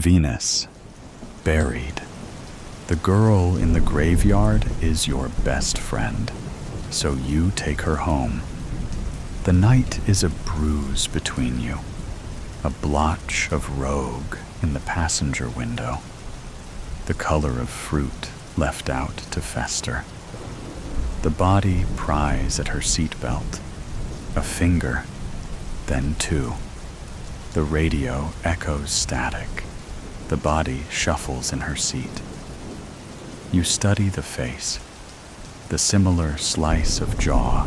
Venus, buried. The girl in the graveyard is your best friend, so you take her home. The night is a bruise between you, a blotch of rogue in the passenger window, the color of fruit left out to fester. The body pries at her seatbelt, a finger, then two. The radio echoes static. The body shuffles in her seat. You study the face, the similar slice of jaw,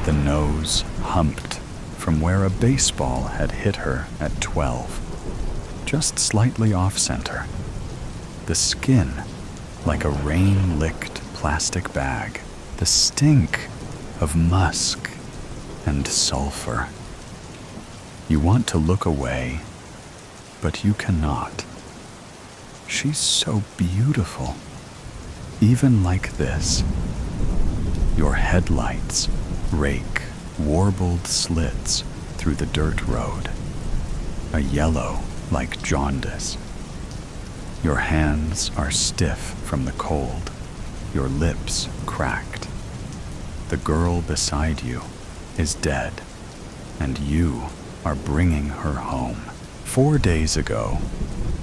the nose humped from where a baseball had hit her at 12, just slightly off-center. The skin like a rain-licked plastic bag, the stink of musk and sulfur. You want to look away, but you cannot. She's so beautiful, even like this. Your headlights rake warbled slits through the dirt road, a yellow like jaundice. Your hands are stiff from the cold, your lips cracked. The girl beside you is dead, and you are bringing her home. 4 days ago,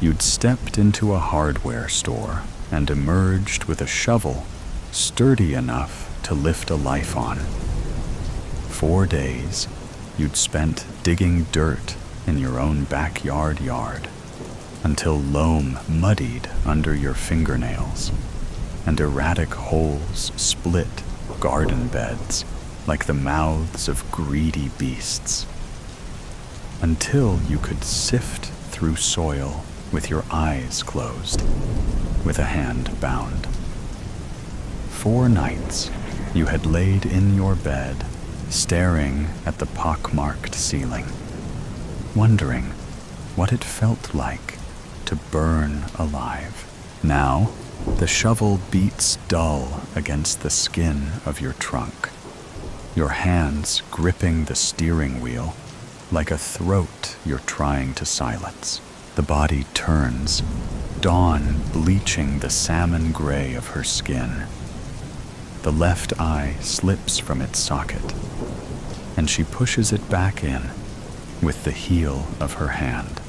you'd stepped into a hardware store and emerged with a shovel sturdy enough to lift a life on. 4 days you'd spent digging dirt in your own backyard yard until loam muddied under your fingernails and erratic holes split garden beds like the mouths of greedy beasts. Until you could sift through soil with your eyes closed, with a hand bound. 4 nights you had laid in your bed, staring at the pockmarked ceiling, wondering what it felt like to burn alive. Now, the shovel beats dull against the skin of your trunk, your hands gripping the steering wheel like a throat you're trying to silence. The body turns, dawn bleaching the salmon gray of her skin. The left eye slips from its socket, and she pushes it back in with the heel of her hand.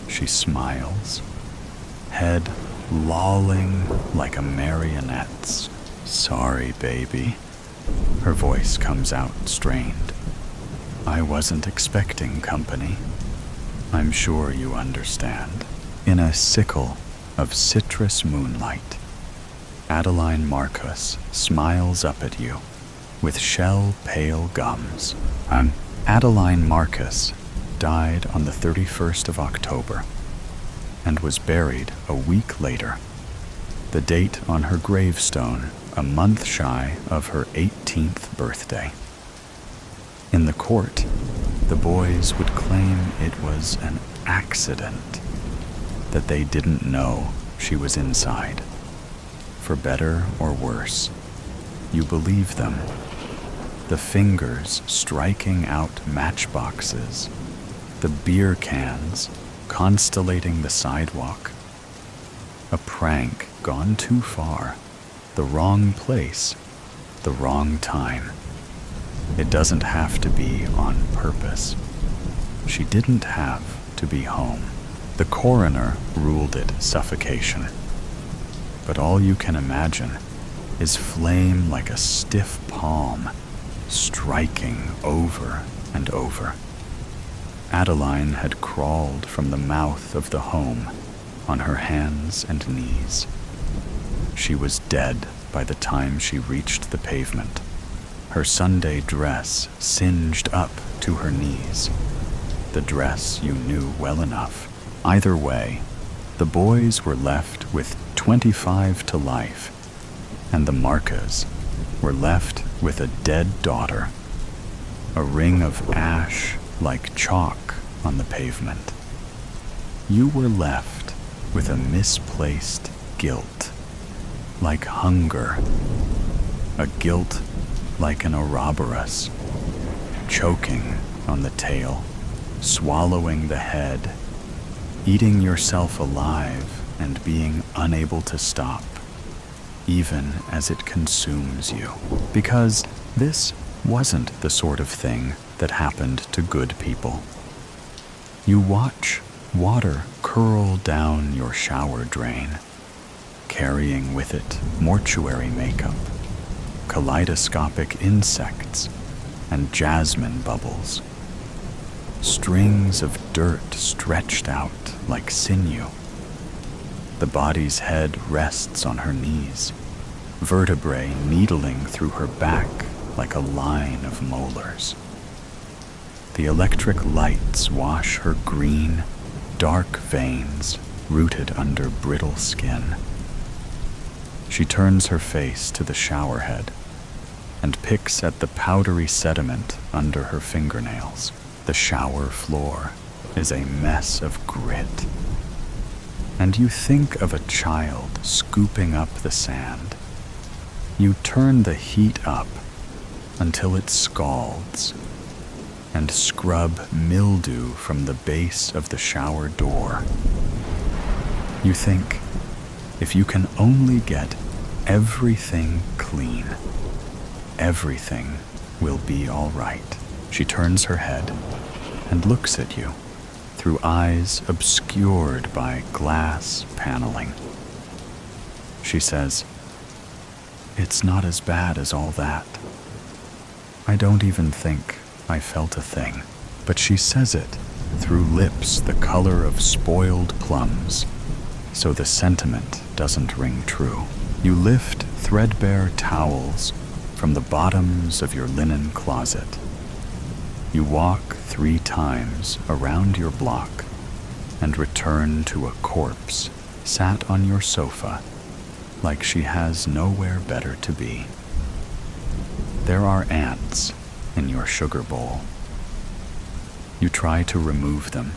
She smiles, head lolling like a marionette's. "Sorry, baby." Her voice comes out strained. "I wasn't expecting company. I'm sure you understand." In a sickle of citrus moonlight, Adeline Marcus smiles up at you with shell-pale gums. Adeline Marcus died on the 31st of October and was buried a week later, the date on her gravestone a month shy of her 18th birthday. In the court, the boys would claim it was an accident, that they didn't know she was inside. For better or worse, you believe them. The fingers striking out matchboxes, the beer cans constellating the sidewalk. A prank gone too far, the wrong place, the wrong time. It doesn't have to be on purpose. She didn't have to be home. The coroner ruled it suffocation. But all you can imagine is flame like a stiff palm, striking over and over. Adeline had crawled from the mouth of the home on her hands and knees. She was dead by the time she reached the pavement, her Sunday dress singed up to her knees, the dress you knew well enough. Either way, the boys were left with 25 to life, and the Marcas were left with a dead daughter, a ring of ash like chalk on the pavement. You were left with a misplaced guilt, like hunger, a guilt like an Ouroboros, choking on the tail, swallowing the head, eating yourself alive and being unable to stop, even as it consumes you. Because this wasn't the sort of thing that happened to good people. You watch water curl down your shower drain, carrying with it mortuary makeup, kaleidoscopic insects, and jasmine bubbles. Strings of dirt stretched out like sinew. The body's head rests on her knees, vertebrae needling through her back like a line of molars. The electric lights wash her green, dark veins rooted under brittle skin. She turns her face to the shower head and picks at the powdery sediment under her fingernails. The shower floor is a mess of grit. And you think of a child scooping up the sand. You turn the heat up until it scalds and scrub mildew from the base of the shower door. You think, if you can only get everything clean, everything will be all right. She turns her head and looks at you through eyes obscured by glass paneling. She says, "It's not as bad as all that. I don't even think I felt a thing." But she says it through lips the color of spoiled plums, so the sentiment doesn't ring true. You lift threadbare towels from the bottoms of your linen closet. You walk 3 times around your block and return to a corpse sat on your sofa like she has nowhere better to be. There are ants in your sugar bowl. You try to remove them,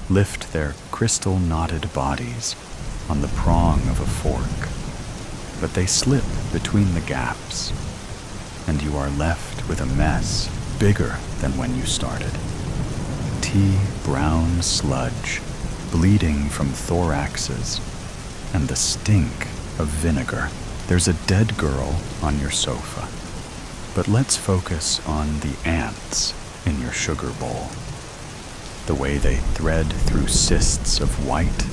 lift their crystal-knotted bodies on the prong of a fork, but they slip between the gaps, and you are left with a mess bigger than when you started. Tea-brown sludge bleeding from thoraxes and the stink of vinegar. There's a dead girl on your sofa, but let's focus on the ants in your sugar bowl. The way they thread through cysts of white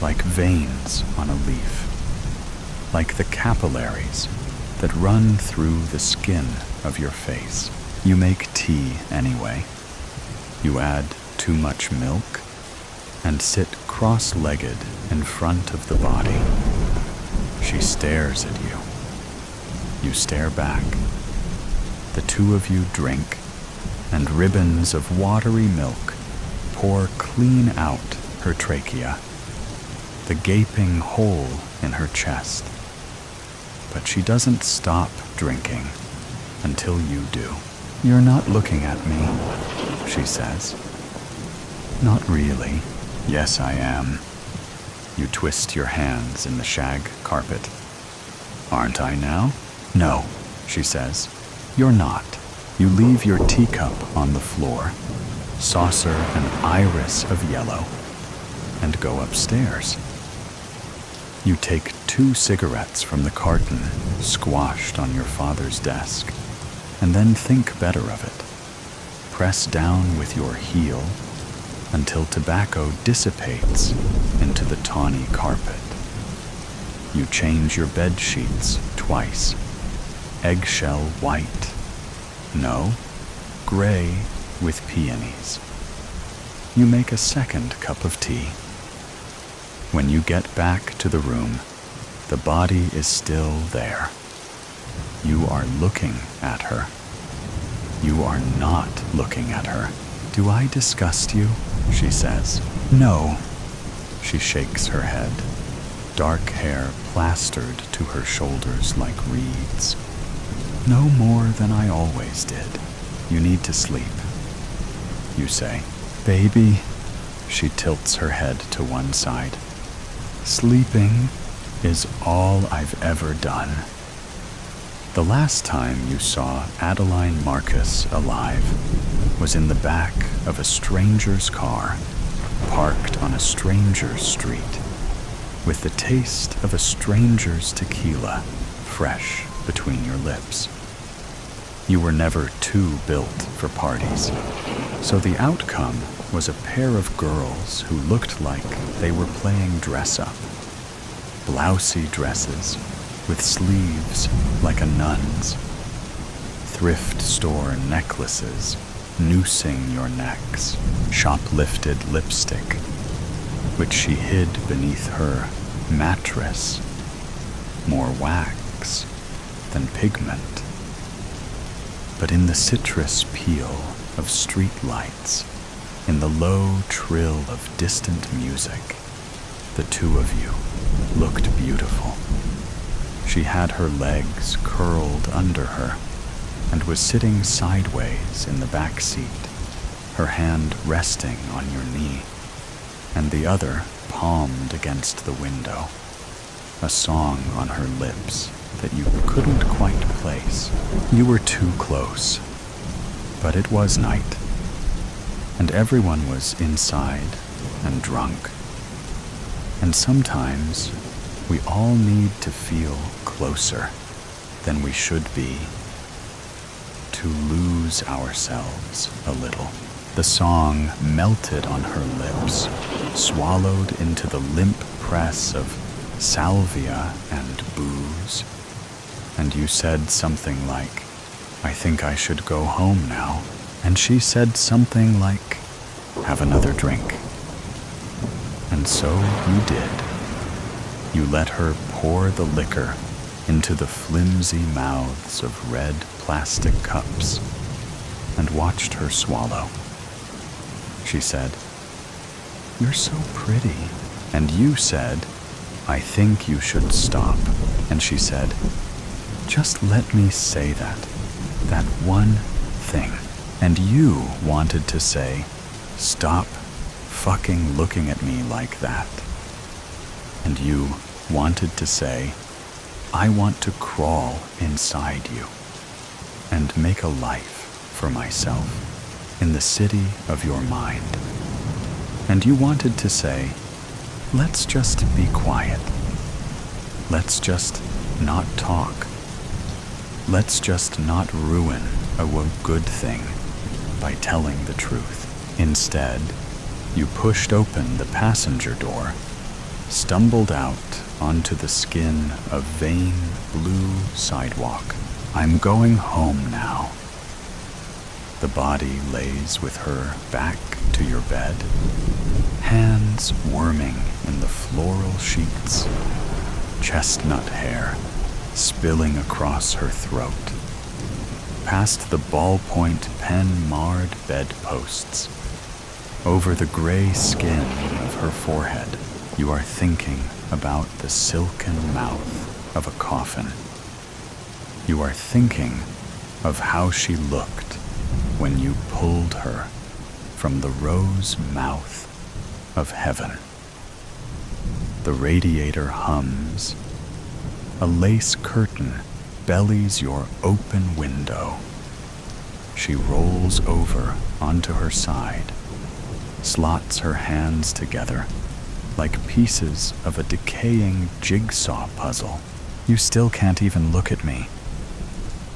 like veins on a leaf, like the capillaries that run through the skin of your face. You make tea anyway. You add too much milk and sit cross-legged in front of the body. She stares at you. You stare back. The two of you drink, and ribbons of watery milk pour clean out her trachea, the gaping hole in her chest. But she doesn't stop drinking until you do. "You're not looking at me," she says. "Not really." "Yes, I am." You twist your hands in the shag carpet. "Aren't I now?" "No," she says. "You're not." You leave your teacup on the floor, saucer an iris of yellow, and go upstairs. You take 2 cigarettes from the carton squashed on your father's desk, and then think better of it. Press down with your heel until tobacco dissipates into the tawny carpet. You change your bed sheets twice. Eggshell white. No, gray with peonies. You make a second cup of tea. When you get back to the room, the body is still there. You are looking at her. You are not looking at her. "Do I disgust you?" she says. "No." She shakes her head, dark hair plastered to her shoulders like reeds. "No more than I always did. You need to sleep." You say, "Baby." She tilts her head to one side. "Sleeping is all I've ever done." The last time you saw Adeline Marcus alive was in the back of a stranger's car parked on a stranger's street, with the taste of a stranger's tequila fresh between your lips. You were never too built for parties, so the outcome was a pair of girls who looked like they were playing dress-up. Blousy dresses with sleeves like a nun's. Thrift store necklaces noosing your necks. Shoplifted lipstick, which she hid beneath her mattress. More wax than pigment. But in the citrus peel of street lights, in the low trill of distant music, the two of you looked beautiful. She had her legs curled under her and was sitting sideways in the back seat, her hand resting on your knee, and the other palmed against the window, a song on her lips that you couldn't quite place. You were too close, but it was night, and everyone was inside and drunk. And sometimes we all need to feel closer than we should be, to lose ourselves a little. The song melted on her lips, swallowed into the limp press of salvia and booze. And you said something like, "I think I should go home now." And she said something like, "Have another drink." And so you did. You let her pour the liquor into the flimsy mouths of red plastic cups and watched her swallow. She said, "You're so pretty." And you said, "I think you should stop." And she said, "Just let me say that one thing." And you wanted to say, "Stop fucking looking at me like that." And you wanted to say, "I want to crawl inside you and make a life for myself in the city of your mind." And you wanted to say, "Let's just be quiet. Let's just not talk. Let's just not ruin a good thing by telling the truth." Instead, you pushed open the passenger door, stumbled out onto the skin of vein blue sidewalk. "I'm going home now." The body lays with her back to your bed, hands worming in the floral sheets, chestnut hair spilling across her throat, past the ballpoint pen-marred bedposts. Over the gray skin of her forehead, you are thinking about the silken mouth of a coffin. You are thinking of how she looked when you pulled her from the rose mouth of heaven. The radiator hums. A lace curtain bellies your open window. She rolls over onto her side, slots her hands together like pieces of a decaying jigsaw puzzle. You still can't even look at me.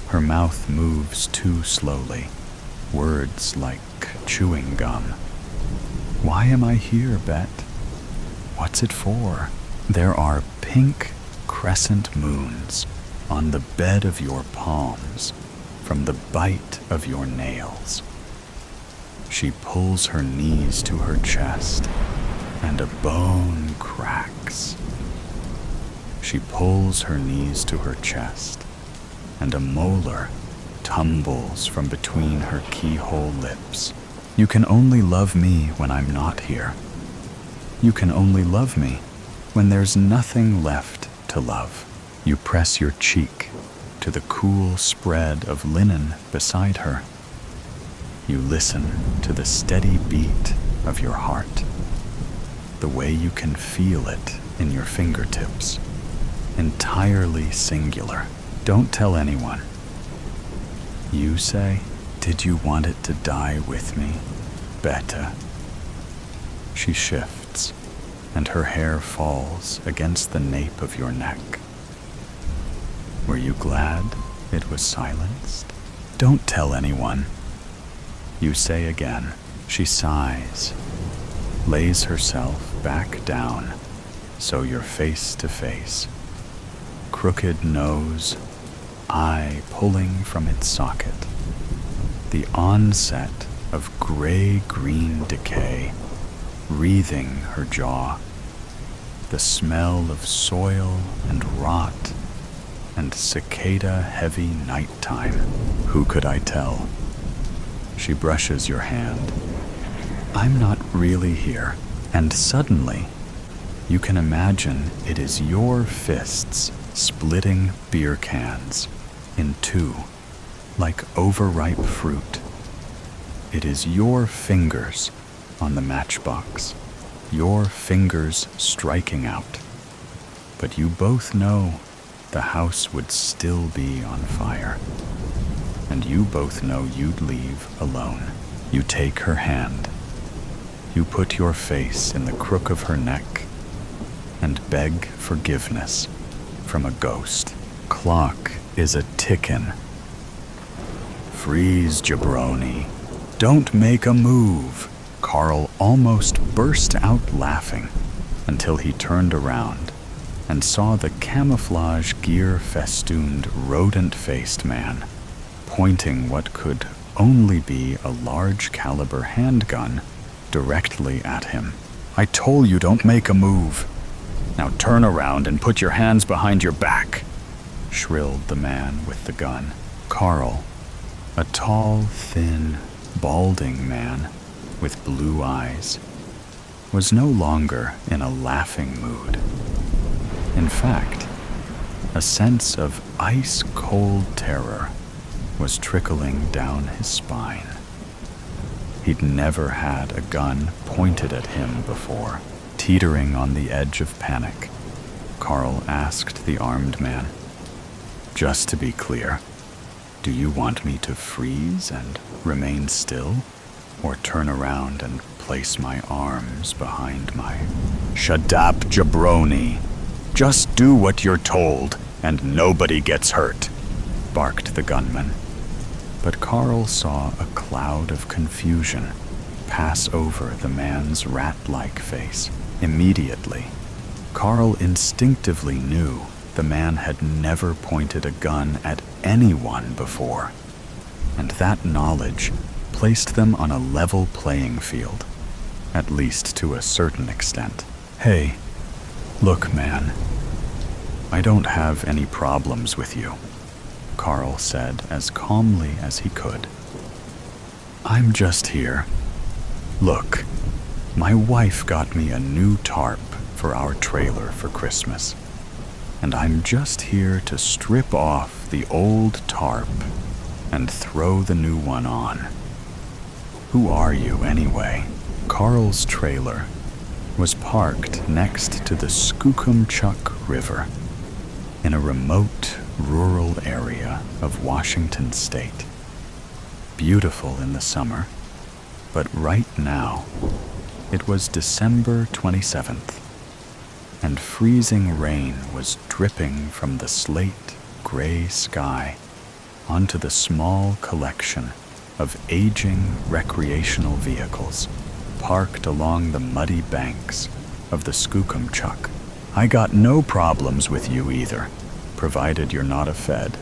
Her mouth moves too slowly, words like chewing gum. "Why am I here, Bet? What's it for?" There are pink crescent moons on the bed of your palms from the bite of your nails. She pulls her knees to her chest, and a bone cracks. She pulls her knees to her chest, and a molar tumbles from between her keyhole lips. "You can only love me when I'm not here. You can only love me when there's nothing left to love." You press your cheek to the cool spread of linen beside her. You listen to the steady beat of your heart, the way you can feel it in your fingertips, entirely singular. Don't tell anyone. You say, "Did you want it to die with me, Beta?" She shifts, and her hair falls against the nape of your neck. Were you glad it was silenced? Don't tell anyone. You say again. She sighs, lays herself back down, so you're face to face. Crooked nose, eye pulling from its socket. The onset of gray-green decay wreathing her jaw. The smell of soil and rot and cicada-heavy nighttime. Who could I tell? She brushes your hand. I'm not really here. And suddenly, you can imagine it is your fists splitting beer cans in two, like overripe fruit. It is your fingers on the matchbox, your fingers striking out. But you both know the house would still be on fire. And you both know you'd leave alone. You take her hand. You put your face in the crook of her neck and beg forgiveness from a ghost. Clock is a tickin'. Freeze, jabroni. Don't make a move. Carl almost burst out laughing until he turned around and saw the camouflage gear-festooned, rodent-faced man pointing what could only be a large-caliber handgun directly at him. I told you don't make a move. Now turn around and put your hands behind your back, shrilled the man with the gun. Carl, a tall, thin, balding man with blue eyes, was no longer in a laughing mood. In fact, a sense of ice-cold terror was trickling down his spine. He'd never had a gun pointed at him before. Teetering on the edge of panic, Carl asked the armed man, "Just to be clear, do you want me to freeze and remain still, or turn around and place my arms behind my..." "Shut up, jabroni! Just do what you're told, and nobody gets hurt," barked the gunman. But Carl saw a cloud of confusion pass over the man's rat-like face. Immediately, Carl instinctively knew the man had never pointed a gun at anyone before, and that knowledge placed them on a level playing field, at least to a certain extent. "Hey, look, man, I don't have any problems with you," Carl said as calmly as he could. "I'm just here. Look, my wife got me a new tarp for our trailer for Christmas, and I'm just here to strip off the old tarp and throw the new one on. Who are you, anyway?" Carl's trailer was parked next to the Skookumchuck River in a remote rural area of Washington State. Beautiful in the summer, but right now it was December 27th, and freezing rain was dripping from the slate gray sky onto the small collection of aging recreational vehicles parked along the muddy banks of the Skookumchuck. "I got no problems with you either, provided you're not a Fed.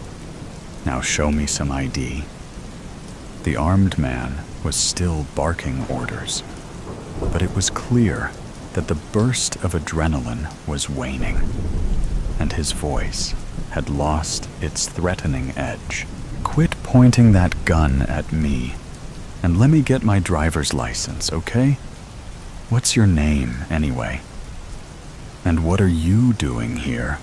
Now show me some ID." The armed man was still barking orders, but it was clear that the burst of adrenaline was waning, and his voice had lost its threatening edge. "Quit pointing that gun at me, and let me get my driver's license, okay? What's your name, anyway?" "And what are you doing here?"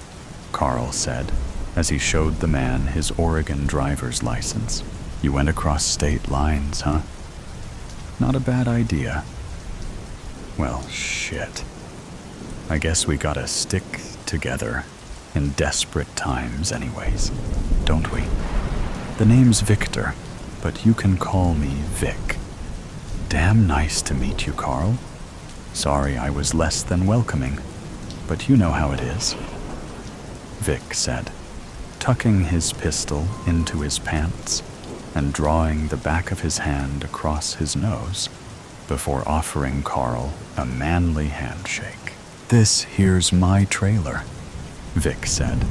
Carl said, as he showed the man his Oregon driver's license. "You went across state lines, huh? Not a bad idea. Well, shit. I guess we gotta stick together in desperate times anyways, don't we? The name's Victor, but you can call me Vic. Damn nice to meet you, Carl. Sorry I was less than welcoming, but you know how it is," Vic said, tucking his pistol into his pants and drawing the back of his hand across his nose before offering Carl a manly handshake. "This here's my trailer," Vic said,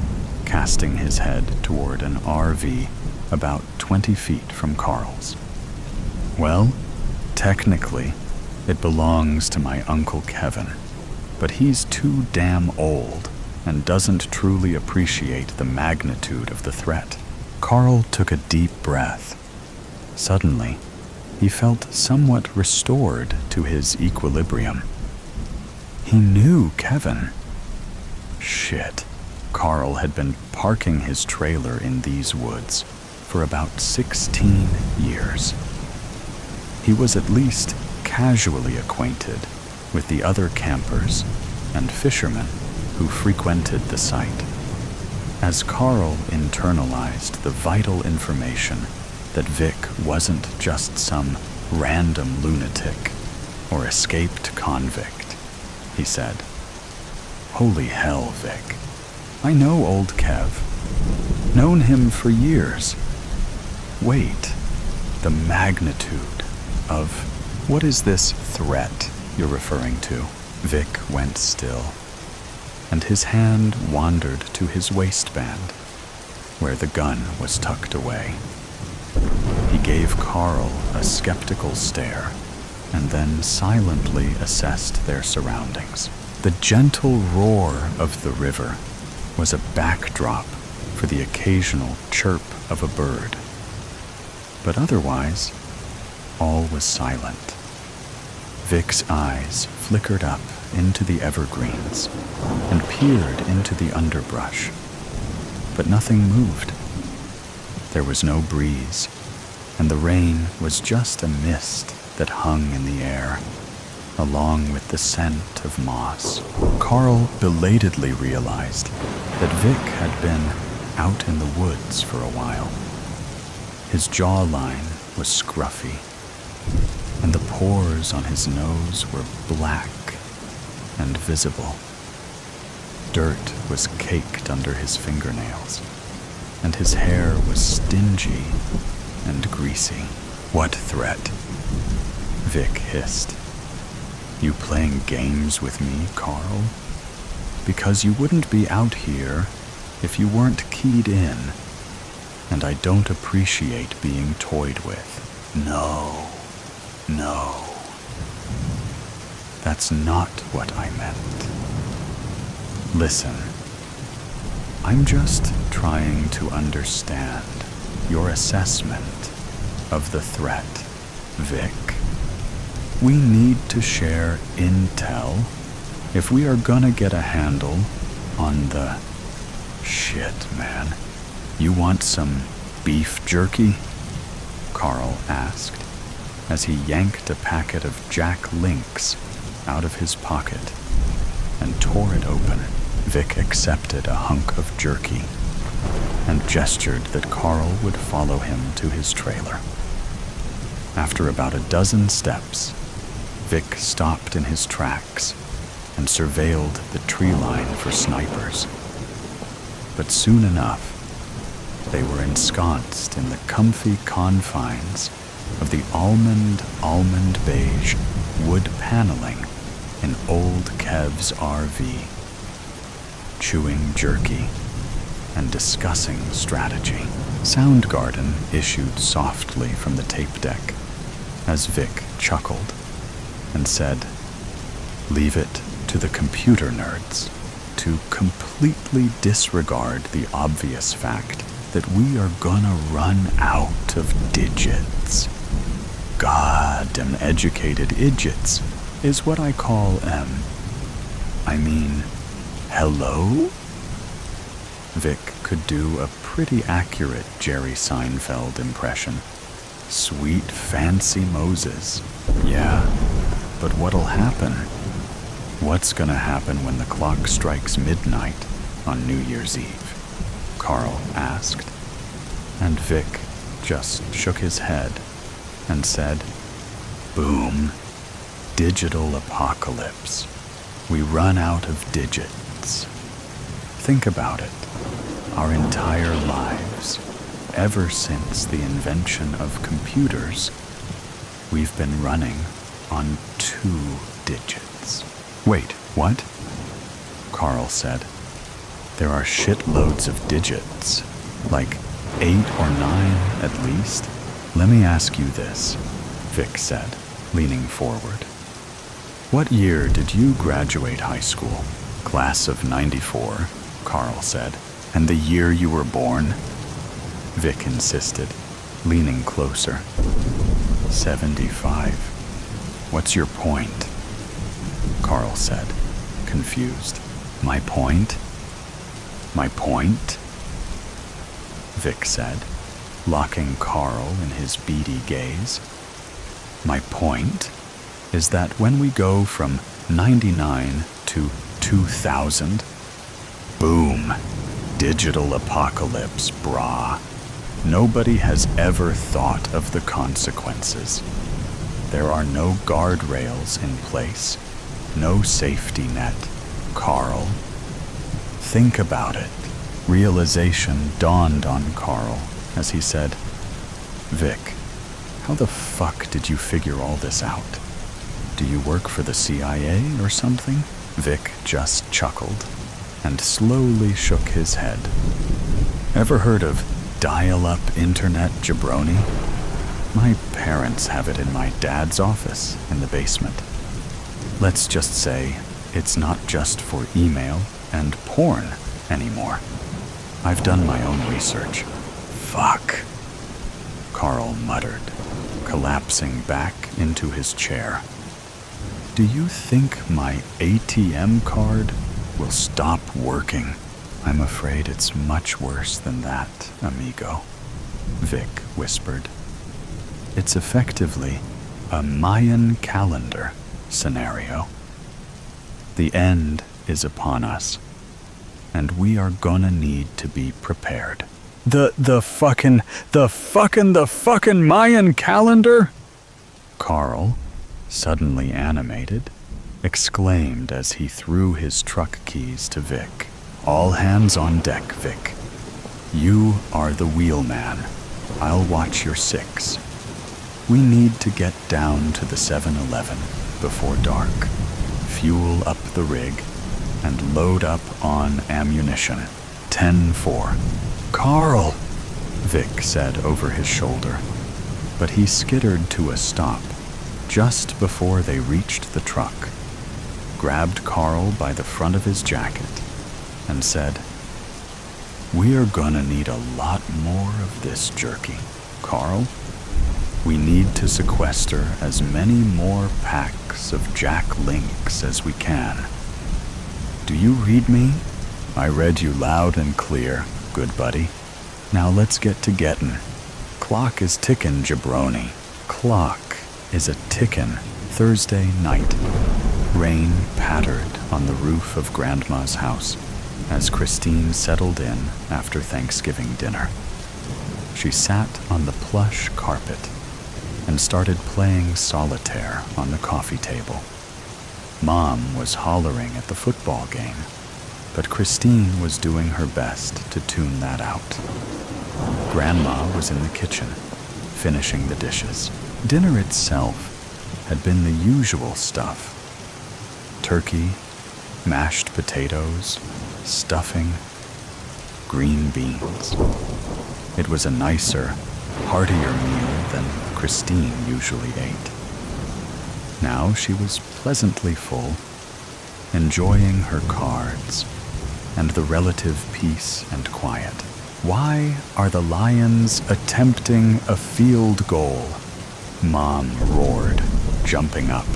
casting his head toward an RV about 20 feet from Carl's. "Well, technically, it belongs to my Uncle Kevin, but he's too damn old and doesn't truly appreciate the magnitude of the threat." Carl took a deep breath. Suddenly, he felt somewhat restored to his equilibrium. He knew Kevin. Shit. Carl had been parking his trailer in these woods for about 16 years. He was at least casually acquainted with the other campers and fishermen who frequented the site. As Carl internalized the vital information that Vic wasn't just some random lunatic or escaped convict, he said, "Holy hell, Vic. I know old Kev. Known him for years. Wait, the magnitude of... What is this threat you're referring to?" Vic went still, and his hand wandered to his waistband, where the gun was tucked away. He gave Carl a skeptical stare, and then silently assessed their surroundings. The gentle roar of the river was a backdrop for the occasional chirp of a bird. But otherwise, all was silent. Vic's eyes flickered up into the evergreens and peered into the underbrush, but nothing moved. There was no breeze, and the rain was just a mist that hung in the air, along with the scent of moss. Carl belatedly realized that Vic had been out in the woods for a while. His jawline was scruffy, and the pores on his nose were black and visible. Dirt was caked under his fingernails, and his hair was stingy and greasy. "What threat?" Vic hissed. "You playing games with me, Carl? Because you wouldn't be out here if you weren't keyed in, and I don't appreciate being toyed with." No. That's not what I meant. Listen, I'm just trying to understand your assessment of the threat, Vic. We need to share intel if we are gonna get a handle on the... Shit, man. You want some beef jerky? Carl asked, as he yanked a packet of Jack Links out of his pocket and tore it open. Vic accepted a hunk of jerky and gestured that Carl would follow him to his trailer. After about a dozen steps, Vic stopped in his tracks and surveilled the tree line for snipers. But soon enough, they were ensconced in the comfy confines of the almond beige wood paneling in old Kev's RV, chewing jerky and discussing strategy. Soundgarden issued softly from the tape deck as Vic chuckled and said, "Leave it to the computer nerds to completely disregard the obvious fact that we are gonna run out of digits. Goddamn educated idiots is what I call hello?" Vic could do a pretty accurate Jerry Seinfeld impression. "Sweet fancy Moses. Yeah, but what'll happen? What's gonna happen when the clock strikes midnight on New Year's Eve?" Carl asked, and Vic just shook his head and said, "Boom." digital apocalypse. We run out of digits. Think about it. Our entire lives, ever since the invention of computers, we've been running on 2 digits. Wait, what? Carl said. There are shitloads of digits, like 8 or 9 at least. Let me ask you this, Vic said, leaning forward. What year did you graduate high school? Class of 94, Carl said. And the year you were born? Vic insisted, leaning closer. 75. What's your point? Carl said, confused. My point? My point? Vic said, locking Carl in his beady gaze. My point is that when we go from 99 to 2000, boom, digital apocalypse, brah. Nobody has ever thought of the consequences. There are no guardrails in place, no safety net, Carl. Think about it. Realization dawned on Carl as he said, Vic, how the fuck did you figure all this out? Do you work for the CIA or something? Vic just chuckled and slowly shook his head. Ever heard of dial-up internet jabroni? My parents have it in my dad's office in the basement. Let's just say it's not just for email and porn anymore. I've done my own research. Fuck, Carl muttered, collapsing back into his chair. Do you think my ATM card will stop working? I'm afraid it's much worse than that, amigo, Vic whispered. It's effectively a Mayan calendar scenario. The end is upon us, and we are gonna need to be prepared. The fucking Mayan calendar? Carl, suddenly animated, exclaimed as he threw his truck keys to Vic. All hands on deck, Vic. You are the wheelman. I'll watch your 6. We need to get down to the 7-Eleven before dark, fuel up the rig, and load up on ammunition. 10-4. Carl, Vic said over his shoulder, but he skittered to a stop just before they reached the truck, grabbed Carl by the front of his jacket, and said, We are gonna need a lot more of this jerky, Carl. We need to sequester as many more packs of Jack Links as we can. Do you read me? I read you loud and clear, good buddy. Now let's get to gettin'. Clock is tickin', jabroni. Clock is a tickin'. Thursday night. Rain pattered on the roof of Grandma's house as Christine settled in after Thanksgiving dinner. She sat on the plush carpet and started playing solitaire on the coffee table. Mom was hollering at the football game, but Christine was doing her best to tune that out. Grandma was in the kitchen, finishing the dishes. Dinner itself had been the usual stuff. Turkey, mashed potatoes, stuffing, green beans. It was a nicer, heartier meal than Christine usually ate. Now she was pleasantly full, enjoying her cards and the relative peace and quiet. Why are the Lions attempting a field goal? Mom roared, jumping up.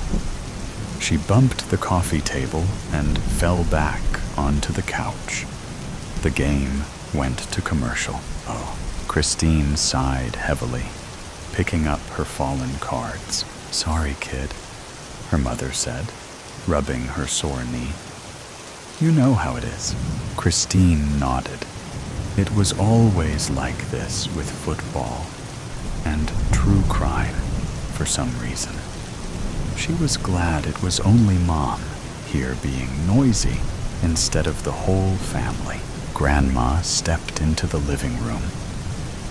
She bumped the coffee table and fell back onto the couch. The game went to commercial. Oh, Christine sighed heavily, picking up her fallen cards. Sorry, kid, her mother said, rubbing her sore knee. You know how it is. Christine nodded. It was always like this with football and true crime for some reason. She was glad it was only Mom here being noisy instead of the whole family. Grandma stepped into the living room,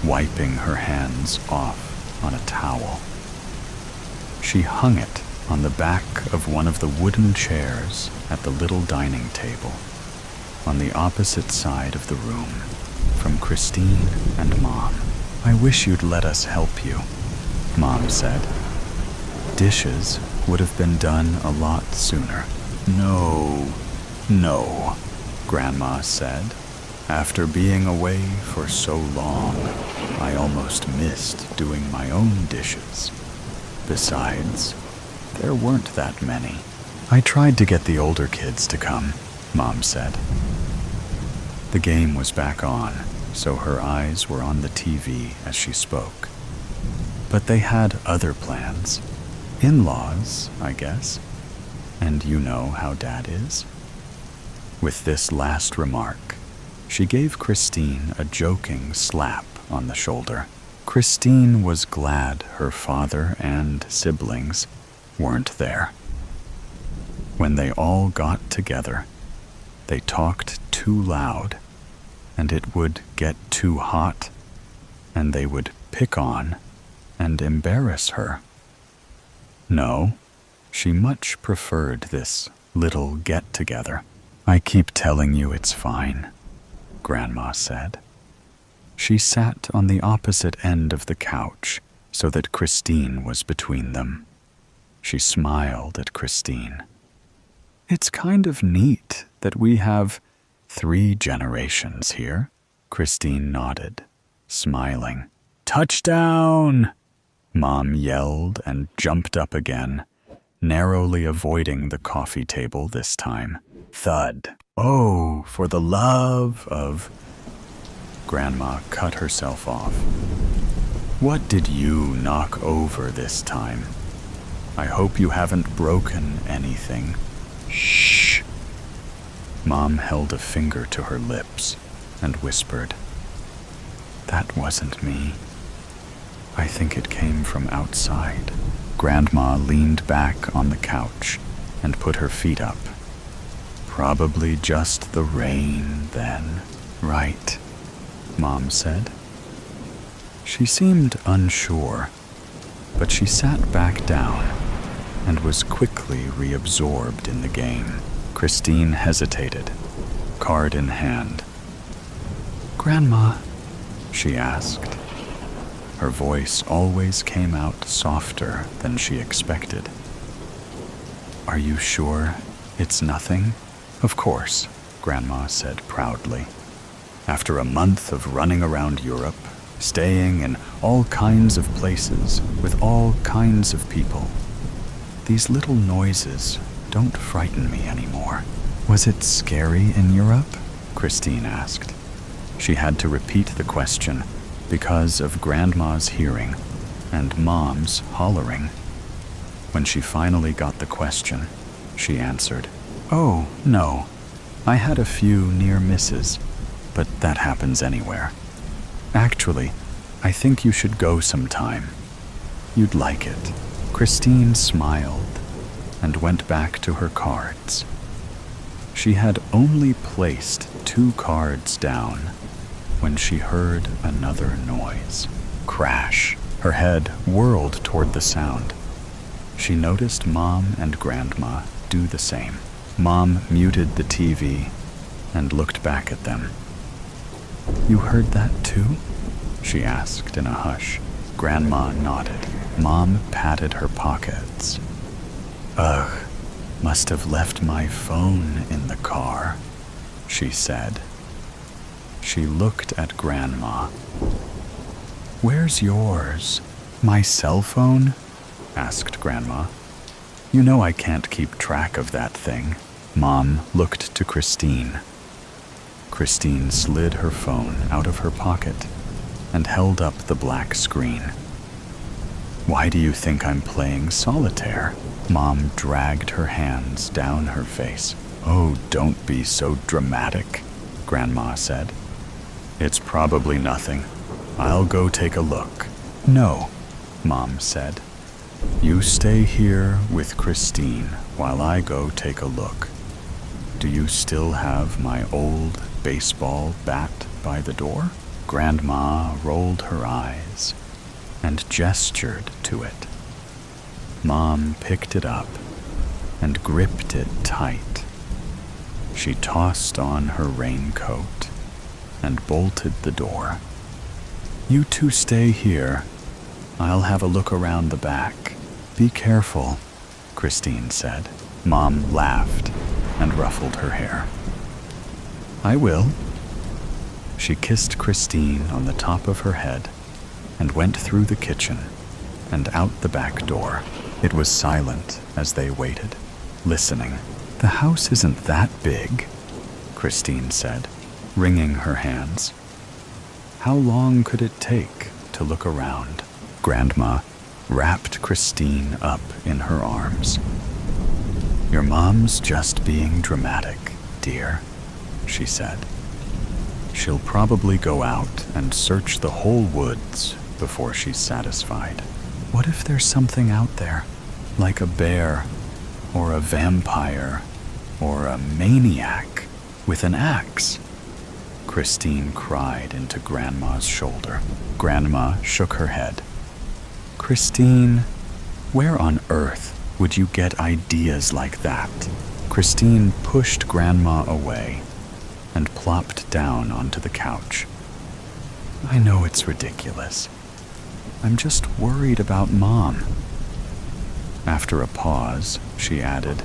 wiping her hands off on a towel. She hung it on the back of one of the wooden chairs at the little dining table, on the opposite side of the room from Christine and Mom. "I wish you'd let us help you," Mom said. "Dishes would have been done a lot sooner." No, Grandma said. "After being away for so long, I almost missed doing my own dishes. Besides, there weren't that many." "I tried to get the older kids to come," Mom said. The game was back on, so her eyes were on the TV as she spoke. But they had other plans. In-laws, I guess. And you know how Dad is. With this last remark, she gave Christine a joking slap on the shoulder. Christine was glad her father and siblings weren't there. When they all got together, they talked too loud, and it would get too hot, and they would pick on and embarrass her. No, she much preferred this little get-together. "I keep telling you it's fine," Grandma said. She sat on the opposite end of the couch so that Christine was between them. She smiled at Christine. "It's kind of neat that we have 3 generations here." Christine nodded, smiling. "Touchdown!" Mom yelled and jumped up again, narrowly avoiding the coffee table this time. Thud. "Oh, for the love of..." Grandma cut herself off. "What did you knock over this time? I hope you haven't broken anything." "Shh." Mom held a finger to her lips and whispered, "That wasn't me. I think it came from outside." Grandma leaned back on the couch and put her feet up. "Probably just the rain, then." "Right," Mom said. She seemed unsure, but she sat back down and was quickly reabsorbed in the game. Christine hesitated, card in hand. "Grandma," she asked. Her voice always came out softer than she expected. "Are you sure it's nothing?" "Of course," Grandma said proudly. "After a month of running around Europe, staying in all kinds of places with all kinds of people, these little noises don't frighten me anymore." "Was it scary in Europe?" Christine asked. She had to repeat the question because of Grandma's hearing and Mom's hollering. When she finally got the question, she answered, "Oh, no. I had a few near misses, but that happens anywhere. Actually, I think you should go sometime. You'd like it." Christine smiled and went back to her cards. She had only placed 2 cards down when she heard another noise. Crash. Her head whirled toward the sound. She noticed Mom and Grandma do the same. Mom muted the TV and looked back at them. "You heard that too?" she asked in a hush. Grandma nodded. Mom patted her pockets. "Ugh, must have left my phone in the car," she said. She looked at Grandma. "Where's yours?" "My cell phone?" asked Grandma. "You know I can't keep track of that thing." Mom looked to Christine. Christine slid her phone out of her pocket and held up the black screen. "Why do you think I'm playing solitaire?" Mom dragged her hands down her face. "Oh, don't be so dramatic," Grandma said. "It's probably nothing. I'll go take a look." "No," Mom said. You stay here with Christine while I go take a look. Do you still have my old baseball bat by the door?" Grandma rolled her eyes and gestured to it. Mom picked it up and gripped it tight. She tossed on her raincoat and bolted the door. "You two stay here. I'll have a look around the back. Be careful," Christine said. Mom laughed and ruffled her hair. "I will." She kissed Christine on the top of her head and went through the kitchen and out the back door. It was silent as they waited, listening. "The house isn't that big," Christine said, wringing her hands. "How long could it take to look around?" Grandma wrapped Christine up in her arms. "Your mom's just being dramatic, dear," she said. "She'll probably go out and search the whole woods before she's satisfied. What if there's something out there, like a bear, or a vampire, or a maniac with an axe?" Christine cried into Grandma's shoulder. Grandma shook her head. "Christine, where on earth would you get ideas like that?" Christine pushed Grandma away and plopped down onto the couch. "I know it's ridiculous. I'm just worried about Mom." After a pause, she added,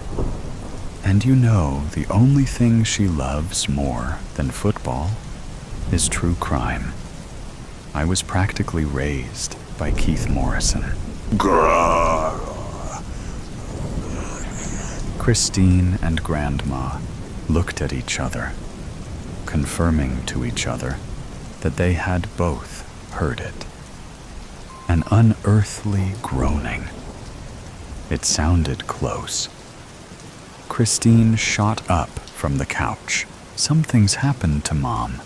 "And you know the only thing she loves more than football is true crime. I was practically raised by Keith Morrison." Christine and Grandma looked at each other, confirming to each other that they had both heard it. An unearthly groaning. It sounded close. Christine shot up from the couch. "Something's happened to Mom.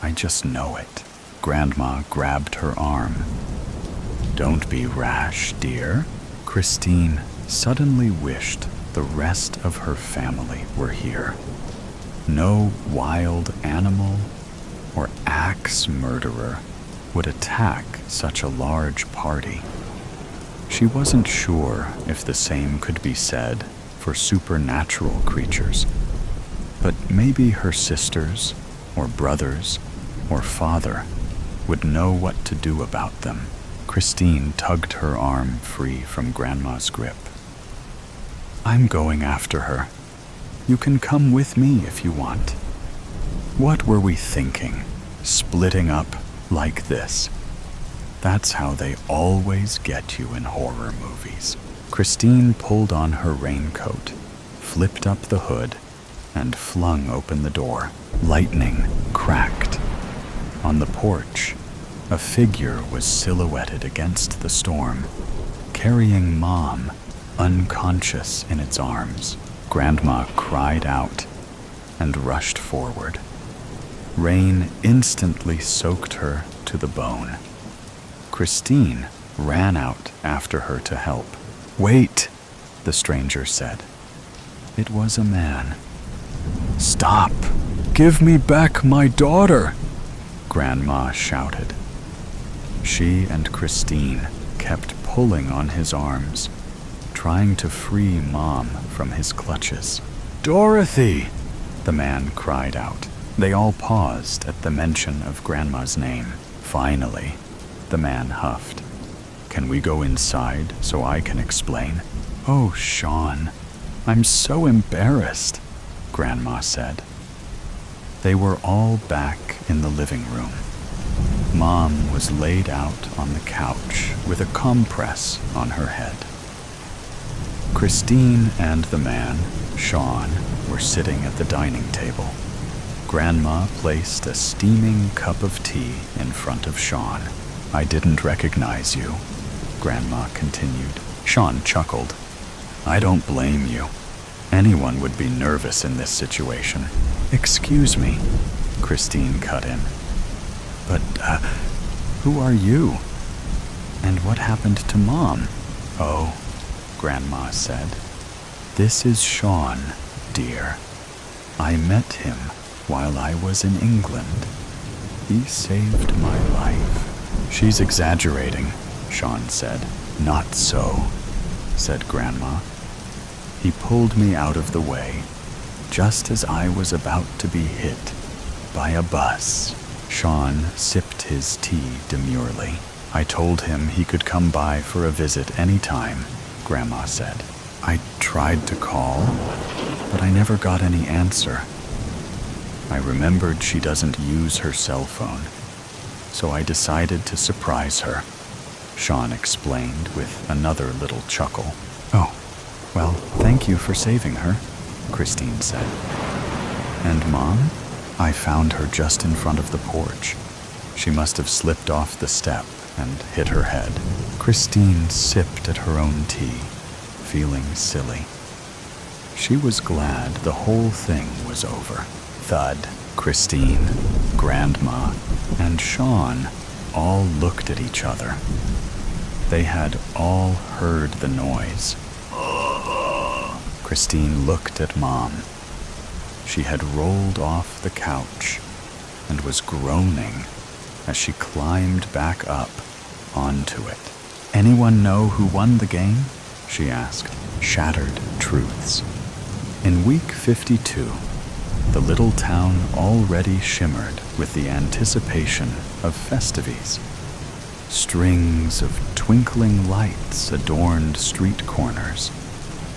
I just know it." Grandma grabbed her arm. "Don't be rash, dear." Christine suddenly wished the rest of her family were here. No wild animal or axe murderer would attack such a large party. She wasn't sure if the same could be said for supernatural creatures, but maybe her sisters or brothers or father would know what to do about them. Christine tugged her arm free from Grandma's grip. "I'm going after her. You can come with me if you want." What were we thinking, splitting up like this? That's how they always get you in horror movies. Christine pulled on her raincoat, flipped up the hood, and flung open the door. Lightning cracked. On the porch, a figure was silhouetted against the storm, carrying Mom, unconscious in its arms. Grandma cried out and rushed forward. Rain instantly soaked her to the bone. Christine ran out after her to help. "Wait," the stranger said. It was a man. "Stop! Give me back my daughter!" Grandma shouted. She and Christine kept pulling on his arms, trying to free Mom from his clutches. "Dorothy!" the man cried out. They all paused at the mention of Grandma's name. Finally, the man huffed. "Can we go inside so I can explain?" "Oh, Sean, I'm so embarrassed," Grandma said. They were all back in the living room. Mom was laid out on the couch with a compress on her head. Christine and the man, Sean, were sitting at the dining table. Grandma placed a steaming cup of tea in front of Sean. "I didn't recognize you," Grandma continued. Sean chuckled. "I don't blame you. Anyone would be nervous in this situation." "Excuse me," Christine cut in. "But, who are you? And what happened to Mom?" "Oh," Grandma said, "this is Sean, dear. I met him while I was in England. He saved my life." "She's exaggerating," Sean said. "Not so," said Grandma. "He pulled me out of the way, just as I was about to be hit by a bus." Sean sipped his tea demurely. "I told him he could come by for a visit any time," Grandma said. "I tried to call, but I never got any answer. I remembered she doesn't use her cell phone, so I decided to surprise her," Sean explained with another little chuckle. "Oh, well, thank you for saving her," Christine said. "And Mom? I found her just in front of the porch. She must have slipped off the step and hit her head." Christine sipped at her own tea, feeling silly. She was glad the whole thing was over. Thud. Christine, Grandma, and Sean all looked at each other. They had all heard the noise. Christine looked at Mom. She had rolled off the couch and was groaning as she climbed back up onto it. "Anyone know who won the game?" she asked. Shattered truths. In week 52, the little town already shimmered with the anticipation of festivities. Strings of twinkling lights adorned street corners,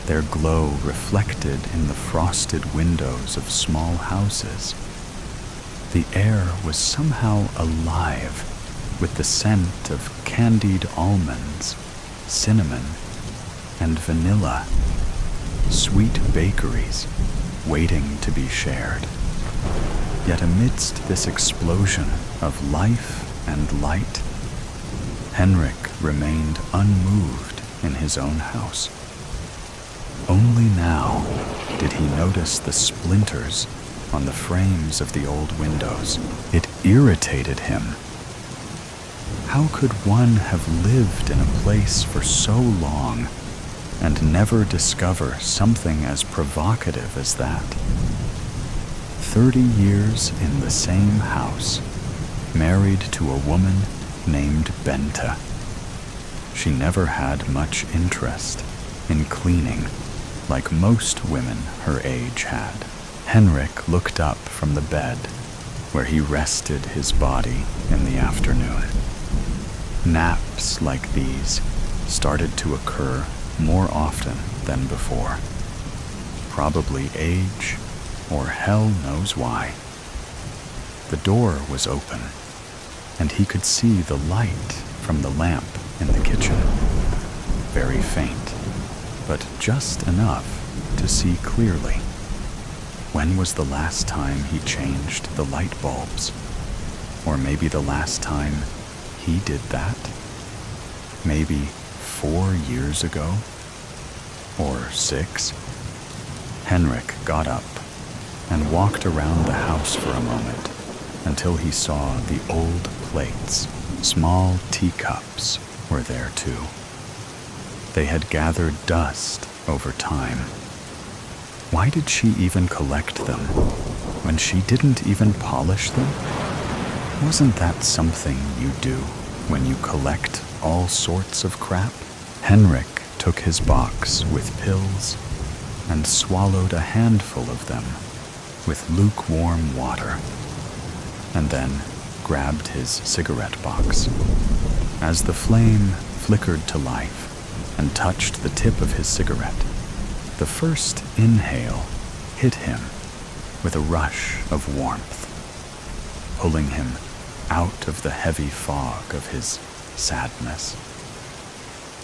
their glow reflected in the frosted windows of small houses. The air was somehow alive with the scent of candied almonds, cinnamon, and vanilla, sweet bakeries waiting to be shared. Yet amidst this explosion of life and light, Henrik remained unmoved in his own house. Only now did he notice the splinters on the frames of the old windows. It irritated him. How could one have lived in a place for so long and never discover something as provocative as that? 30 years in the same house, married to a woman named Benta. She never had much interest in cleaning, like most women her age had. Henrik looked up from the bed where he rested his body in the afternoon. Naps like these started to occur more often than before. Probably age, or hell knows why. The door was open, and he could see the light from the lamp in the kitchen. Very faint, but just enough to see clearly. When was the last time he changed the light bulbs? Or maybe the last time he did that? Maybe 4 years ago? Or 6? Henrik got up and walked around the house for a moment until he saw the old plates. Small teacups were there too. They had gathered dust over time. Why did she even collect them when she didn't even polish them? Wasn't that something you do when you collect all sorts of crap? Henrik took his box with pills and swallowed a handful of them with lukewarm water, and then grabbed his cigarette box. As the flame flickered to life and touched the tip of his cigarette, the first inhale hit him with a rush of warmth, pulling him out of the heavy fog of his sadness.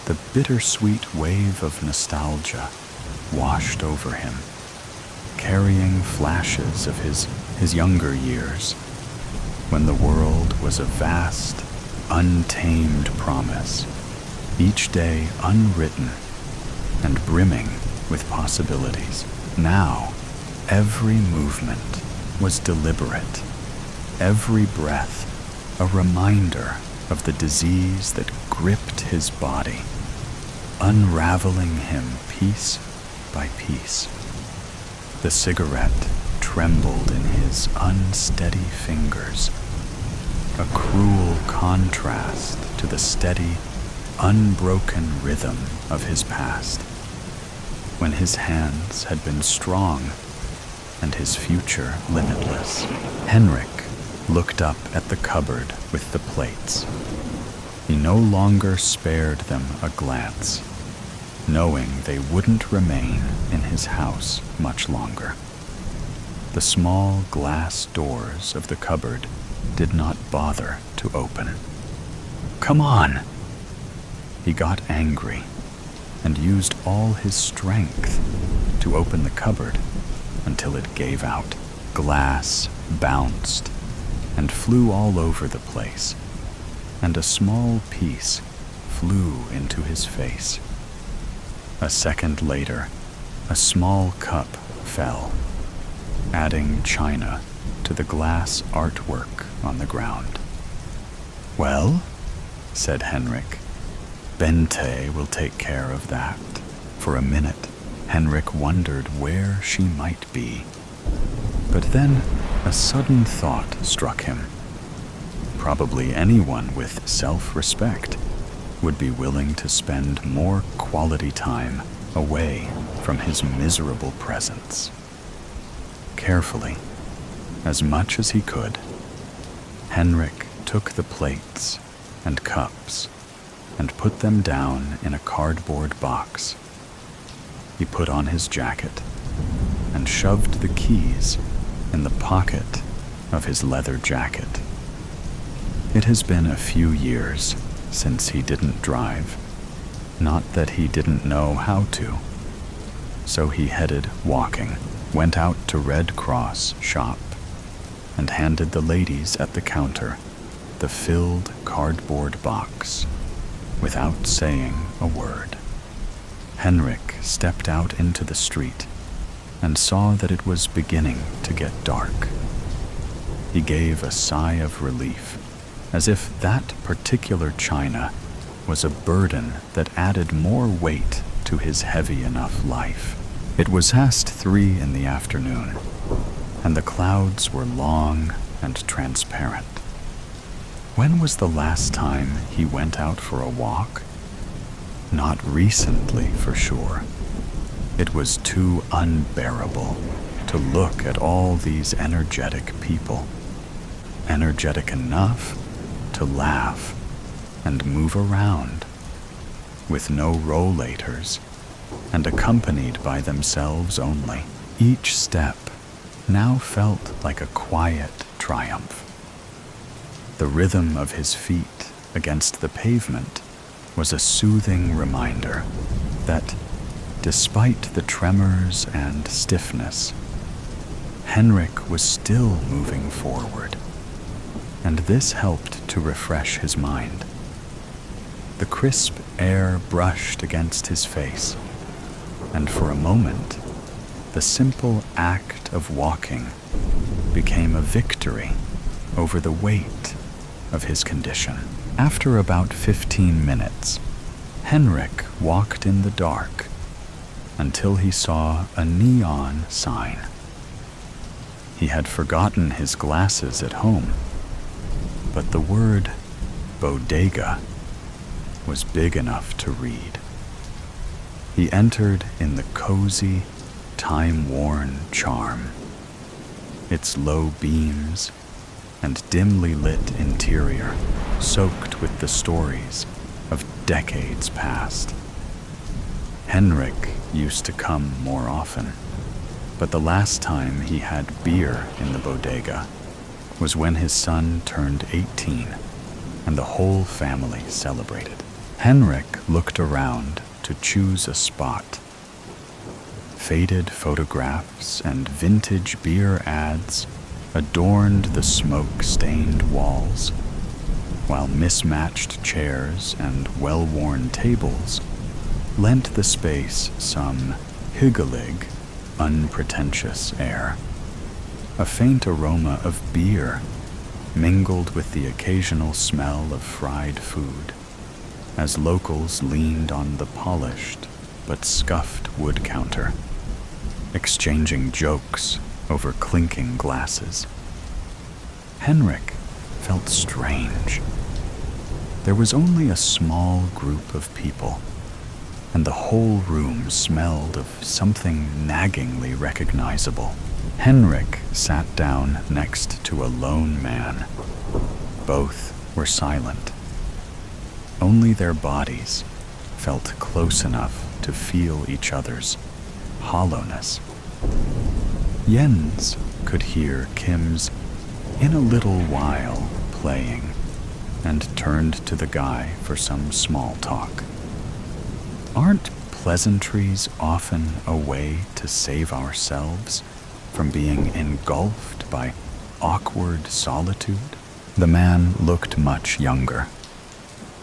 The bittersweet wave of nostalgia washed over him, carrying flashes of his younger years, when the world was a vast, untamed promise, each day unwritten and brimming with possibilities. Now, every movement was deliberate, every breath a reminder of the disease that gripped his body. unraveling him piece by piece. The cigarette trembled in his unsteady fingers, a cruel contrast to the steady, unbroken rhythm of his past, when his hands had been strong and his future limitless. Henrik looked up at the cupboard with the plates. He no longer spared them a glance, knowing they wouldn't remain in his house much longer. The small glass doors of the cupboard did not bother to open. "Come on!" He got angry and used all his strength to open the cupboard until it gave out. Glass bounced and flew all over the place, and a small piece flew into his face. A second later, a small cup fell, adding china to the glass artwork on the ground. "Well," said Henrik, "Bente will take care of that." For a minute, Henrik wondered where she might be. But then a sudden thought struck him. Probably anyone with self-respect would be willing to spend more quality time away from his miserable presence. Carefully, as much as he could, Henrik took the plates and cups and put them down in a cardboard box. He put on his jacket and shoved the keys in the pocket of his leather jacket. It has been a few years since he didn't drive, not that he didn't know how to. So he headed walking, went out to Red Cross shop, and handed the ladies at the counter the filled cardboard box without saying a word. Henrik stepped out into the street and saw that it was beginning to get dark. He gave a sigh of relief, as if that particular china was a burden that added more weight to his heavy enough life. It was past 3 in the afternoon, and the clouds were long and transparent. When was the last time he went out for a walk? Not recently, for sure. It was too unbearable to look at all these energetic people, energetic enough to laugh and move around, with no rollators and accompanied by themselves only. Each step now felt like a quiet triumph. The rhythm of his feet against the pavement was a soothing reminder that, despite the tremors and stiffness, Henrik was still moving forward, and this helped to refresh his mind. The crisp air brushed against his face, and for a moment, the simple act of walking became a victory over the weight of his condition. After about 15 minutes, Henrik walked in the dark until he saw a neon sign. He had forgotten his glasses at home, but the word bodega was big enough to read. He entered in the cozy, time-worn charm. Its low beams and dimly lit interior soaked with the stories of decades past. Henrik used to come more often, but the last time he had beer in the bodega was when his son turned 18 and the whole family celebrated. Henrik looked around to choose a spot. Faded photographs and vintage beer ads adorned the smoke-stained walls, while mismatched chairs and well-worn tables lent the space some hyggelig, unpretentious air. A faint aroma of beer mingled with the occasional smell of fried food. as locals leaned on the polished but scuffed wood counter, exchanging jokes over clinking glasses. Henrik felt strange. There was only a small group of people, and the whole room smelled of something naggingly recognizable. Henrik sat down next to a lone man. Both were silent. Only their bodies felt close enough to feel each other's hollowness. Jens could hear Kim's "In a Little While" playing, and turned to the guy for some small talk. Aren't pleasantries often a way to save ourselves from being engulfed by awkward solitude? The man looked much younger.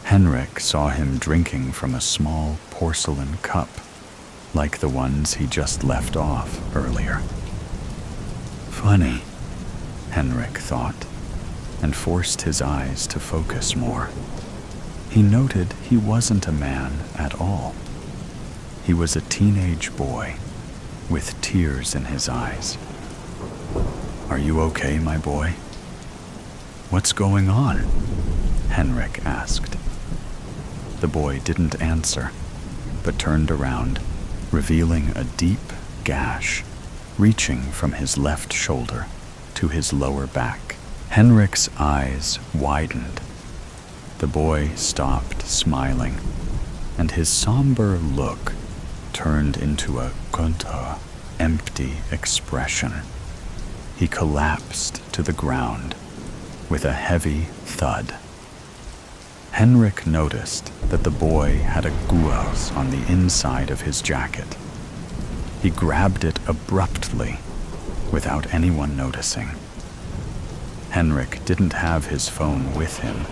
Henrik saw him drinking from a small porcelain cup, like the ones he just left off earlier. Funny, Henrik thought, and forced his eyes to focus more. He noted he wasn't a man at all. He was a teenage boy with tears in his eyes. "Are you okay, my boy?" "What's going on?" Henrik asked. The boy didn't answer, but turned around, revealing a deep gash reaching from his left shoulder to his lower back. Henrik's eyes widened. The boy stopped smiling, and his somber look turned into a konta, empty expression. He collapsed to the ground with a heavy thud. Henrik noticed that the boy had a guas on the inside of his jacket. He grabbed it abruptly, without anyone noticing. Henrik didn't have his phone with him,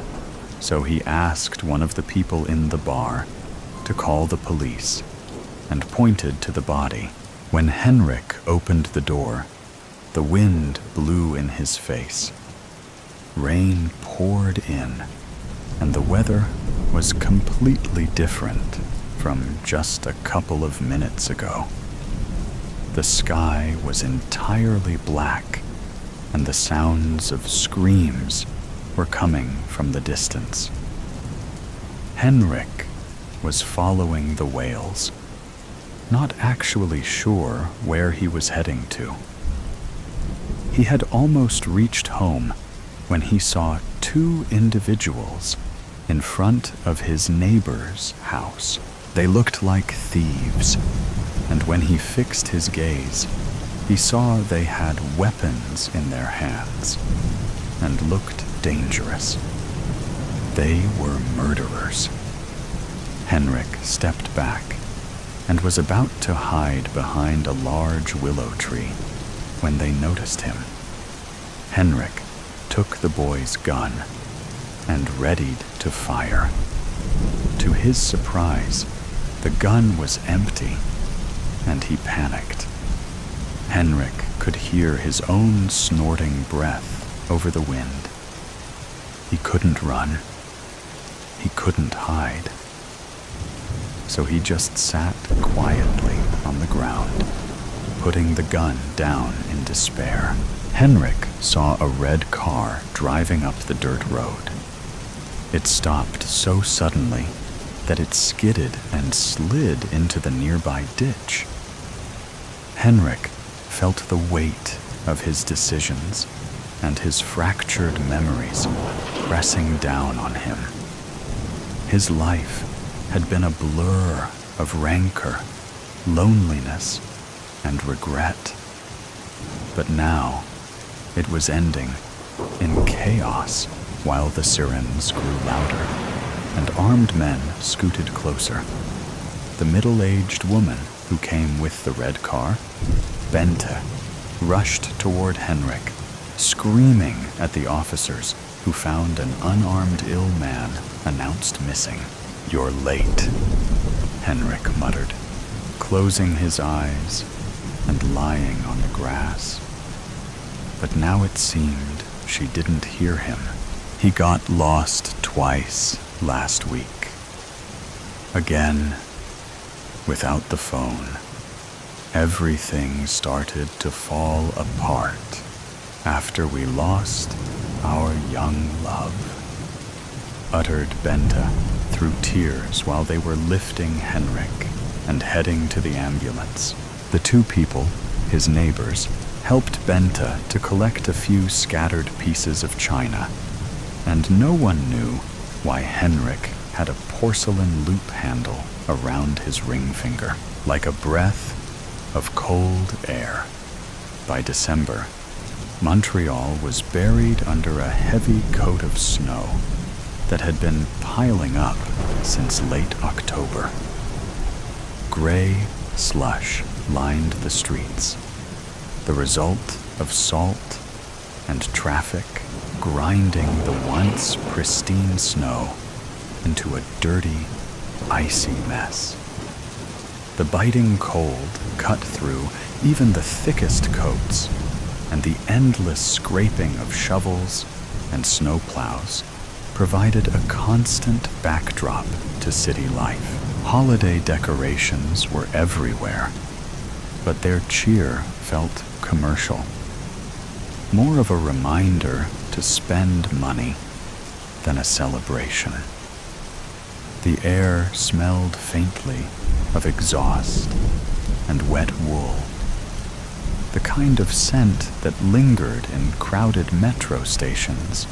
so he asked one of the people in the bar to call the police and pointed to the body. When Henrik opened the door, the wind blew in his face. Rain poured in, and the weather was completely different from just a couple of minutes ago. The sky was entirely black, and the sounds of screams were coming from the distance. Henrik was following the wails, not actually sure where he was heading to. He had almost reached home when he saw two individuals in front of his neighbor's house. They looked like thieves, and when he fixed his gaze, he saw they had weapons in their hands and looked dangerous. They were murderers. Henrik stepped back and was about to hide behind a large willow tree when they noticed him. Henrik took the boy's gun and readied to fire. To his surprise, the gun was empty, and he panicked. Henrik could hear his own snorting breath over the wind. He couldn't run. He couldn't hide. So he just sat quietly on the ground, putting the gun down in despair. Henrik saw a red car driving up the dirt road. It stopped so suddenly that it skidded and slid into the nearby ditch. Henrik felt the weight of his decisions and his fractured memories pressing down on him. His life had been a blur of rancor, loneliness, and regret. But now it was ending in chaos while the sirens grew louder and armed men scooted closer. The middle-aged woman who came with the red car, Bente, rushed toward Henrik, screaming at the officers who found an unarmed ill man announced missing. "You're late," Henrik muttered, closing his eyes and lying on the grass. But now it seemed she didn't hear him. He got lost twice last week, Again, without the phone, everything started to fall apart after we lost our young love, uttered Benta through tears while they were lifting Henrik and heading to the ambulance. The two people, his neighbors, helped Benta to collect a few scattered pieces of china, and no one knew why Henrik had a porcelain loop handle around his ring finger, like a breath of cold air. By December, Montreal was buried under a heavy coat of snow that had been piling up since late October. Gray slush lined the streets, the result of salt and traffic grinding the once pristine snow into a dirty, icy mess. The biting cold cut through even the thickest coats, and the endless scraping of shovels and snowplows provided a constant backdrop to city life. Holiday decorations were everywhere, but their cheer felt commercial, more of a reminder to spend money than a celebration. The air smelled faintly of exhaust and wet wool, the kind of scent that lingered in crowded metro stations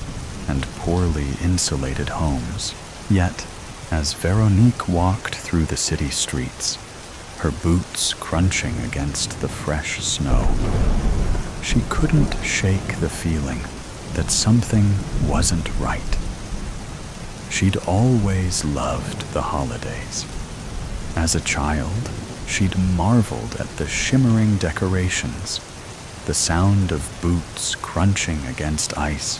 and poorly insulated homes. Yet, as Veronique walked through the city streets, her boots crunching against the fresh snow, she couldn't shake the feeling that something wasn't right. She'd always loved the holidays. As a child, she'd marveled at the shimmering decorations, the sound of boots crunching against ice,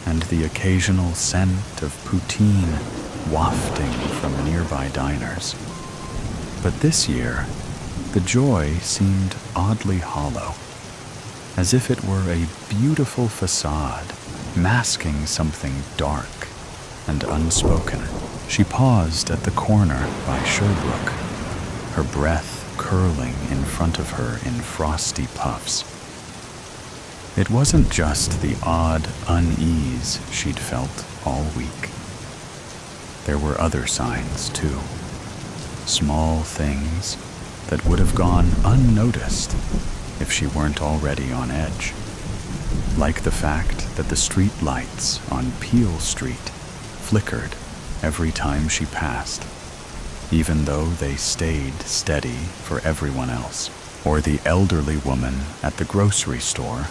and the occasional scent of poutine wafting from nearby diners. But this year, the joy seemed oddly hollow, as if it were a beautiful facade masking something dark and unspoken. She paused at the corner by Sherbrooke, her breath curling in front of her in frosty puffs. It wasn't just the odd unease she'd felt all week. There were other signs, too. Small things that would have gone unnoticed if she weren't already on edge. Like the fact that the street lights on Peel Street flickered every time she passed, even though they stayed steady for everyone else. Or the elderly woman at the grocery store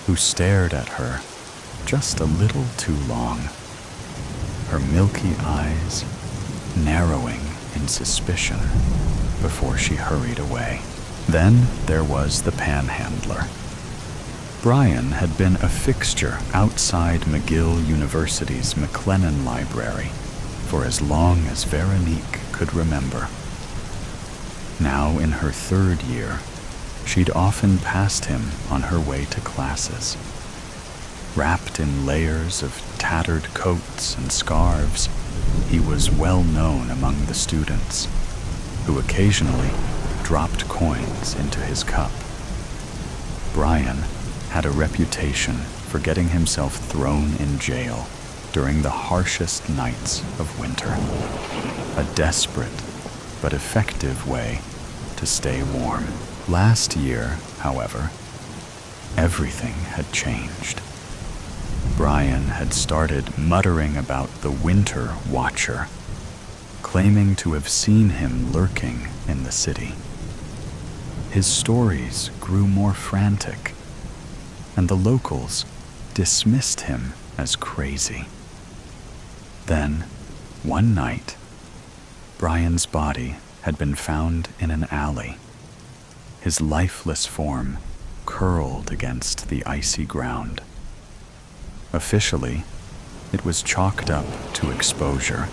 who stared at her just a little too long, her milky eyes narrowing in suspicion before she hurried away. Then there was the panhandler. Brian had been a fixture outside McGill University's McLennan Library for as long as Veronique could remember. Now in her third year, she'd often passed him on her way to classes. Wrapped in layers of tattered coats and scarves, he was well known among the students, who occasionally dropped coins into his cup. Brian had a reputation for getting himself thrown in jail during the harshest nights of winter, a desperate but effective way to stay warm. Last year, however, everything had changed. Brian had started muttering about the Winter Watcher, claiming to have seen him lurking in the city. His stories grew more frantic, and the locals dismissed him as crazy. Then, one night, Brian's body had been found in an alley, his lifeless form curled against the icy ground. Officially, it was chalked up to exposure,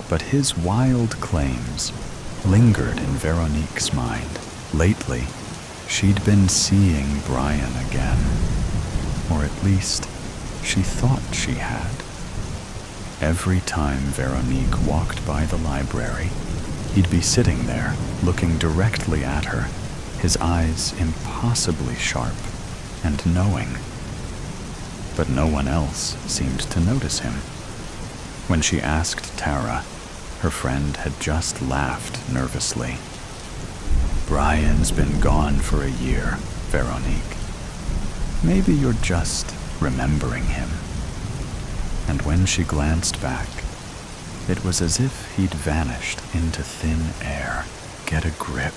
but his wild claims lingered in Veronique's mind. Lately, she'd been seeing Brian again, or at least she thought she had. Every time Veronique walked by the library, he'd be sitting there, looking directly at her, his eyes impossibly sharp and knowing. But no one else seemed to notice him. When she asked Tara, her friend had just laughed nervously. "Brian's been gone for a year, Veronique. Maybe you're just remembering him." And when she glanced back, it was as if he'd vanished into thin air. "Get a grip,"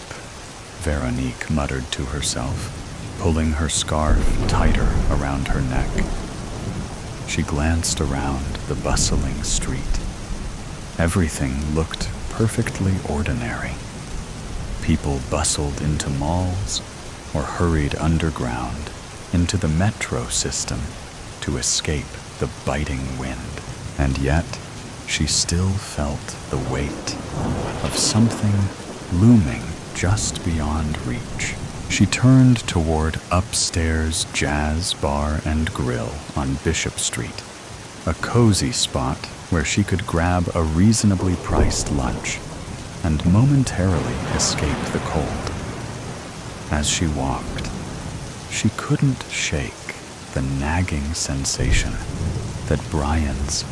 Veronique muttered to herself, pulling her scarf tighter around her neck. She glanced around the bustling street. Everything looked perfectly ordinary. People bustled into malls or hurried underground into the metro system to escape the biting wind. And yet, she still felt the weight of something looming just beyond reach. She turned toward upstairs Jazz Bar and Grill on Bishop Street, a cozy spot where she could grab a reasonably priced lunch and momentarily escape the cold. As she walked, she couldn't shake the nagging sensation that Brian's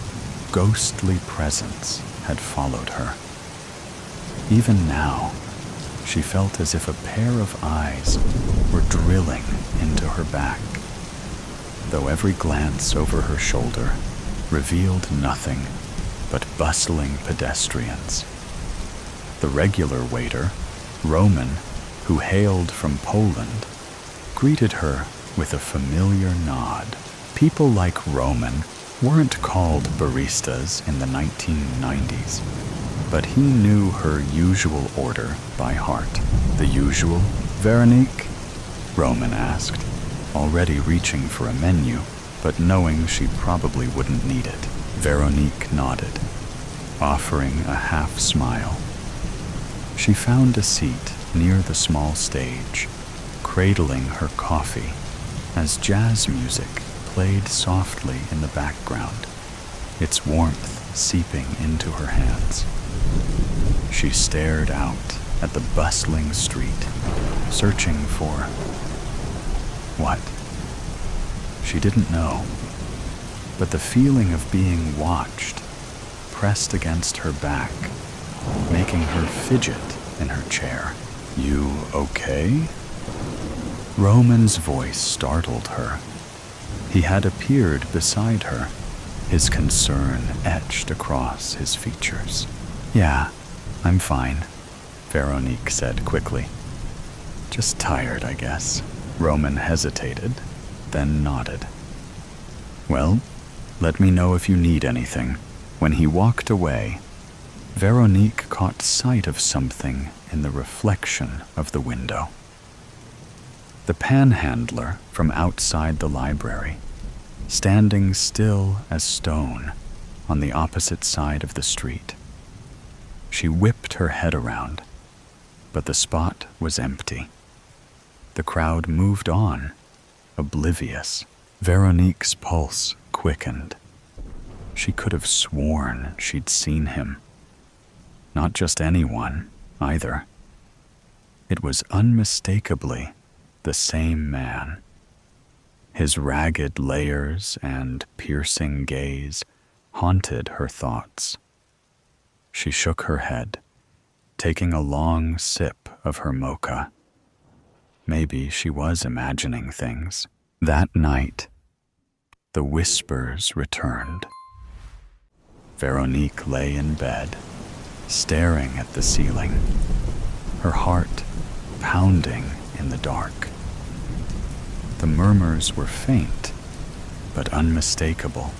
ghostly presence had followed her. Even now, she felt as if a pair of eyes were drilling into her back, though every glance over her shoulder revealed nothing but bustling pedestrians. The regular waiter, Roman, who hailed from Poland, greeted her with a familiar nod. People like Roman weren't called baristas in the 1990s, but he knew her usual order by heart. "The usual, Veronique?" Roman asked, already reaching for a menu, but knowing she probably wouldn't need it. Veronique nodded, offering a half smile. She found a seat near the small stage, cradling her coffee as jazz music played softly in the background, its warmth seeping into her hands. She stared out at the bustling street, searching for what? She didn't know, but the feeling of being watched pressed against her back, making her fidget in her chair. "You okay?" Roman's voice startled her. He had appeared beside her, his concern etched across his features. "Yeah, I'm fine," Veronique said quickly. "Just tired, I guess." Roman hesitated, then nodded. "Well, let me know if you need anything." When he walked away, Veronique caught sight of something in the reflection of the window. The panhandler from outside the library, standing still as stone on the opposite side of the street. She whipped her head around, but the spot was empty. The crowd moved on, oblivious. Veronique's pulse quickened. She could have sworn she'd seen him. Not just anyone, either. It was unmistakably the same man. His ragged layers and piercing gaze haunted her thoughts. She shook her head, taking a long sip of her mocha. Maybe she was imagining things. That night, the whispers returned. Veronique lay in bed, staring at the ceiling, her heart pounding in the dark. The murmurs were faint, but unmistakable,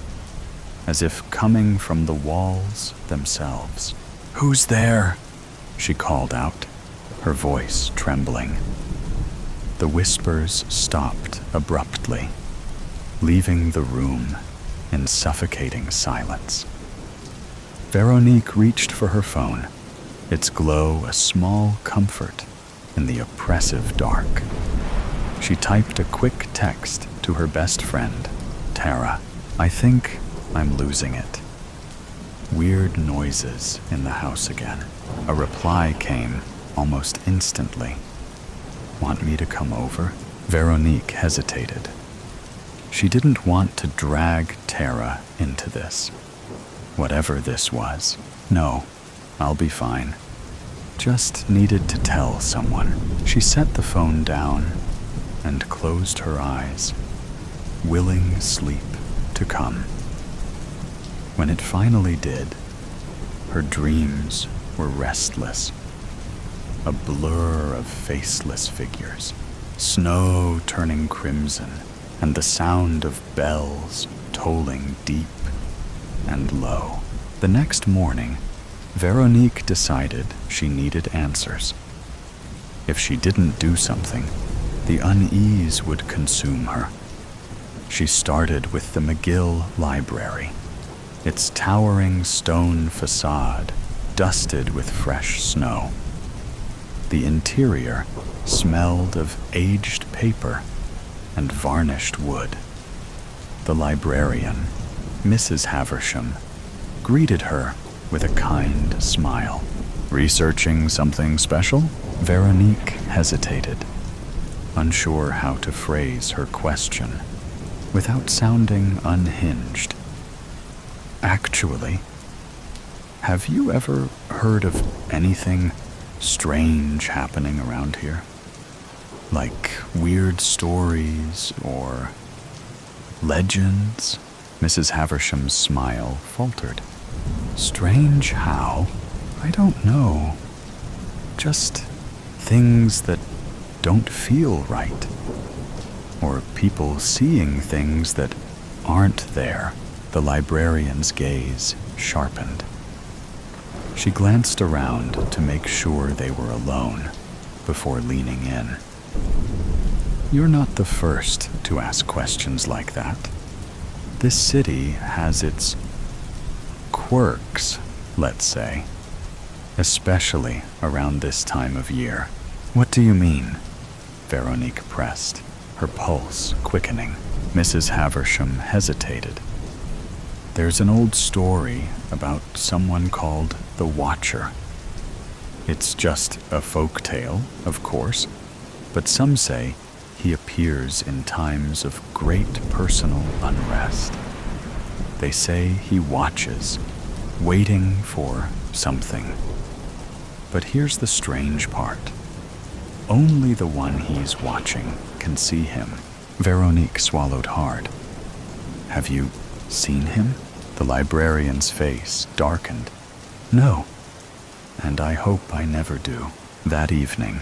as if coming from the walls themselves. "Who's there?" she called out, her voice trembling. The whispers stopped abruptly, leaving the room in suffocating silence. Veronique reached for her phone, its glow a small comfort in the oppressive dark. She typed a quick text to her best friend, Tara. "I think I'm losing it. weird noises in the house again. A reply came almost instantly. "Want me to come over?" Veronique hesitated. She didn't want to drag Tara into this. Whatever this was. "No, I'll be fine. Just needed to tell someone." She set the phone down and closed her eyes, willing sleep to come. When it finally did, her dreams were restless. A blur of faceless figures, snow turning crimson, and the sound of bells tolling deep and low. The next morning, Veronique decided she needed answers. If she didn't do something, the unease would consume her. She started with the McGill Library, its towering stone facade dusted with fresh snow. The interior smelled of aged paper and varnished wood. The librarian, Mrs. Haversham, greeted her with a kind smile. "Researching something special?" Veronique hesitated, unsure how to phrase her question without sounding unhinged. "Actually, have you ever heard of anything strange happening around here? Like weird stories or legends?" Mrs. Haversham's smile faltered. "Strange how? I don't know. Just things that don't feel right. Or people seeing things that aren't there." The librarian's gaze sharpened. She glanced around to make sure they were alone before leaning in. "You're not the first to ask questions like that. This city has its quirks, let's say, especially around this time of year." "What do you mean?" Veronique pressed, her pulse quickening. Mrs. Haversham hesitated. "There's an old story about someone called the Watcher. It's just a folk tale, of course, but some say he appears in times of great personal unrest. They say he watches, waiting for something. But here's the strange part. Only the one he's watching can see him." Veronique swallowed hard. "Have you seen him?" The librarian's face darkened. "No, and I hope I never do." That evening,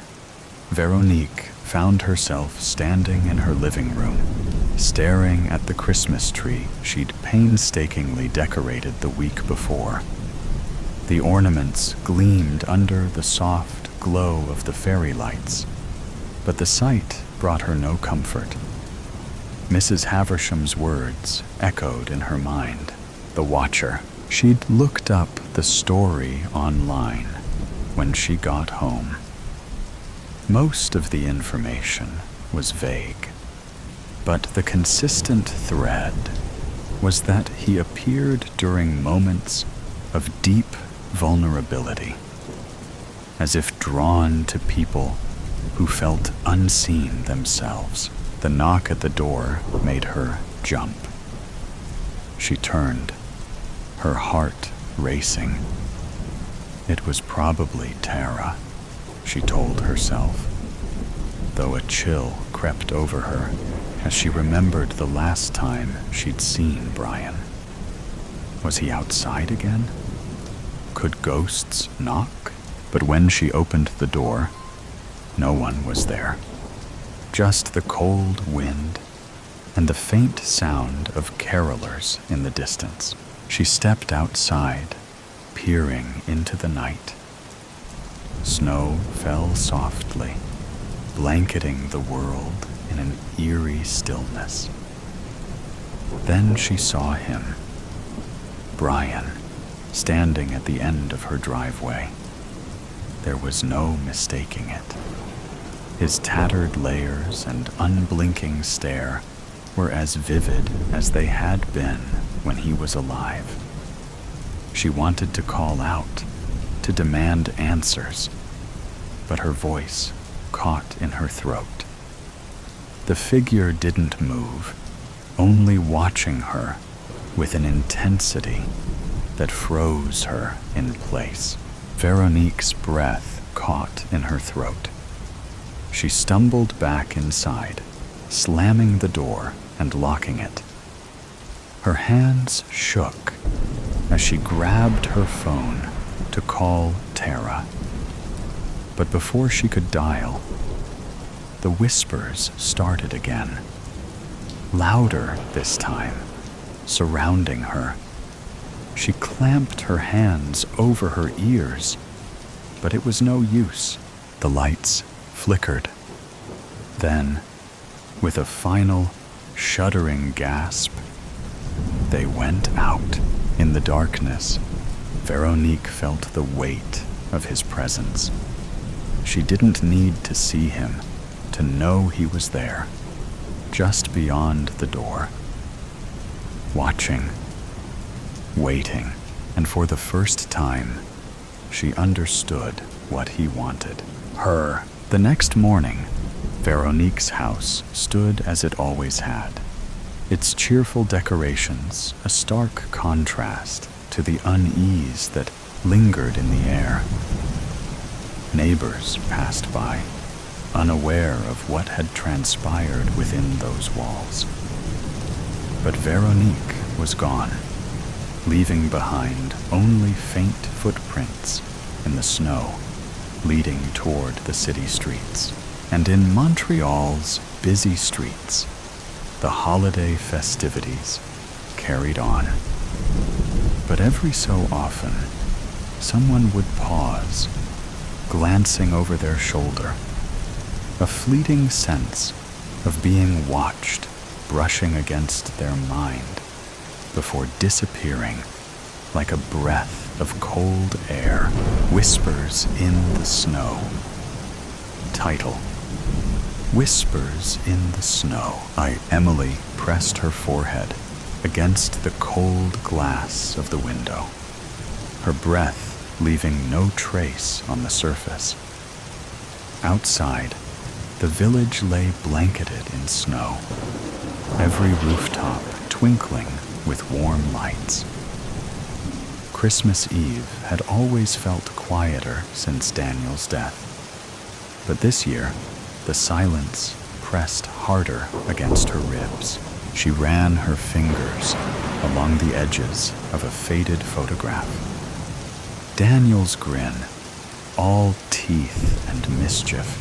Veronique found herself standing in her living room, staring at the Christmas tree she'd painstakingly decorated the week before. The ornaments gleamed under the soft glow of the fairy lights, but the sight brought her no comfort. Mrs. Haversham's words echoed in her mind. The Watcher. She'd looked up the story online when she got home. Most of the information was vague, but the consistent thread was that he appeared during moments of deep vulnerability, as if drawn to people who felt unseen themselves. The knock at the door made her jump. She turned, her heart racing. It was probably Tara, she told herself, though a chill crept over her as she remembered the last time she'd seen Brian. Was he outside again? Could ghosts knock? But when she opened the door, no one was there. Just the cold wind and the faint sound of carolers in the distance. She stepped outside, peering into the night. Snow fell softly, blanketing the world in an eerie stillness. Then she saw him, Brian, standing at the end of her driveway. There was no mistaking it. His tattered layers and unblinking stare were as vivid as they had been when he was alive. She wanted to call out, to demand answers, but her voice caught in her throat. The figure didn't move, only watching her with an intensity that froze her in place. Veronique's breath caught in her throat. She stumbled back inside, slamming the door and locking it. Her hands shook as she grabbed her phone to call Tara. But before she could dial, the whispers started again, louder this time, surrounding her. She clamped her hands over her ears, but it was no use. The lights flickered. Then, with a final, shuddering gasp, they went out. In the darkness, Veronique felt the weight of his presence. She didn't need to see him to know he was there, just beyond the door, watching, waiting, and for the first time, she understood what he wanted. Her. The next morning, Veronique's house stood as it always had, its cheerful decorations a stark contrast to the unease that lingered in the air. Neighbors passed by, unaware of what had transpired within those walls. But Veronique was gone, leaving behind only faint footprints in the snow leading toward the city streets. And in Montreal's busy streets, the holiday festivities carried on. But every so often, someone would pause, glancing over their shoulder, a fleeting sense of being watched brushing against their mind before disappearing like a breath of cold air. Whispers in the Snow. Title: Whispers in the Snow. Emily pressed her forehead against the cold glass of the window, her breath leaving no trace on the surface. Outside, the village lay blanketed in snow, every rooftop twinkling with warm lights. Christmas Eve had always felt quieter since Daniel's death, but this year, the silence pressed harder against her ribs. She ran her fingers along the edges of a faded photograph. Daniel's grin, all teeth and mischief,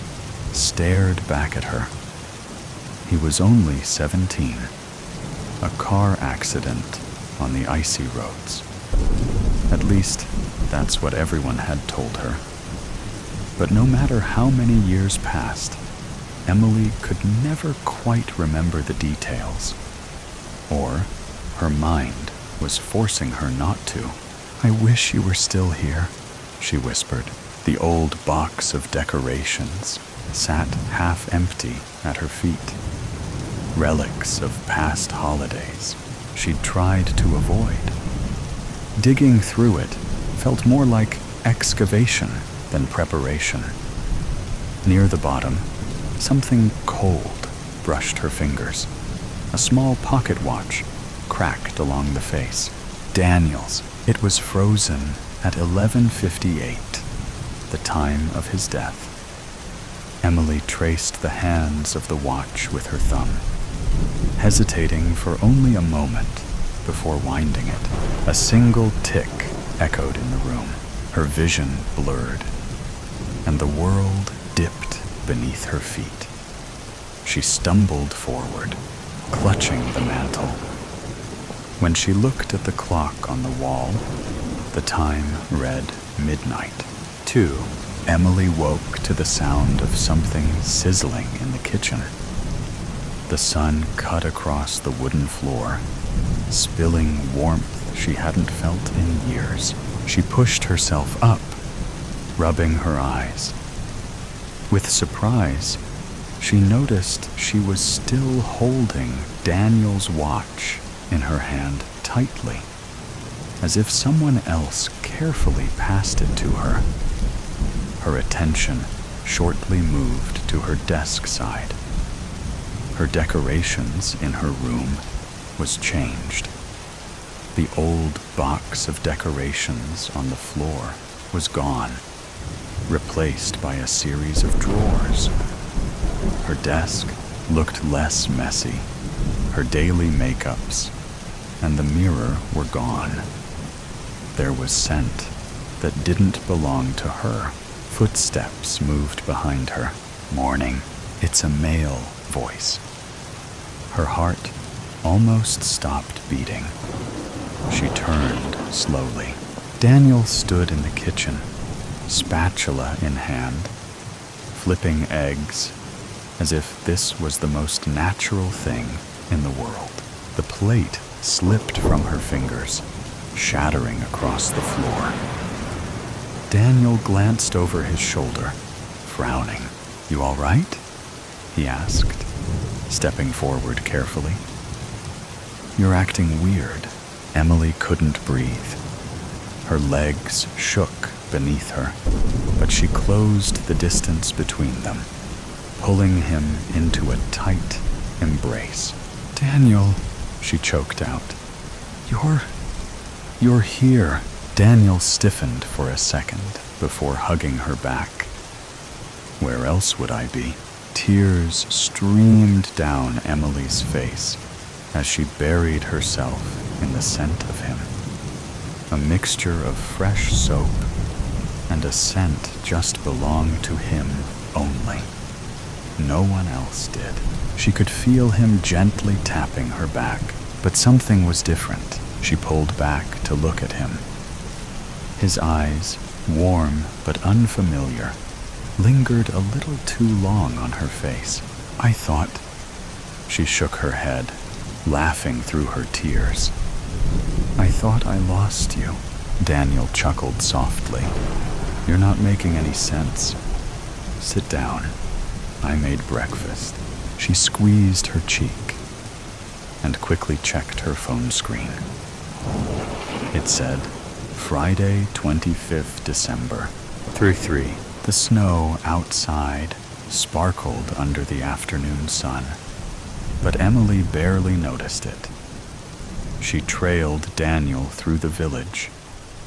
stared back at her. He was only 17, a car accident on the icy roads. At least, that's what everyone had told her. But no matter how many years passed, Emily could never quite remember the details. Or her mind was forcing her not to. "I wish you were still here," she whispered. The old box of decorations sat half empty at her feet. Relics of past holidays she'd tried to avoid. Digging through it felt more like excavation than preparation. Near the bottom, something cold brushed her fingers. A small pocket watch cracked along the face. Daniel's. It was frozen at 11:58, the time of his death. Emily traced the hands of the watch with her thumb, hesitating for only a moment before winding it. A single tick echoed in the room, her vision blurred, and the world dipped beneath her feet. She stumbled forward, clutching the mantel. When she looked at the clock on the wall, the time read midnight. 2. Emily woke to the sound of something sizzling in the kitchen. The sun cut across the wooden floor, spilling warmth she hadn't felt in years. She pushed herself up, rubbing her eyes. With surprise, she noticed she was still holding Daniel's watch in her hand tightly. as if someone else carefully passed it to her. Her attention shortly moved to her desk side. Her decorations in her room was changed. The old box of decorations on the floor was gone, replaced by a series of drawers. Her desk looked less messy. Her daily makeups and the mirror were gone. There was scent that didn't belong to her. Footsteps moved behind her. Morning. It's a male voice. Her heart almost stopped beating. She turned slowly. Daniel stood in the kitchen, spatula in hand, flipping eggs as if this was the most natural thing in the world. The plate slipped from her fingers, shattering across the floor. Daniel glanced over his shoulder, frowning. "You all right?" he asked, stepping forward carefully. "You're acting weird." Emily couldn't breathe. Her legs shook beneath her, but she closed the distance between them, pulling him into a tight embrace. "Daniel," she choked out. You're here." Daniel stiffened for a second before hugging her back. Where else would I be? Tears streamed down Emily's face as she buried herself in the scent of him. A mixture of fresh soap and a scent just belonged to him only. No one else did. She could feel him gently tapping her back, but something was different. She pulled back to look at him. His eyes, warm but unfamiliar, lingered a little too long on her face. "I thought..." She shook her head, laughing through her tears. "I thought I lost you." Daniel chuckled softly. "You're not making any sense. Sit down. I made breakfast." She squeezed her cheek and quickly checked her phone screen. It said, Friday, 25th December, 3:03. The snow outside sparkled under the afternoon sun, but Emily barely noticed it. She trailed Daniel through the village,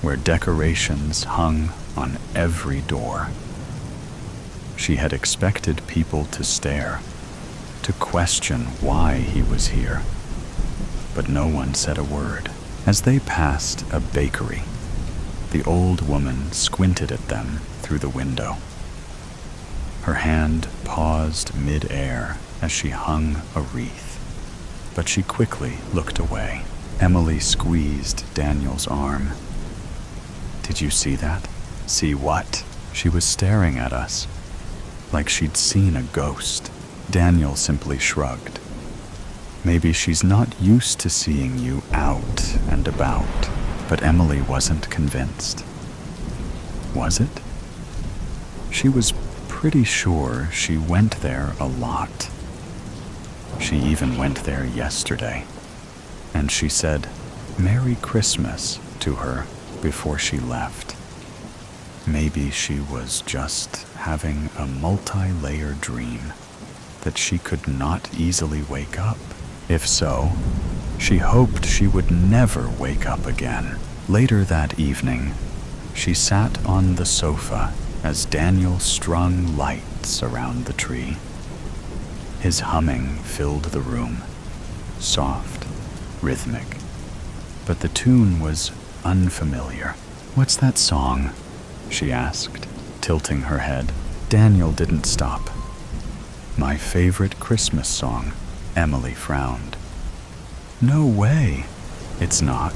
where decorations hung on every door. She had expected people to stare, to question why he was here, but no one said a word. As they passed a bakery, the old woman squinted at them through the window. Her hand paused mid-air as she hung a wreath, but she quickly looked away. Emily squeezed Daniel's arm. "Did you see that?" "See what?" She was staring at us, like she'd seen a ghost. Daniel simply shrugged. Maybe she's not used to seeing you out and about, but Emily wasn't convinced. Was it? She was pretty sure she went there a lot. She even went there yesterday, and she said "Merry Christmas" to her before she left. Maybe she was just having a multi-layer dream that she could not easily wake up. If so, she hoped she would never wake up again. Later that evening, she sat on the sofa as Daniel strung lights around the tree. His humming filled the room, soft, rhythmic, but the tune was unfamiliar. "What's that song?" she asked, tilting her head. Daniel didn't stop. "My favorite Christmas song." Emily frowned. "No way. It's not.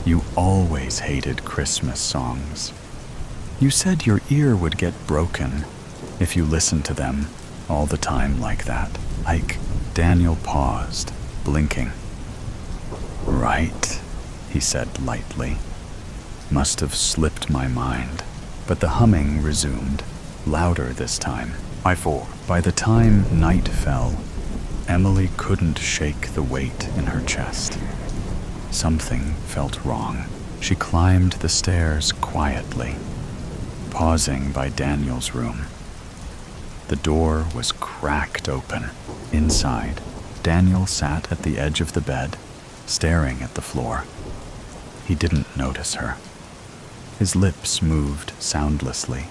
You always hated Christmas songs. You said your ear would get broken if you listened to them all the time like that." Daniel paused, blinking. "Right," he said lightly. "Must have slipped my mind." But the humming resumed, louder this time. By the time night fell, Emily couldn't shake the weight in her chest. Something felt wrong. She climbed the stairs quietly, pausing by Daniel's room. The door was cracked open. Inside, Daniel sat at the edge of the bed, staring at the floor. He didn't notice her. His lips moved soundlessly,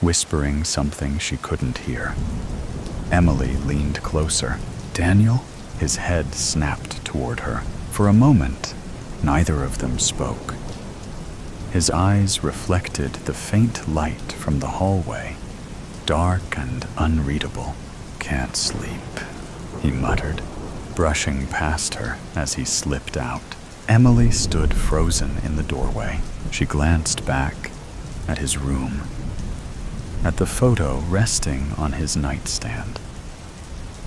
whispering something she couldn't hear. Emily leaned closer. "Daniel?" His head snapped toward her. For a moment, neither of them spoke. His eyes reflected the faint light from the hallway, dark and unreadable. "Can't sleep," he muttered, brushing past her as he slipped out. Emily stood frozen in the doorway. She glanced back at his room, at the photo resting on his nightstand.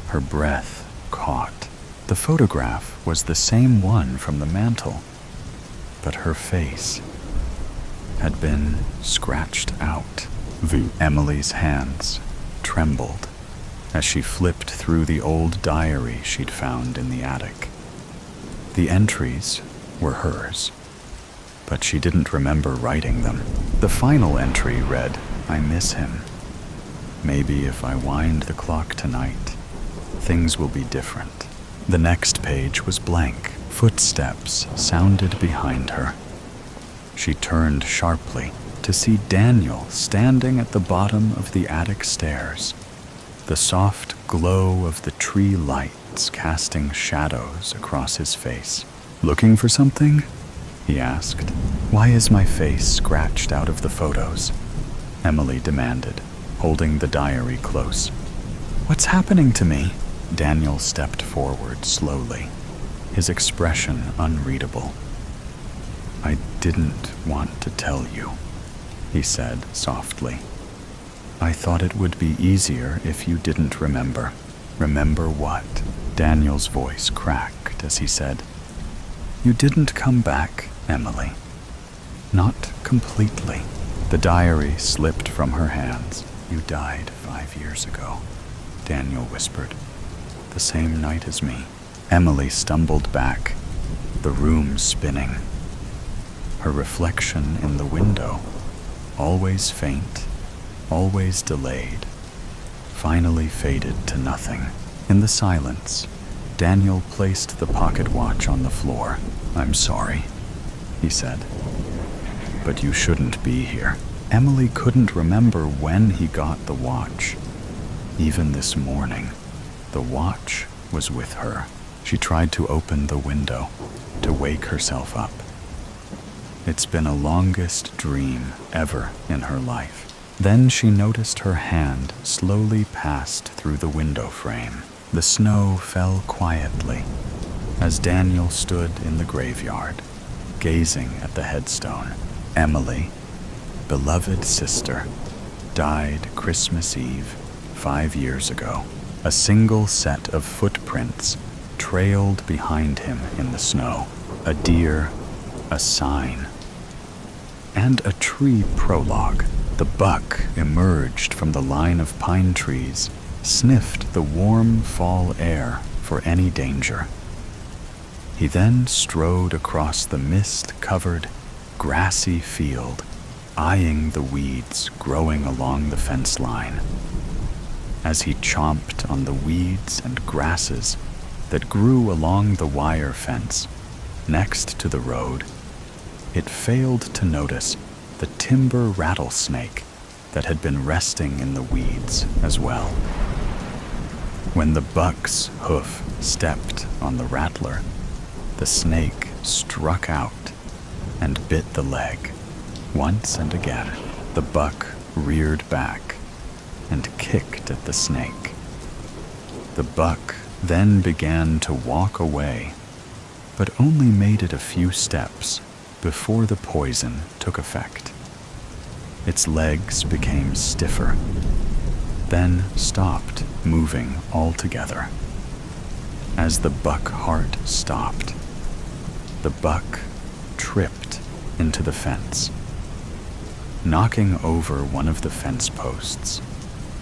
Her breath caught. The photograph was the same one from the mantel, but her face had been scratched out. Emily's hands trembled as she flipped through the old diary she'd found in the attic. The entries were hers, but she didn't remember writing them. The final entry read, "I miss him. Maybe if I wind the clock tonight, things will be different." The next page was blank. Footsteps sounded behind her. She turned sharply to see Daniel standing at the bottom of the attic stairs, the soft glow of the tree lights casting shadows across his face. "Looking for something?" he asked. "Why is my face scratched out of the photos?" Emily demanded, holding the diary close. "What's happening to me?" Daniel stepped forward slowly, his expression unreadable. "I didn't want to tell you," he said softly. "I thought it would be easier if you didn't remember." "Remember what?" Daniel's voice cracked as he said, "You didn't come back, Emily. Not completely." The diary slipped from her hands. "You died 5 years ago," Daniel whispered. "The same night as me." Emily stumbled back, the room spinning. Her reflection in the window, always faint, always delayed, finally faded to nothing. In the silence, Daniel placed the pocket watch on the floor. "I'm sorry," he said, "but you shouldn't be here." Emily couldn't remember when he got the watch. Even this morning, the watch was with her. She tried to open the window, to wake herself up. It's been a longest dream ever in her life. Then she noticed her hand slowly passed through the window frame. The snow fell quietly as Daniel stood in the graveyard, gazing at the headstone. "Emily, beloved sister, died Christmas Eve 5 years ago." A single set of footprints trailed behind him in the snow. A deer, a sign, and a tree prologue. The buck emerged from the line of pine trees, sniffed the warm fall air for any danger. He then strode across the mist-covered, grassy field, eyeing the weeds growing along the fence line. As he chomped on the weeds and grasses that grew along the wire fence next to the road, it failed to notice the timber rattlesnake that had been resting in the weeds as well. When the buck's hoof stepped on the rattler, the snake struck out and bit the leg. Once and again, the buck reared back and kicked at the snake. The buck then began to walk away, but only made it a few steps before the poison took effect. Its legs became stiffer, then stopped moving altogether. As the buck heart stopped, the buck tripped into the fence, knocking over one of the fence posts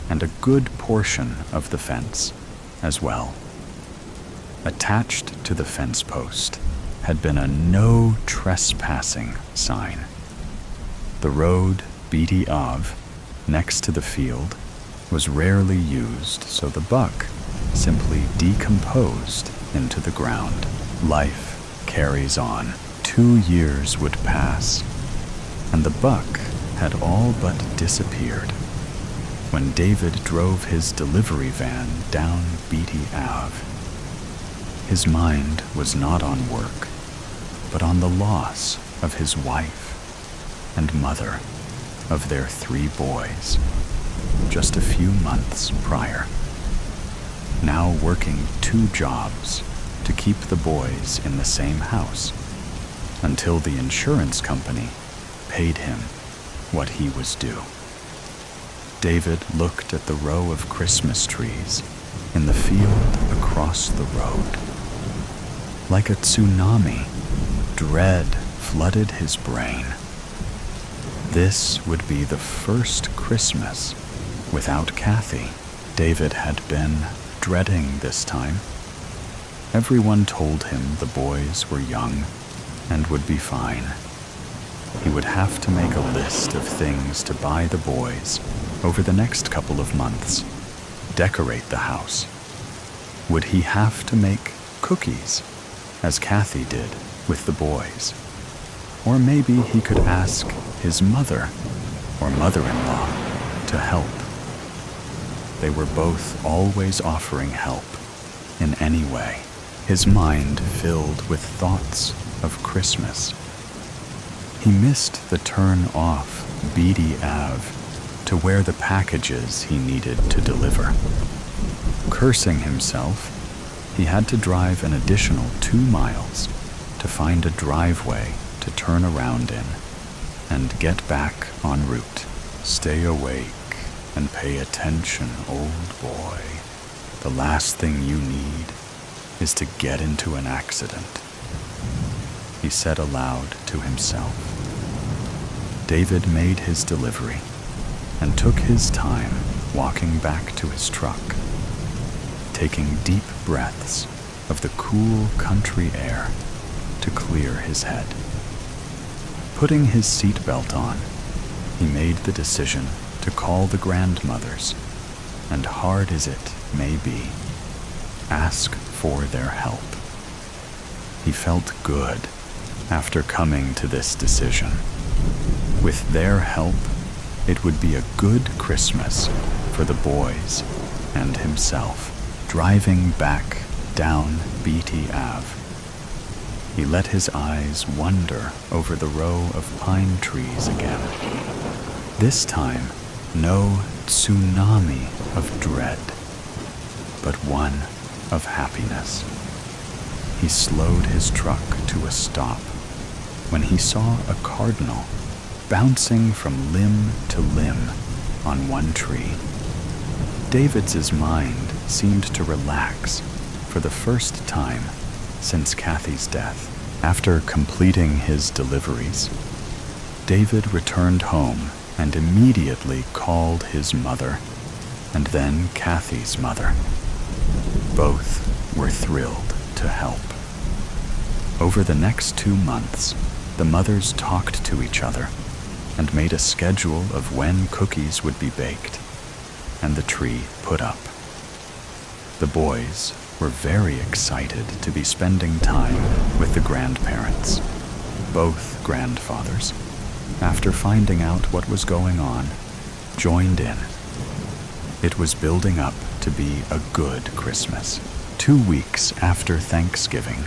and a good portion of the fence as well. Attached to the fence post had been a no trespassing sign. The road, Beatty Ave, next to the field, was rarely used, so the buck simply decomposed into the ground. Life carries on. 2 years would pass, and the buck had all but disappeared when David drove his delivery van down Beatty Ave. His mind was not on work, but on the loss of his wife and mother of their 3 boys, just a few months prior. Now working 2 jobs to keep the boys in the same house until the insurance company paid him what he was due. David looked at the row of Christmas trees in the field across the road. Like a tsunami, dread flooded his brain. This would be the first Christmas without Kathy. David had been dreading this time. Everyone told him the boys were young and would be fine. He would have to make a list of things to buy the boys over the next couple of months, decorate the house. Would he have to make cookies, as Kathy did with the boys? Or maybe he could ask his mother or mother-in-law to help. They were both always offering help in any way. His mind filled with thoughts of Christmas. He missed the turn off Beatty Ave to where the packages he needed to deliver. Cursing himself, he had to drive an additional 2 miles to find a driveway to turn around in and get back en route. Stay awake and pay attention, old boy. The last thing you need is to get into an accident, he said aloud to himself. David made his delivery and took his time walking back to his truck, taking deep breaths of the cool country air to clear his head. Putting his seatbelt on, he made the decision to call the grandmothers, and hard as it may be, ask for their help. He felt good after coming to this decision. With their help, it would be a good Christmas for the boys and himself. Driving back down Beatty Ave, he let his eyes wander over the row of pine trees again. This time, no tsunami of dread, but one of happiness. He slowed his truck to a stop when he saw a cardinal bouncing from limb to limb on one tree. David's mind seemed to relax for the first time since Kathy's death. After completing his deliveries, David returned home and immediately called his mother and then Kathy's mother. Both were thrilled to help. Over the next 2 months, the mothers talked to each other and made a schedule of when cookies would be baked and the tree put up. The boys were very excited to be spending time with the grandparents. Both grandfathers, after finding out what was going on, joined in. It was building up to be a good Christmas. 2 weeks after Thanksgiving,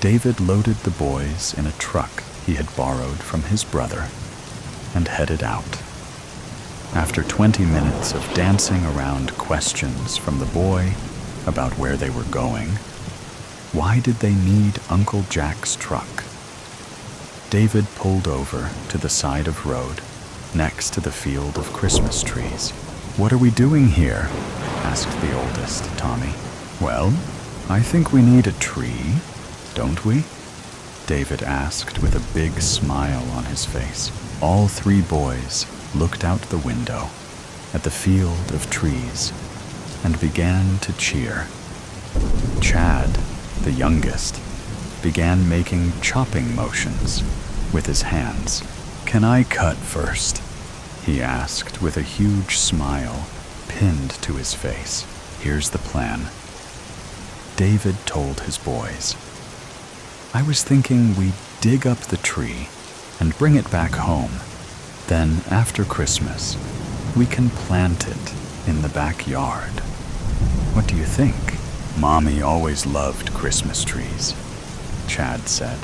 David loaded the boys in a truck he had borrowed from his brother and headed out. After 20 minutes of dancing around questions from the boy about where they were going, why did they need Uncle Jack's truck? David pulled over to the side of road next to the field of Christmas trees. "What are we doing here?" asked the oldest, Tommy. "Well, I think we need a tree, don't we?" David asked with a big smile on his face. All 3 boys looked out the window at the field of trees and began to cheer. Chad, the youngest, began making chopping motions with his hands. "Can I cut first?" he asked with a huge smile pinned to his face. "Here's the plan." David told his boys, "I was thinking we'd dig up the tree and bring it back home. Then, after Christmas, we can plant it in the backyard. What do you think?" "Mommy always loved Christmas trees," Chad said,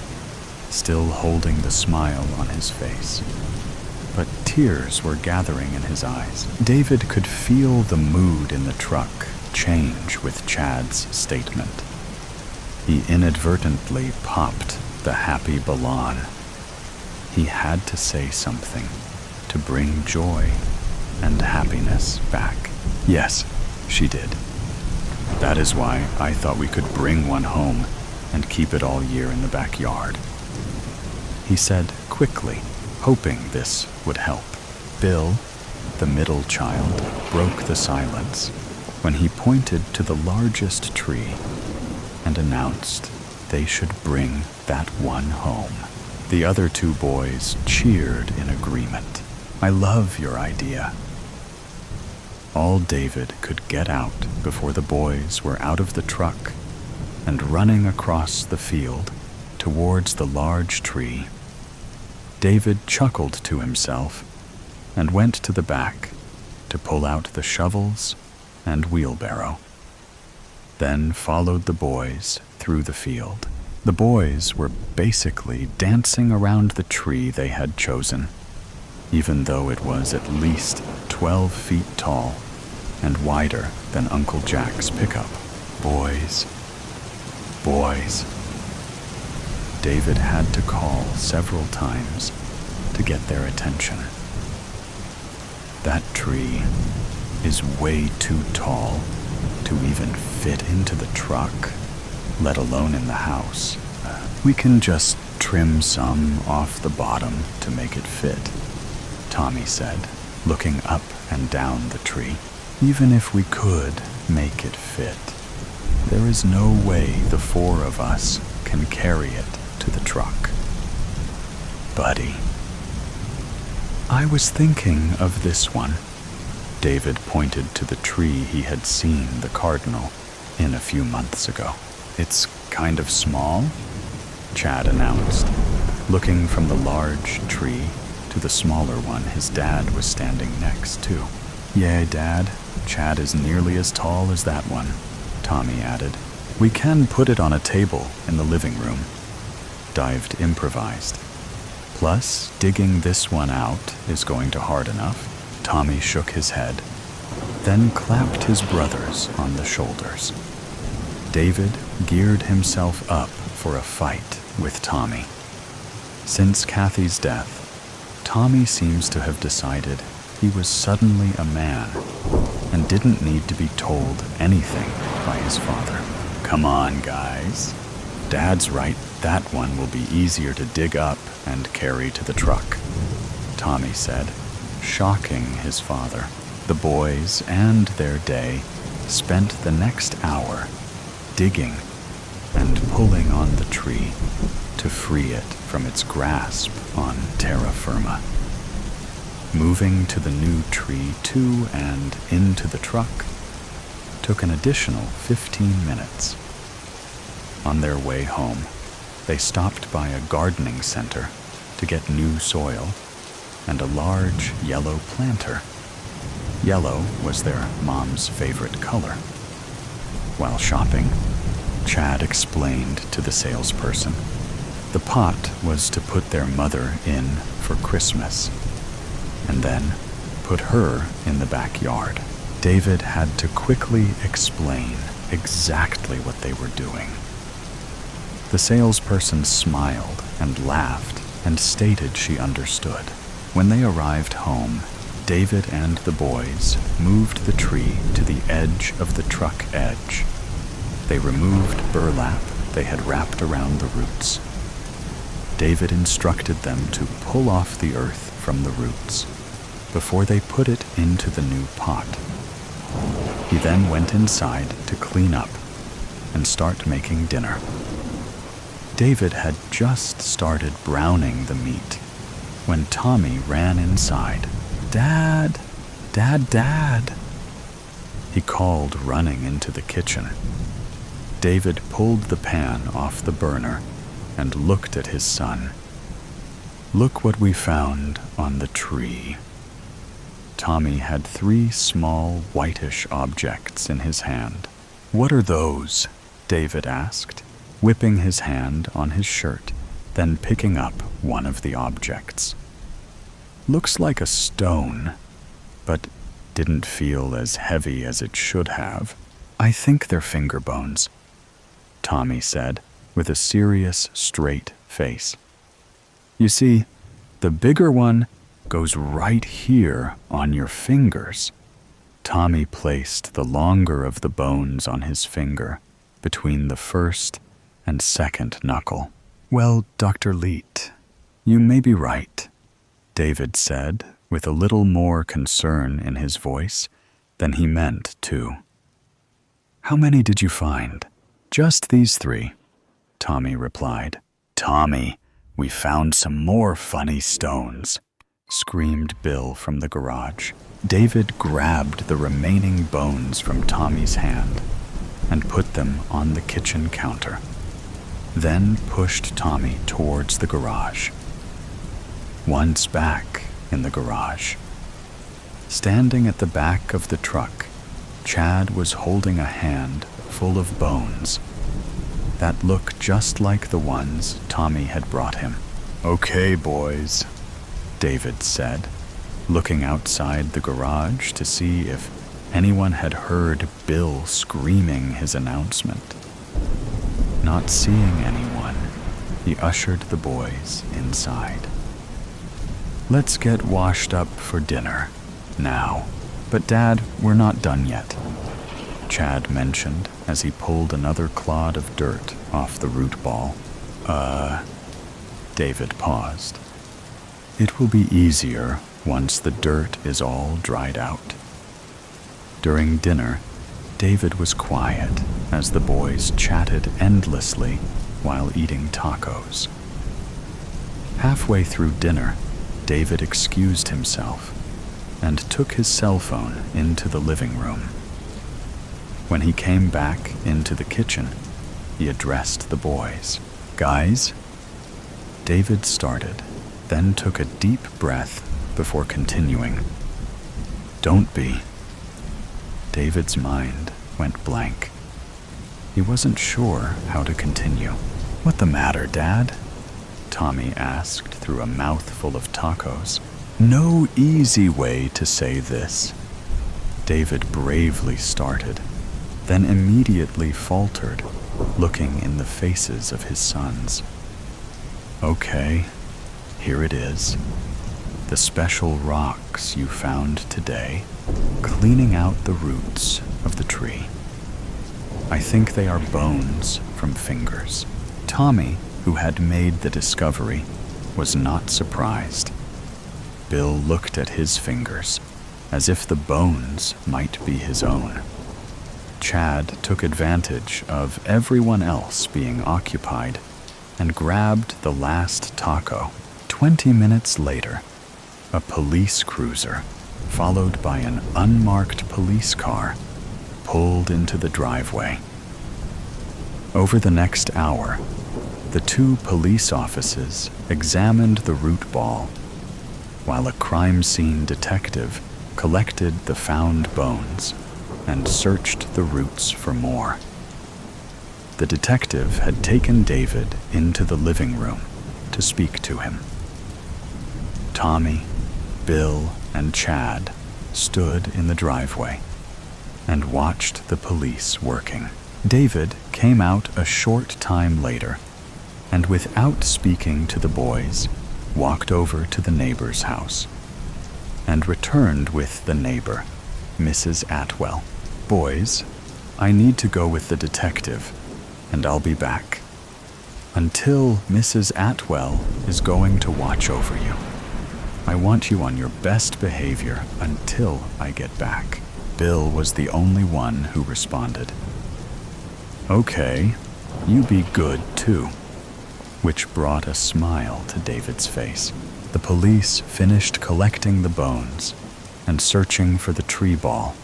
still holding the smile on his face. But tears were gathering in his eyes. David could feel the mood in the truck change with Chad's statement. He inadvertently popped the happy ballon. He had to say something to bring joy and happiness back. "Yes," she did. "That is why I thought we could bring one home and keep it all year in the backyard," he said quickly, hoping this would help. Bill, the middle child, broke the silence when he pointed to the largest tree and announced they should bring that one home. The other two boys cheered in agreement. "I love your idea." All David could get out before the boys were out of the truck and running across the field towards the large tree. David chuckled to himself and went to the back to pull out the shovels and wheelbarrow. Then followed the boys through the field. The boys were basically dancing around the tree they had chosen, even though it was at least 12 feet tall and wider than Uncle Jack's pickup. "Boys, boys." David had to call several times to get their attention. "That tree is way too tall to even fit into the truck, let alone in the house. We can just trim some off the bottom to make it fit," Tommy said, looking up and down the tree. "Even if we could make it fit, there is no way the four of us can carry it to the truck." "Buddy, I was thinking of this one." David pointed to the tree he had seen the cardinal in a few months ago. "It's kind of small," Chad announced, looking from the large tree to the smaller one his dad was standing next to. "Yeah, Dad, Chad is nearly as tall as that one," Tommy added. "We can put it on a table in the living room," Dived improvised. "Plus, digging this one out is going to hard enough." Tommy shook his head, then clapped his brothers on the shoulders. David geared himself up for a fight with Tommy. Since Kathy's death, Tommy seems to have decided he was suddenly a man and didn't need to be told anything by his father. "Come on, guys. Dad's right, that one will be easier to dig up and carry to the truck," Tommy said, shocking his father. The boys and their day spent the next hour digging and pulling on the tree to free it from its grasp on terra firma. Moving to the new tree to and into the truck took an additional 15 minutes. On their way home, they stopped by a gardening center to get new soil and a large yellow planter. Yellow was their mom's favorite color. While shopping, Chad explained to the salesperson the pot was to put their mother in for Christmas, and then put her in the backyard. David had to quickly explain exactly what they were doing. The salesperson smiled and laughed and stated she understood. When they arrived home, David and the boys moved the tree to the edge of the truck edge. They removed burlap they had wrapped around the roots. David instructed them to pull off the earth from the roots before they put it into the new pot. He then went inside to clean up and start making dinner. David had just started browning the meat when Tommy ran inside. "Dad! Dad, Dad!" he called, running into the kitchen. David pulled the pan off the burner and looked at his son. "Look what we found on the tree." Tommy had 3 small, whitish objects in his hand. "What are those?" David asked, whipping his hand on his shirt, then picking up one of the objects. "Looks like a stone, but didn't feel as heavy as it should have. I think they're finger bones," Tommy said, with a serious, straight face. "You see, the bigger one goes right here on your fingers." Tommy placed the longer of the bones on his finger between the first and second knuckle. "Well, Dr. Leet, you may be right," David said, with a little more concern in his voice than he meant to. "How many did you find?" "Just these 3, Tommy replied. "Tommy, we found some more funny stones," screamed Bill from the garage. David grabbed the remaining bones from Tommy's hand and put them on the kitchen counter, then pushed Tommy towards the garage. Once back in the garage, standing at the back of the truck, Chad was holding a hand full of bones that looked just like the ones Tommy had brought him. "Okay, boys," David said, looking outside the garage to see if anyone had heard Bill screaming his announcement. Not seeing anyone, he ushered the boys inside. "Let's get washed up for dinner now." "But Dad, we're not done yet," Chad mentioned as he pulled another clod of dirt off the root ball. David paused. "It will be easier once the dirt is all dried out." During dinner, David was quiet as the boys chatted endlessly while eating tacos. Halfway through dinner, David excused himself and took his cell phone into the living room. When he came back into the kitchen, he addressed the boys. "Guys?" David started, then took a deep breath before continuing. "Don't be." David's mind went blank. He wasn't sure how to continue. "What the matter, Dad?" Tommy asked through a mouthful of tacos. "No easy way to say this." David bravely started, then immediately faltered, looking in the faces of his sons. "Okay, here it is. The special rocks you found today, cleaning out the roots of the tree. I think they are bones from fingers." Tommy, who had made the discovery, was not surprised. Bill looked at his fingers, as if the bones might be his own. Chad took advantage of everyone else being occupied and grabbed the last taco. 20 minutes later, a police cruiser, followed by an unmarked police car, pulled into the driveway. Over the next hour, the 2 police officers examined the root ball, while a crime scene detective collected the found bones and searched the roots for more. The detective had taken David into the living room to speak to him. Tommy, Bill, and Chad stood in the driveway and watched the police working. David came out a short time later and, without speaking to the boys, walked over to the neighbor's house and returned with the neighbor, Mrs. Atwell. "Boys, I need to go with the detective, and I'll be back. Until Mrs. Atwell is going to watch over you. I want you on your best behavior until I get back." Bill was the only one who responded. "Okay, you be good too." which brought a smile to David's face. The police finished collecting the bones and searching for the tree ball.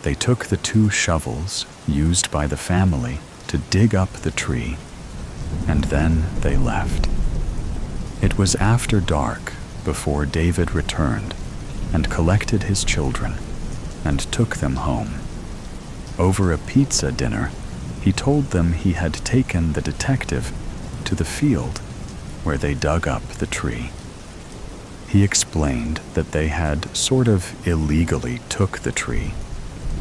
They took the 2 shovels used by the family to dig up the tree, and then they left. It was after dark before David returned and collected his children and took them home. Over a pizza dinner, he told them he had taken the detective to the field where they dug up the tree. He explained that they had sort of illegally took the tree,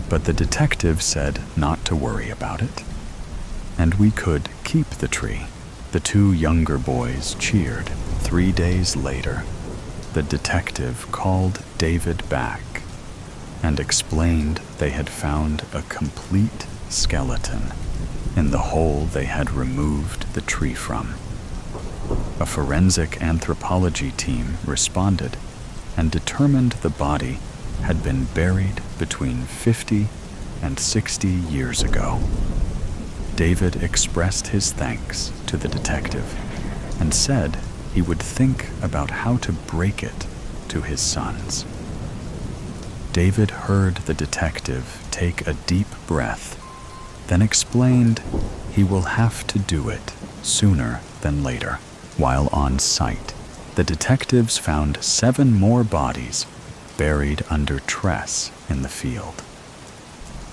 but the detective said not to worry about it, and we could keep the tree. The 2 younger boys cheered. 3 days later, the detective called David back and explained they had found a complete skeleton in the hole they had removed the tree from. A forensic anthropology team responded and determined the body had been buried between 50 and 60 years ago. David expressed his thanks to the detective and said he would think about how to break it to his sons. David heard the detective take a deep breath, then explained he will have to do it sooner than later. While on site, the detectives found 7 more bodies buried under tress in the field.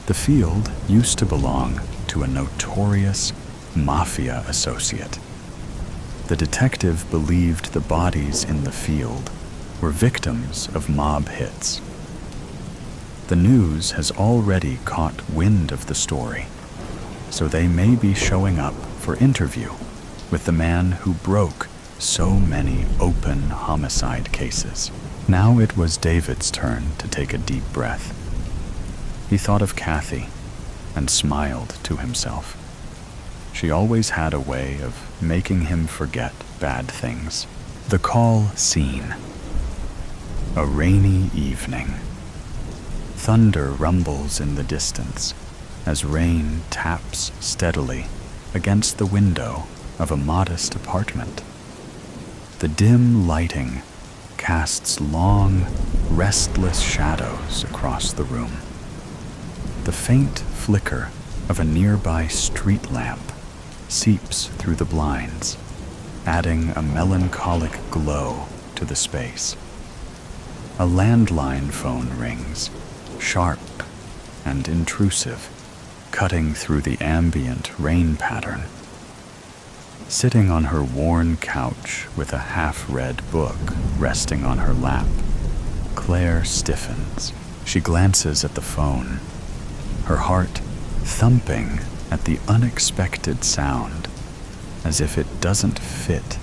The field used to belong to a notorious mafia associate. The detective believed the bodies in the field were victims of mob hits. The news has already caught wind of the story, so they may be showing up for interview with the man who broke so many open homicide cases. Now it was David's turn to take a deep breath. He thought of Kathy and smiled to himself. She always had a way of making him forget bad things. The call scene. A rainy evening. Thunder rumbles in the distance as rain taps steadily against the window of a modest apartment. The dim lighting casts long, restless shadows across the room. The faint flicker of a nearby street lamp seeps through the blinds, adding a melancholic glow to the space. A landline phone rings, sharp and intrusive, cutting through the ambient rain pattern. Sitting on her worn couch with a half-read book resting on her lap, Claire stiffens. She glances at the phone, her heart thumping at the unexpected sound, as if it doesn't fit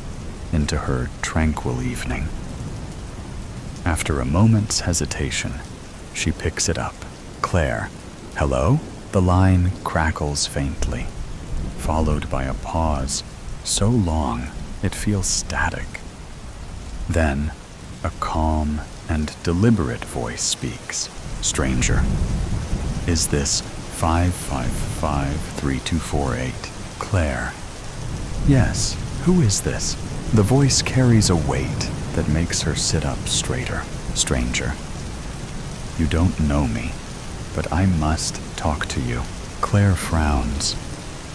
into her tranquil evening. After a moment's hesitation, she picks it up. Claire, hello? The line crackles faintly, followed by a pause so long it feels static. Then, a calm and deliberate voice speaks. Stranger, is this 555-3248? Claire. Yes, who is this? The voice carries a weight that makes her sit up straighter. Stranger, you don't know me, but I must talk to you. Claire frowns,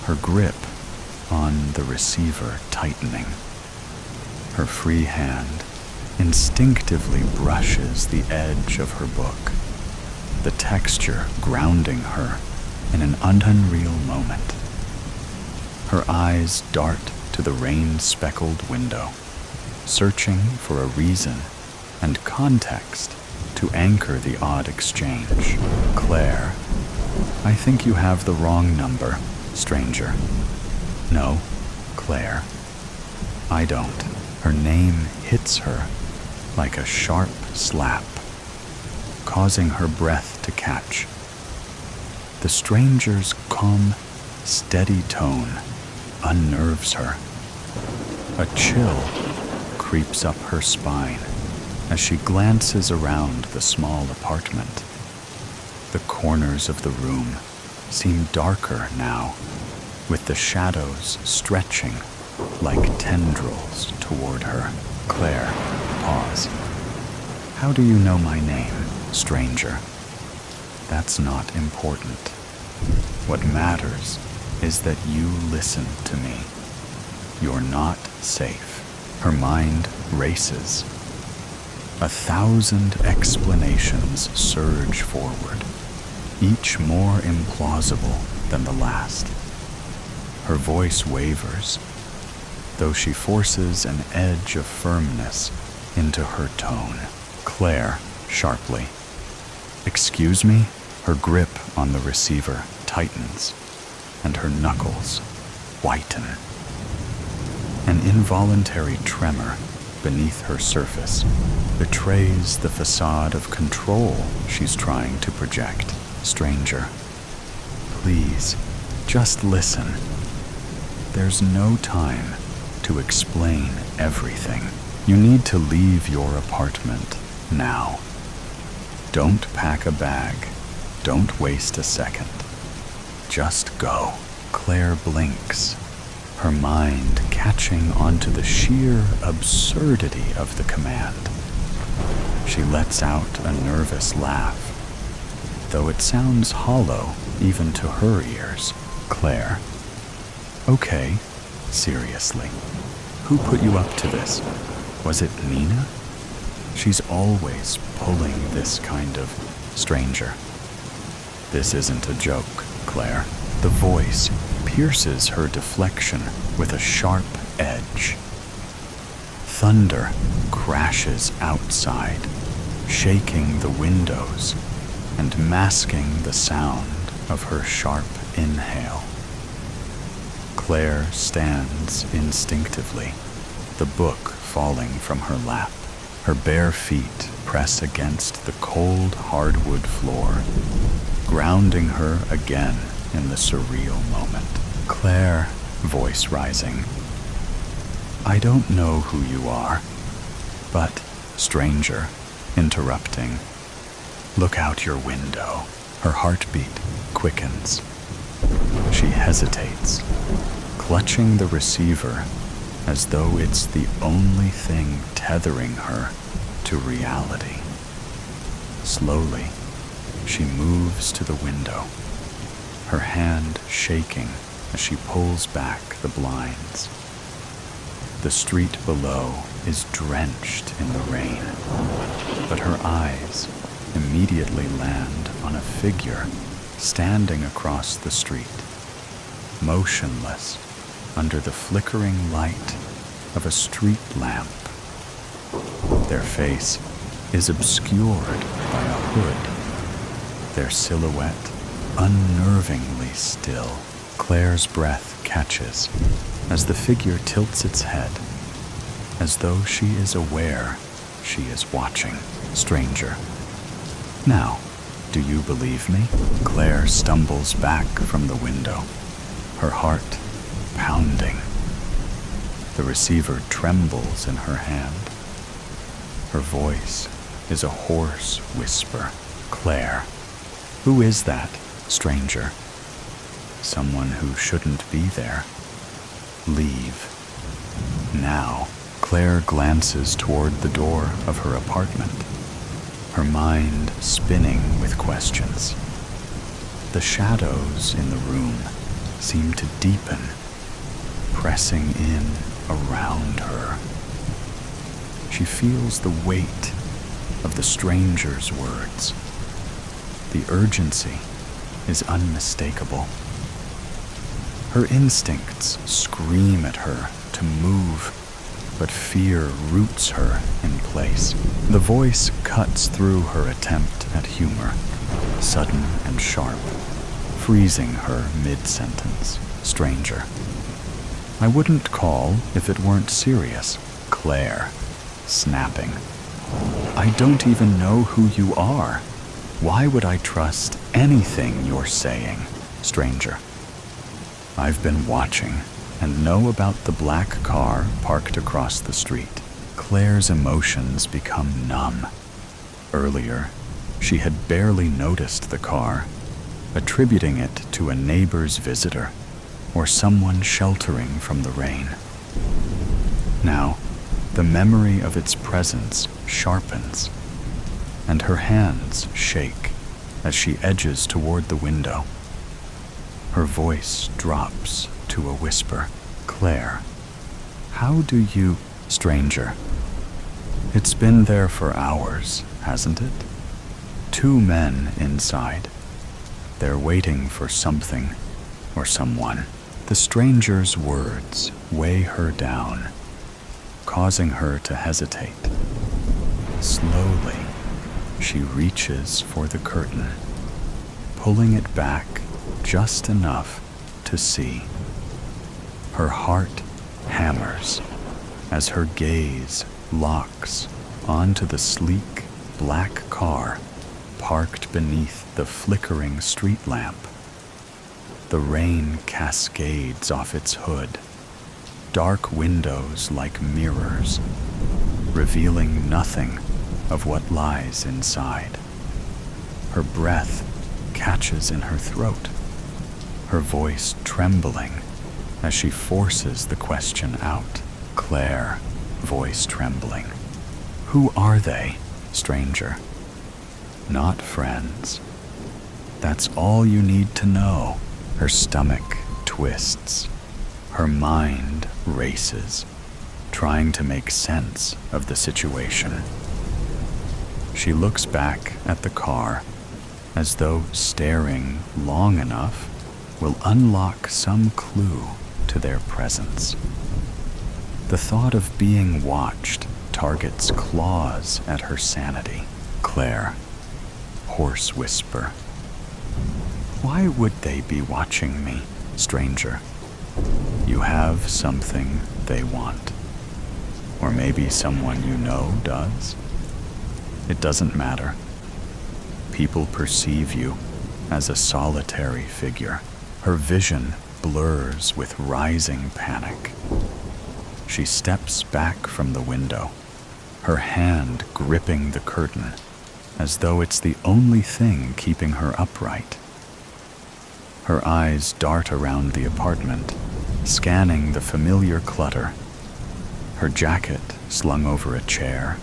her grip on the receiver tightening. Her free hand instinctively brushes the edge of her book, the texture grounding her in an unreal moment. Her eyes dart to the rain-speckled window, searching for a reason and context to anchor the odd exchange. Claire, I think you have the wrong number, stranger. No, Claire, I don't. Her name hits her like a sharp slap, causing her breath to catch. The stranger's calm, steady tone unnerves her. A chill creeps up her spine as she glances around the small apartment. The corners of the room seem darker now, with the shadows stretching like tendrils toward her. Claire, pause. How do you know my name, stranger? That's not important. What matters is that you listen to me. You're not safe. Her mind races. 1,000 explanations surge forward, each more implausible than the last. Her voice wavers, though she forces an edge of firmness into her tone. Claire, sharply. Excuse me? Her grip on the receiver tightens, and her knuckles whiten. An involuntary tremor beneath her surface betrays the facade of control she's trying to project. Stranger, please, just listen. There's no time to explain everything. You need to leave your apartment now. Don't pack a bag. Don't waste a second. Just go. Claire blinks, her mind catching onto the sheer absurdity of the command. She lets out a nervous laugh, though it sounds hollow even to her ears. Claire, okay, seriously, who put you up to this? Was it Nina? She's always pulling this kind of stranger. This isn't a joke, Claire. The voice pierces her deflection with a sharp edge. Thunder crashes outside, shaking the windows and masking the sound of her sharp inhale. Claire stands instinctively, the book falling from her lap. Her bare feet press against the cold hardwood floor, grounding her again in the surreal moment. Claire, voice rising. I don't know who you are, but, stranger, interrupting. Look out your window. Her heartbeat quickens. She hesitates, clutching the receiver as though it's the only thing tethering her to reality. Slowly, she moves to the window, her hand shaking as she pulls back the blinds. The street below is drenched in the rain, but her eyes immediately land on a figure standing across the street, motionless under the flickering light of a street lamp. Their face is obscured by a hood, their silhouette unnervingly still. Claire's breath catches as the figure tilts its head, as though she is aware she is watching. Stranger. Now, do you believe me? Claire stumbles back from the window, her heart pounding. The receiver trembles in her hand. Her voice is a hoarse whisper. Claire. Who is that, stranger? Someone who shouldn't be there. Leave. Now, Claire glances toward the door of her apartment, her mind spinning with questions. The shadows in the room seem to deepen, pressing in around her. She feels the weight of the stranger's words. The urgency is unmistakable. Her instincts scream at her to move, but fear roots her in place. The voice cuts through her attempt at humor, sudden and sharp, freezing her mid-sentence. Stranger. I wouldn't call if it weren't serious. Claire, snapping. I don't even know who you are. Why would I trust anything you're saying, stranger? I've been watching and know about the black car parked across the street. Claire's emotions become numb. Earlier, she had barely noticed the car, attributing it to a neighbor's visitor or someone sheltering from the rain. Now, the memory of its presence sharpens, and her hands shake as she edges toward the window. Her voice drops to a whisper. Claire, how do you... Stranger, it's been there for hours, hasn't it? 2 men inside. They're waiting for something or someone. The stranger's words weigh her down, causing her to hesitate. Slowly, she reaches for the curtain, pulling it back just enough to see. Her heart hammers as her gaze locks onto the sleek black car parked beneath the flickering street lamp. The rain cascades off its hood, dark windows like mirrors, revealing nothing of what lies inside. Her breath catches in her throat, her voice trembling as she forces the question out. Claire, voice trembling. Who are they, stranger? Not friends. That's all you need to know. Her stomach twists. Her mind races, trying to make sense of the situation. She looks back at the car as though staring long enough will unlock some clue to their presence. The thought of being watched targets claws at her sanity. Claire, hoarse whisper. Why would they be watching me, stranger? You have something they want. Or maybe someone you know does. It doesn't matter. People perceive you as a solitary figure. Her vision blurs with rising panic. She steps back from the window, her hand gripping the curtain, as though it's the only thing keeping her upright. Her eyes dart around the apartment, scanning the familiar clutter. Her jacket slung over a chair,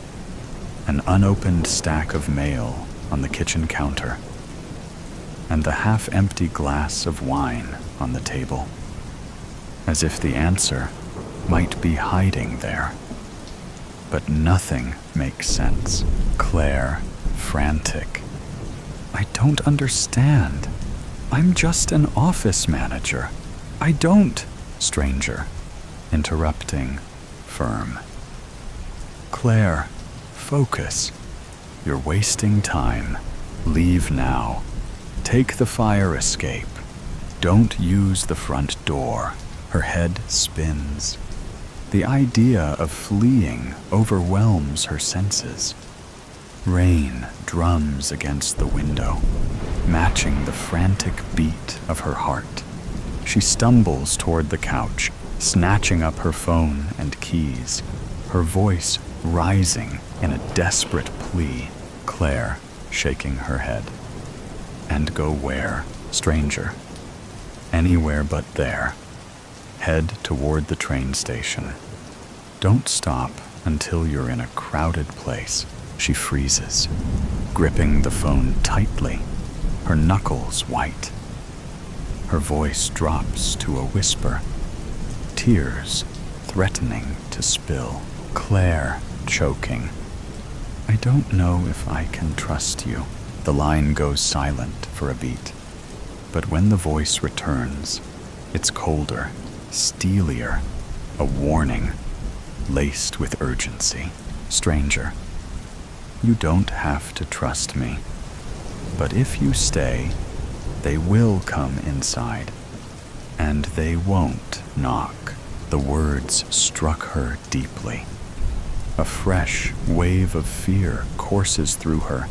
an unopened stack of mail on the kitchen counter, and the half-empty glass of wine on the table, as if the answer might be hiding there. But nothing makes sense. Claire, frantic. I don't understand. I'm just an office manager. I don't... Stranger, interrupting, firm. Claire, focus. You're wasting time. Leave now. Take the fire escape. Don't use the front door. Her head spins. The idea of fleeing overwhelms her senses. Rain drums against the window, matching the frantic beat of her heart. She stumbles toward the couch, snatching up her phone and keys, her voice rising in a desperate plea. Claire, shaking her head. And go where, stranger? Anywhere but there. Head toward the train station. Don't stop until you're in a crowded place. She freezes, gripping the phone tightly, her knuckles white. Her voice drops to a whisper, tears threatening to spill. Claire, choking. I don't know if I can trust you. The line goes silent for a beat, but when the voice returns, it's colder, steelier, a warning, laced with urgency. Stranger, you don't have to trust me, but if you stay, they will come inside, and they won't knock. The words struck her deeply. A fresh wave of fear courses through her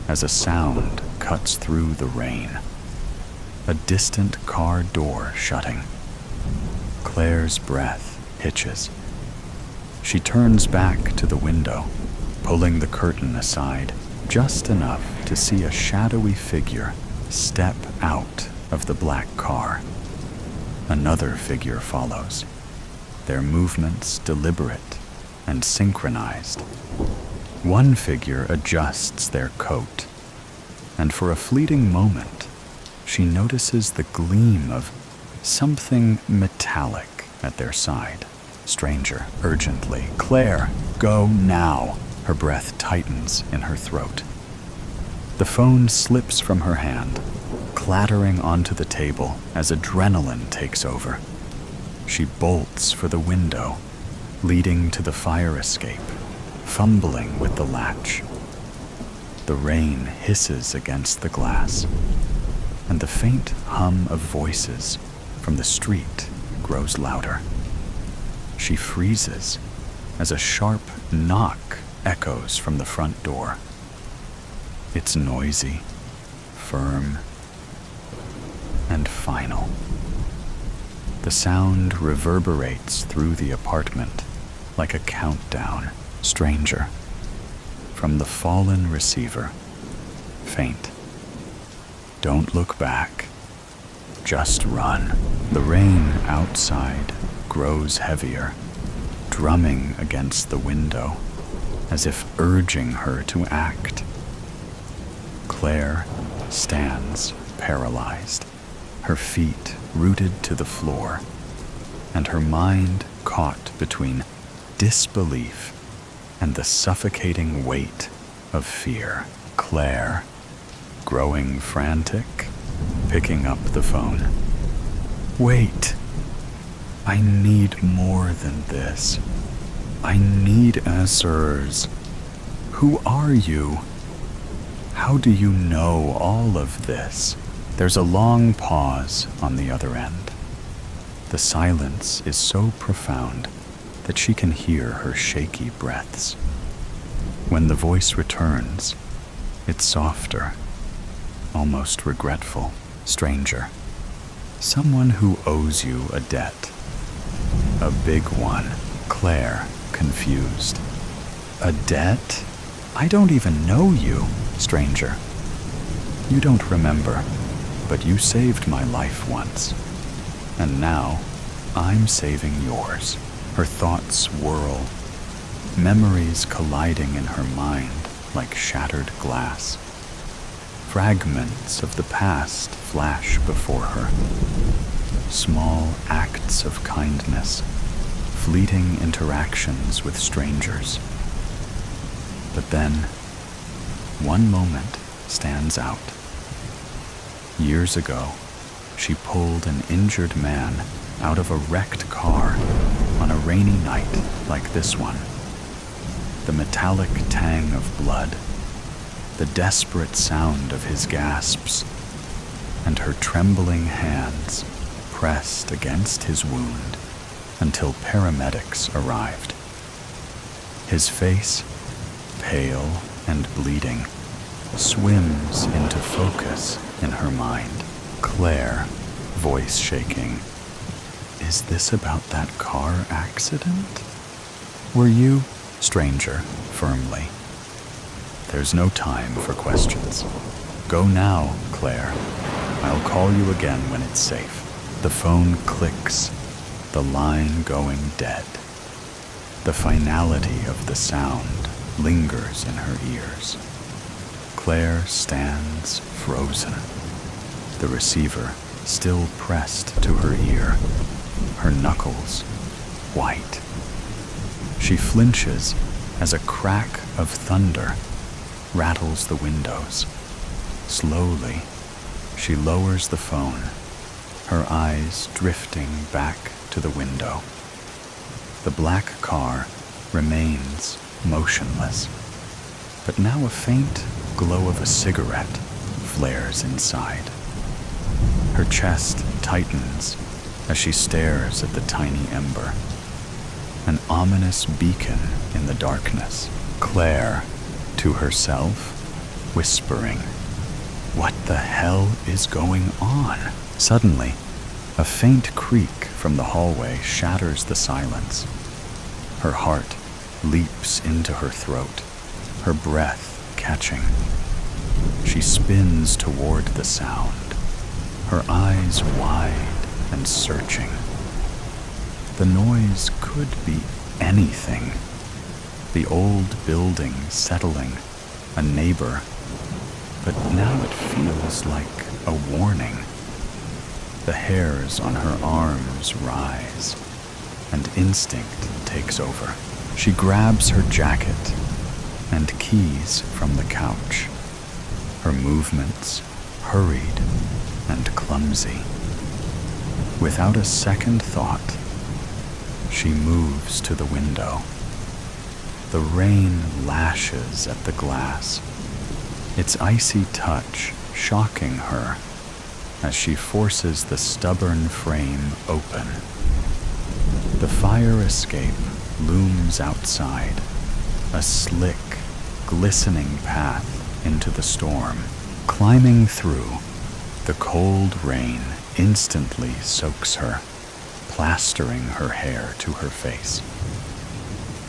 as a sound cuts through the rain. A distant car door shutting. Claire's breath hitches. She turns back to the window, pulling the curtain aside just enough to see a shadowy figure step out of the black car. Another figure follows, their movements deliberate and synchronized. One figure adjusts their coat, and for a fleeting moment, she notices the gleam of something metallic at their side. Stranger, urgently, "Claire, go now!" Her breath tightens in her throat. The phone slips from her hand, clattering onto the table as adrenaline takes over. She bolts for the window, leading to the fire escape, fumbling with the latch. The rain hisses against the glass, and the faint hum of voices from the street grows louder. She freezes as a sharp knock echoes from the front door. It's noisy, firm, and final. The sound reverberates through the apartment like a countdown. Stranger, from the fallen receiver, faint. Don't look back. Just run. The rain outside grows heavier, drumming against the window, as if urging her to act. Claire stands paralyzed, her feet rooted to the floor, and her mind caught between disbelief and the suffocating weight of fear. Claire, growing frantic, picking up the phone. "Wait. I need more than this. I need answers. Who are you? How do you know all of this?" There's a long pause on the other end. The silence is so profound that she can hear her shaky breaths. When the voice returns, it's softer, almost regretful. "Stranger, someone who owes you a debt. A big one." Claire, confused. "A debt? I don't even know you." "Stranger, you don't remember, but you saved my life once, and now I'm saving yours." Her thoughts whirl, memories colliding in her mind like shattered glass. Fragments of the past flash before her. Small acts of kindness, fleeting interactions with strangers. But then, one moment stands out. Years ago, she pulled an injured man out of a wrecked car on a rainy night like this one. The metallic tang of blood, the desperate sound of his gasps, and her trembling hands pressed against his wound until paramedics arrived. His face, pale and bleeding, swims into focus in her mind. Claire, voice shaking. "Is this about that car accident? Were you?" Stranger, firmly. "There's no time for questions. Go now, Claire. I'll call you again when it's safe." The phone clicks, the line going dead. The finality of the sound lingers in her ears. Claire stands frozen, the receiver still pressed to her ear, her knuckles white. She flinches as a crack of thunder rattles the windows. Slowly, she lowers the phone, her eyes drifting back to the window. The black car remains motionless, but now a faint glow of a cigarette flares inside. Her chest tightens as she stares at the tiny ember, an ominous beacon in the darkness. Claire, to herself, whispering, "What the hell is going on?" Suddenly, a faint creak from the hallway shatters the silence. Her heart leaps into her throat, her breath catching. She spins toward the sound, her eyes wide and searching. The noise could be anything. the old building settling, a neighbor, but now it feels like a warning. The hairs on her arms rise, and instinct takes over. She grabs her jacket and keys from the couch, her movements hurried and clumsy. Without a second thought, she moves to the window. The rain lashes at the glass, its icy touch shocking her as she forces the stubborn frame open. The fire escape looms outside, a slick, glistening path into the storm. Climbing through, the cold rain instantly soaks her, plastering her hair to her face.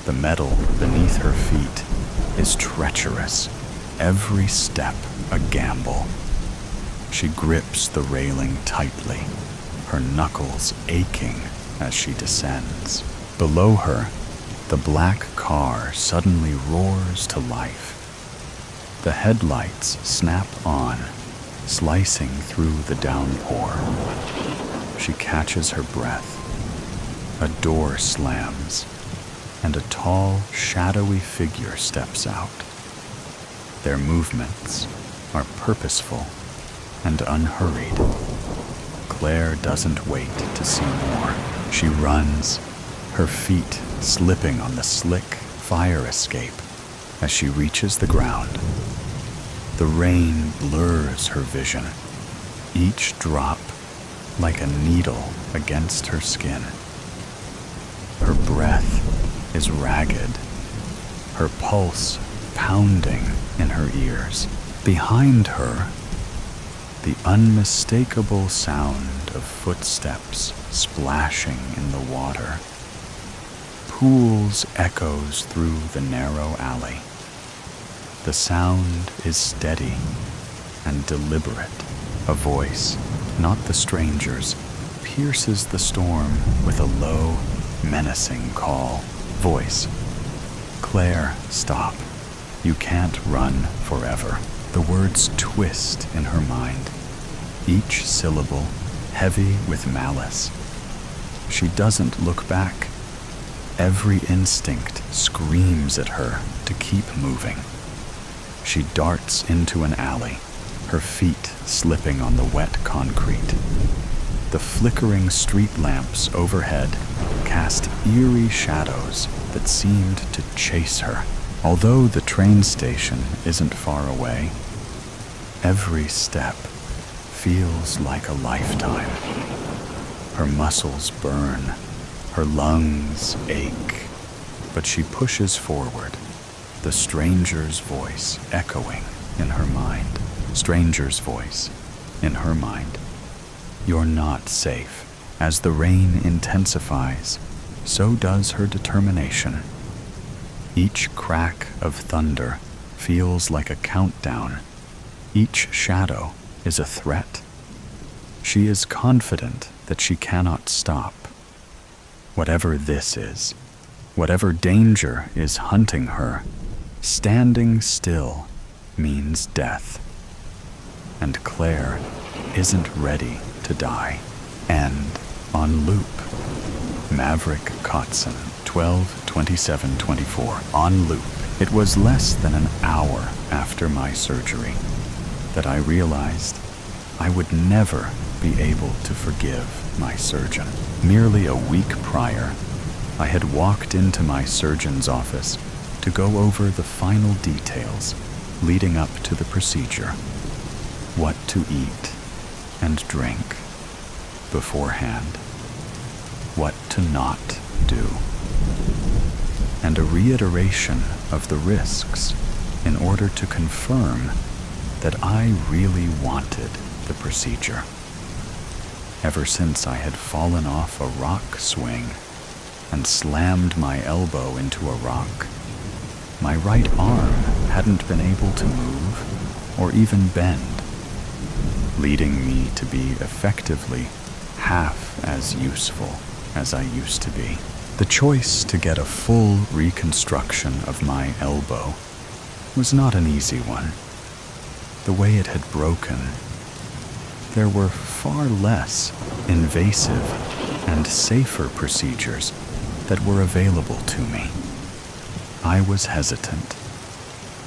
The metal beneath her feet is treacherous, every step a gamble. She grips the railing tightly, her knuckles aching as she descends. Below her, the black car suddenly roars to life. The headlights snap on, slicing through the downpour. She catches her breath. A door slams, and a tall, shadowy figure steps out. Their movements are purposeful and unhurried. Claire doesn't wait to see more. She runs, her feet slipping on the slick fire escape as she reaches the ground. The rain blurs her vision, each drop like a needle against her skin. Her breath is ragged, her pulse pounding in her ears. Behind her, the unmistakable sound of footsteps splashing in the water. Pools echoes through the narrow alley. The sound is steady and deliberate. A voice, not the stranger's, pierces the storm with a low, menacing call. Voice: Claire, stop. You can't run forever. The words twist in her mind, each syllable heavy with malice. She doesn't look back. Every instinct screams at her to keep moving. She darts into an alley, her feet slipping on the wet concrete. The flickering street lamps overhead cast eerie shadows that seemed to chase her. Although the train station isn't far away, every step feels like a lifetime. Her muscles burn, her lungs ache, but she pushes forward, the stranger's voice echoing in her mind. Stranger's voice in her mind. You're not safe. As the rain intensifies, so does her determination. Each crack of thunder feels like a countdown. Each shadow is a threat. She is confident that she cannot stop. Whatever this is, whatever danger is hunting her, standing still means death. And Claire isn't ready to die. And on loop. Maverick Kotzen, 12/27/24, on loop. It was less than an hour after my surgery that I realized I would never be able to forgive my surgeon. Merely a week prior, I had walked into my surgeon's office to go over the final details leading up to the procedure. What to eat and drink beforehand. What to not do. And a reiteration of the risks in order to confirm that I really wanted the procedure. Ever since I had fallen off a rock swing and slammed my elbow into a rock, my right arm hadn't been able to move or even bend, leading me to be effectively half as useful as I used to be. The choice to get a full reconstruction of my elbow was not an easy one. The way it had broken, there were far less invasive and safer procedures that were available to me. I was hesitant,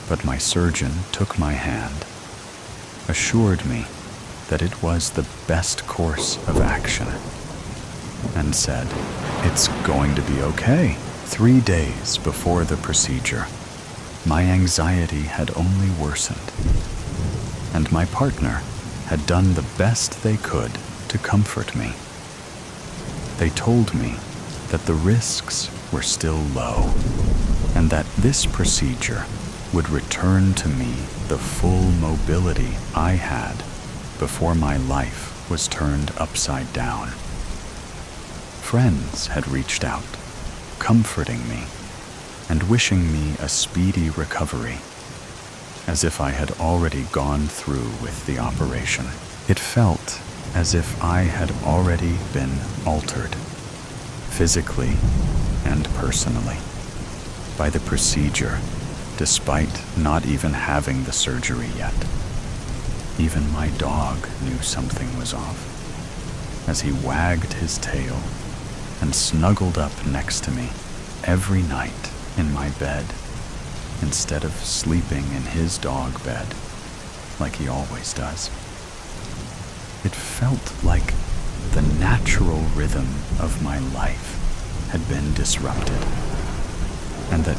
but my surgeon took my hand, assured me that it was the best course of action, and said, "It's going to be okay." 3 days before the procedure, my anxiety had only worsened, and my partner had done the best they could to comfort me. They told me that the risks were still low, and that this procedure would return to me the full mobility I had before my life was turned upside down. Friends had reached out, comforting me and wishing me a speedy recovery, as if I had already gone through with the operation. It felt as if I had already been altered, physically and personally, by the procedure, despite not even having the surgery yet. Even my dog knew something was off, as he wagged his tail and snuggled up next to me every night in my bed, instead of sleeping in his dog bed like he always does. It felt like the natural rhythm of my life had been disrupted, and that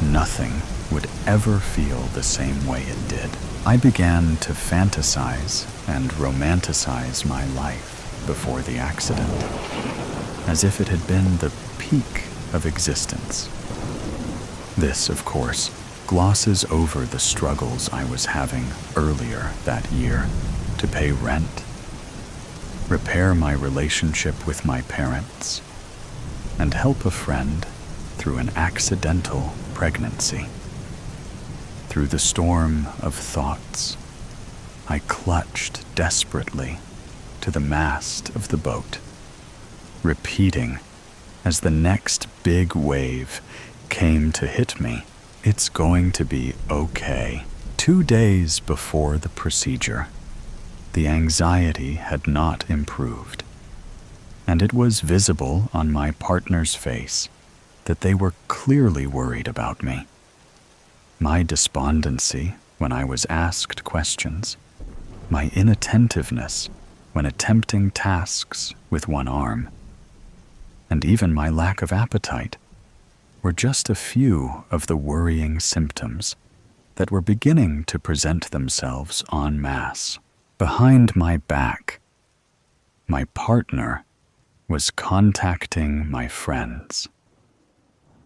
nothing would ever feel the same way it did. I began to fantasize and romanticize my life before the accident, as if it had been the peak of existence. This, of course, glosses over the struggles I was having earlier that year to pay rent, repair my relationship with my parents, and help a friend through an accidental pregnancy. Through the storm of thoughts, I clutched desperately to the mast of the boat, repeating as the next big wave came to hit me, "It's going to be okay." 2 days before the procedure, the anxiety had not improved, and it was visible on my partner's face that they were clearly worried about me. My despondency when I was asked questions, my inattentiveness when attempting tasks with one arm, and even my lack of appetite were just a few of the worrying symptoms that were beginning to present themselves en masse. Behind my back, my partner was contacting my friends,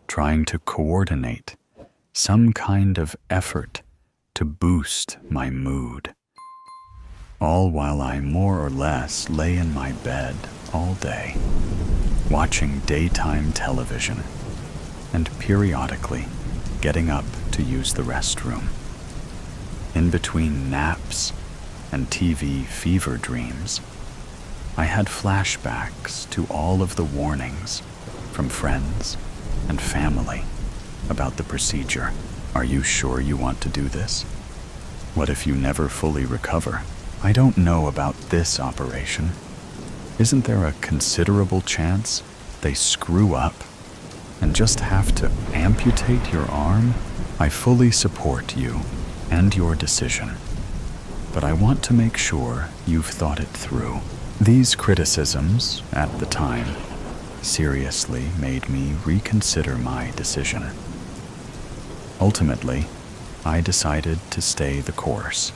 trying to coordinate some kind of effort to boost my mood, all while I more or less lay in my bed all day, watching daytime television and periodically getting up to use the restroom. In between naps and TV fever dreams, I had flashbacks to all of the warnings from friends and family about the procedure. "Are you sure you want to do this? What if you never fully recover? I don't know about this operation. Isn't there a considerable chance they screw up and just have to amputate your arm? I fully support you and your decision, but I want to make sure you've thought it through." These criticisms, at the time, seriously made me reconsider my decision. Ultimately, I decided to stay the course,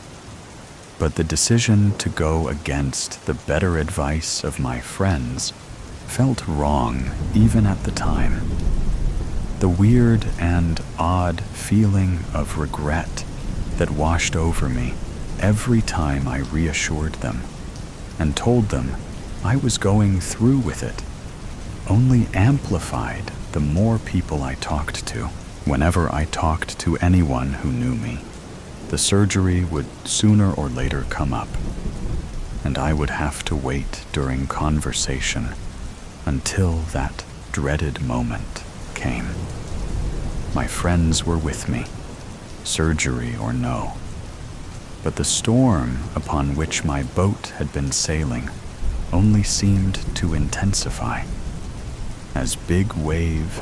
but the decision to go against the better advice of my friends felt wrong even at the time. The weird and odd feeling of regret that washed over me every time I reassured them and told them I was going through with it only amplified the more people I talked to. Whenever I talked to anyone who knew me, the surgery would sooner or later come up, and I would have to wait during conversation until that dreaded moment came. My friends were with me, surgery or no, but the storm upon which my boat had been sailing only seemed to intensify, as big wave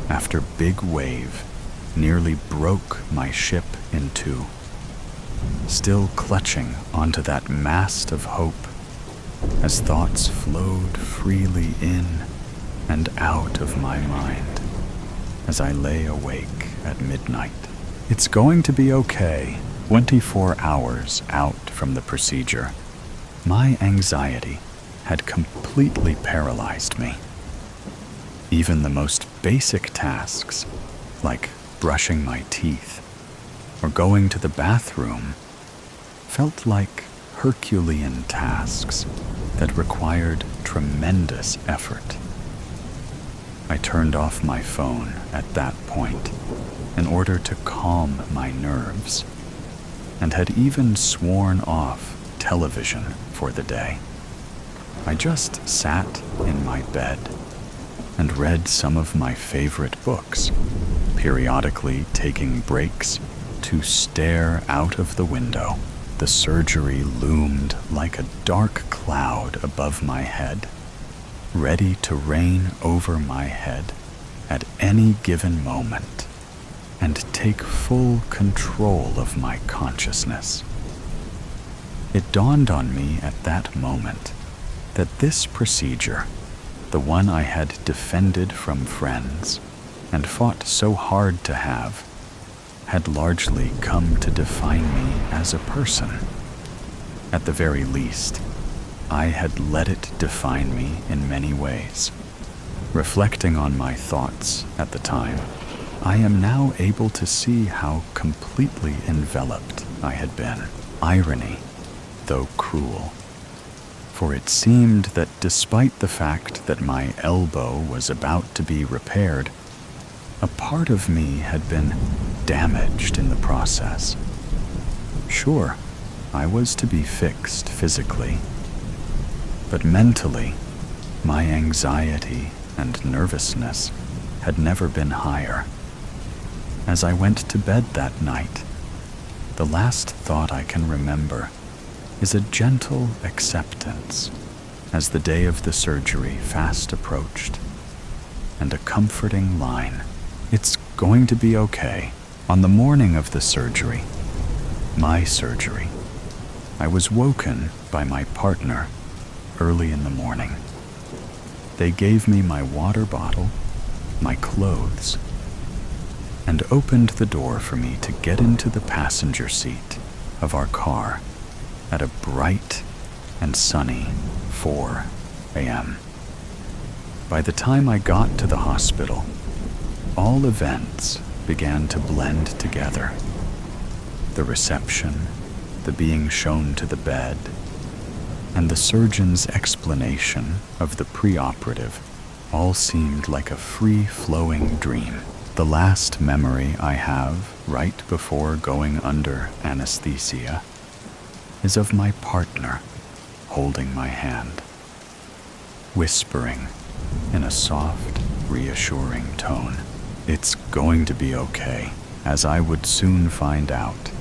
after big wave nearly broke my ship in two. Still clutching onto that mast of hope, as thoughts flowed freely in and out of my mind as I lay awake at midnight. It's going to be okay. 24 hours out from the procedure, my anxiety had completely paralyzed me. Even the most basic tasks, like brushing my teeth or going to the bathroom, felt like Herculean tasks that required tremendous effort. I turned off my phone at that point in order to calm my nerves, and had even sworn off television for the day. I just sat in my bed and read some of my favorite books, periodically taking breaks to stare out of the window. The surgery loomed like a dark cloud above my head, ready to rain over my head at any given moment and take full control of my consciousness. It dawned on me at that moment that this procedure, the one I had defended from friends and fought so hard to have, had largely come to define me as a person. At the very least, I had let it define me in many ways. Reflecting on my thoughts at the time, I am now able to see how completely enveloped I had been. Irony, though cruel. For it seemed that despite the fact that my elbow was about to be repaired, a part of me had been damaged in the process. Sure, I was to be fixed physically, but mentally, my anxiety and nervousness had never been higher. As I went to bed that night, the last thought I can remember is a gentle acceptance as the day of the surgery fast approached, and a comforting line: "It's going to be okay." On the morning of the surgery, my surgery, I was woken by my partner early in the morning. They gave me my water bottle, my clothes, and opened the door for me to get into the passenger seat of our car at a bright and sunny 4 a.m. By the time I got to the hospital, all events began to blend together. The reception, the being shown to the bed, and the surgeon's explanation of the preoperative all seemed like a free-flowing dream. The last memory I have right before going under anesthesia is of my partner holding my hand, whispering in a soft, reassuring tone, "It's going to be okay." As I would soon find out,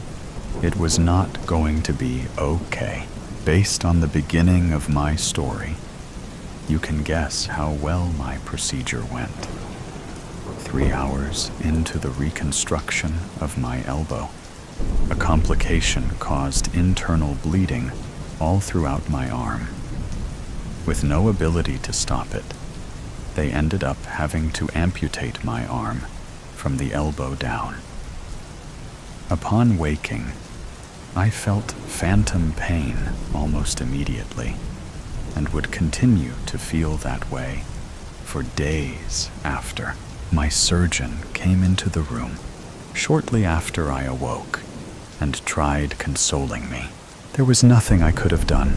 it was not going to be okay. Based on the beginning of my story, you can guess how well my procedure went. 3 hours into the reconstruction of my elbow, a complication caused internal bleeding all throughout my arm. With no ability to stop it, they ended up having to amputate my arm from the elbow down. Upon waking, I felt phantom pain almost immediately, and would continue to feel that way for days after. My surgeon came into the room shortly after I awoke and tried consoling me. There was nothing I could have done.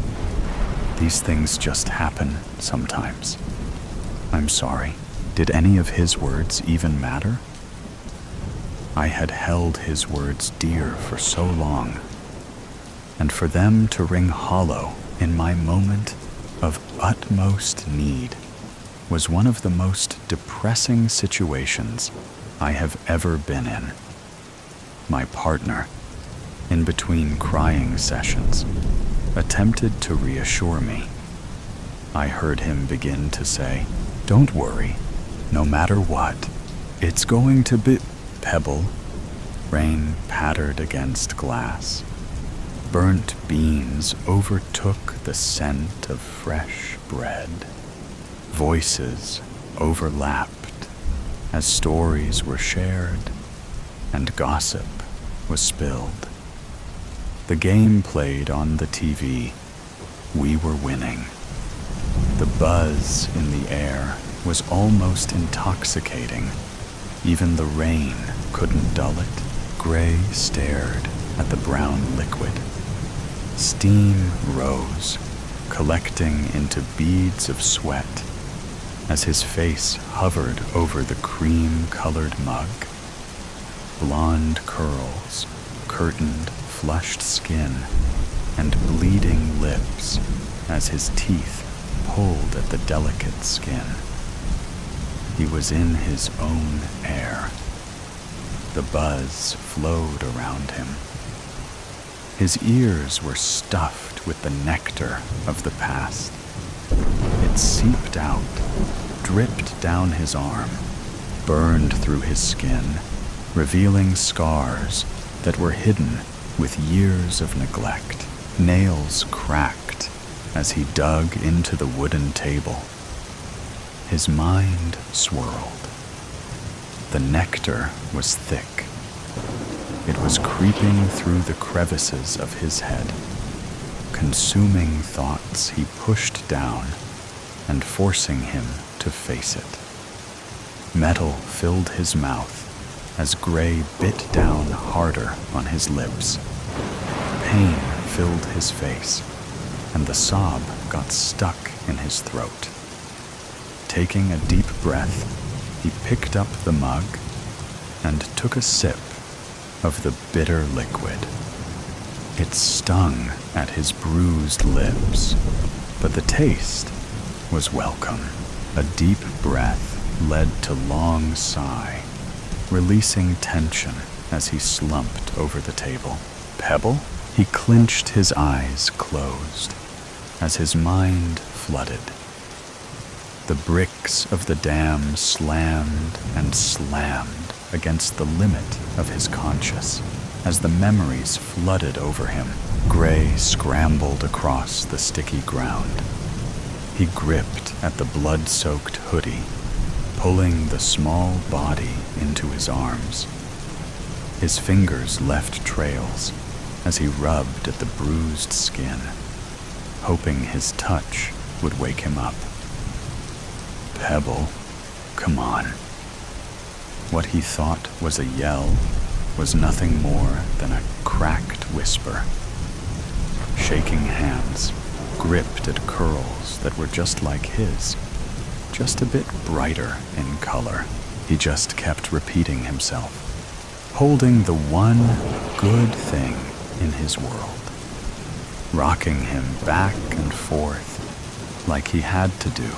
These things just happen sometimes. I'm sorry. Did any of his words even matter? I had held his words dear for so long, and for them to ring hollow in my moment of utmost need was one of the most depressing situations I have ever been in. My partner, in between crying sessions, attempted to reassure me. I heard him begin to say, "Don't worry, no matter what, it's going to be..." Pebble. Rain pattered against glass. Burnt beans overtook the scent of fresh bread. Voices overlapped as stories were shared and gossip was spilled. The game played on the TV. We were winning. The buzz in the air was almost intoxicating. Even the rain couldn't dull it. Gray stared at the brown liquid. Steam rose, collecting into beads of sweat as his face hovered over the cream-colored mug. Blonde curls curtained flushed skin and bleeding lips as his teeth pulled at the delicate skin. He was in his own air. The buzz flowed around him. His ears were stuffed with the nectar of the past. It seeped out, dripped down his arm, burned through his skin, revealing scars that were hidden with years of neglect. Nails cracked as he dug into the wooden table. His mind swirled. The nectar was thick. It was creeping through the crevices of his head, consuming thoughts he pushed down and forcing him to face it. Metal filled his mouth as Gray bit down harder on his lips. Pain filled his face, and the sob got stuck in his throat. Taking a deep breath, he picked up the mug and took a sip of the bitter liquid. It stung at his bruised lips, but the taste was welcome. A deep breath led to long sigh, releasing tension as he slumped over the table. Pebble? He clinched his eyes closed as his mind flooded. The bricks of the dam slammed and slammed against the limit of his conscious as the memories flooded over him. Gray scrambled across the sticky ground. He gripped at the blood-soaked hoodie, pulling the small body into his arms. His fingers left trails as he rubbed at the bruised skin, hoping his touch would wake him up. Pebble, come on. What he thought was a yell was nothing more than a cracked whisper. Shaking hands gripped at curls that were just like his, just a bit brighter in color. He just kept repeating himself, holding the one good thing in his world, rocking him back and forth like he had to do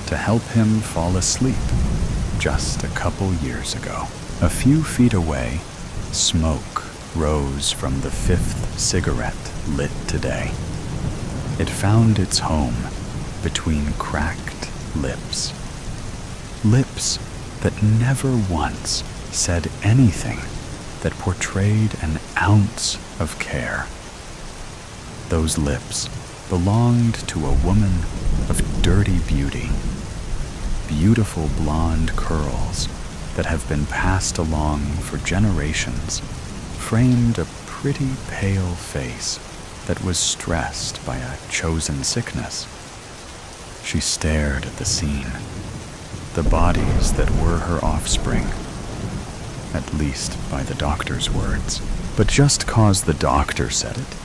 to help him fall asleep just a couple years ago. A few feet away, smoke rose from the fifth cigarette lit today. It found its home between cracked lips. Lips that never once said anything that portrayed an ounce of care. Those lips belonged to a woman of dirty beauty. Beautiful blonde curls that have been passed along for generations framed a pretty pale face that was stressed by a chosen sickness. She stared at the scene, the bodies that were her offspring, at least by the doctor's words. But just 'cause the doctor said it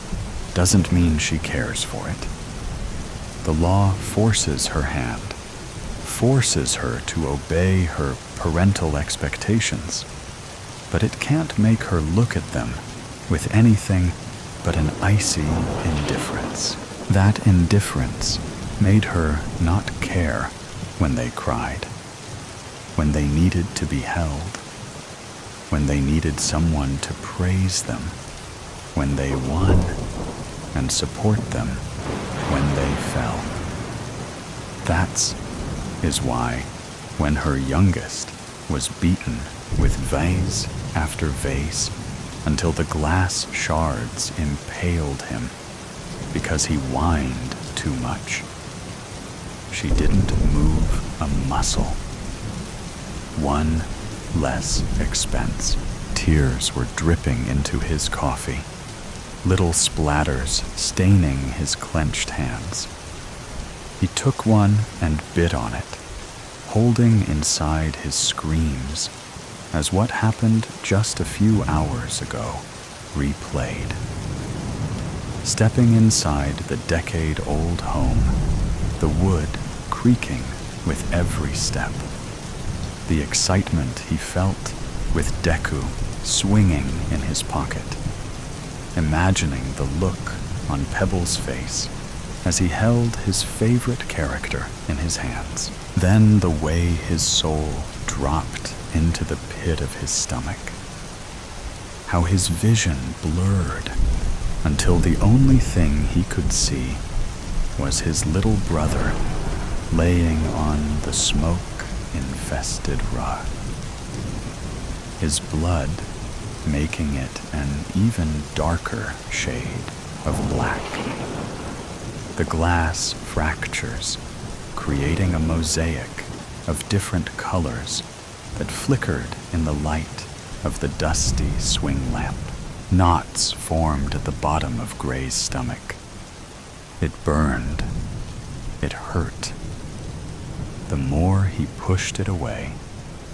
doesn't mean she cares for it. The law forces her hand, forces her to obey her parental expectations, but it can't make her look at them with anything but an icy indifference. That indifference made her not care when they cried, when they needed to be held, when they needed someone to praise them, when they won, and support them when they fell. That is why, when her youngest was beaten with vase after vase until the glass shards impaled him because he whined too much, she didn't move a muscle. One less expense. Tears were dripping into his coffee, little splatters staining his clenched hands. He took one and bit on it, holding inside his screams as what happened just a few hours ago replayed. Stepping inside the decade-old home, the wood creaking with every step, the excitement he felt with Deku swinging in his pocket, imagining the look on Pebble's face as he held his favorite character in his hands. Then the way his soul dropped into the pit of his stomach. How his vision blurred until the only thing he could see was his little brother laying on the smoke-infested rug, his blood making it an even darker shade of black. The glass fractures, creating a mosaic of different colors that flickered in the light of the dusty swing lamp. Knots formed at the bottom of Gray's stomach. It burned. It hurt. The more he pushed it away,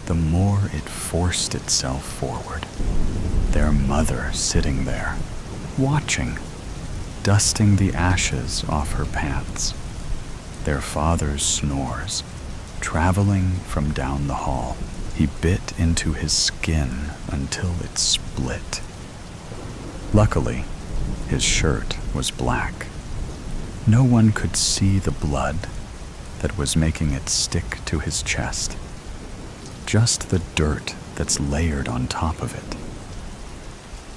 the more it forced itself forward. Their mother sitting there, watching, dusting the ashes off her pants. Their father's snores, traveling from down the hall. He bit into his skin until it split. Luckily, his shirt was black. No one could see the blood that was making it stick to his chest. Just the dirt that's layered on top of it.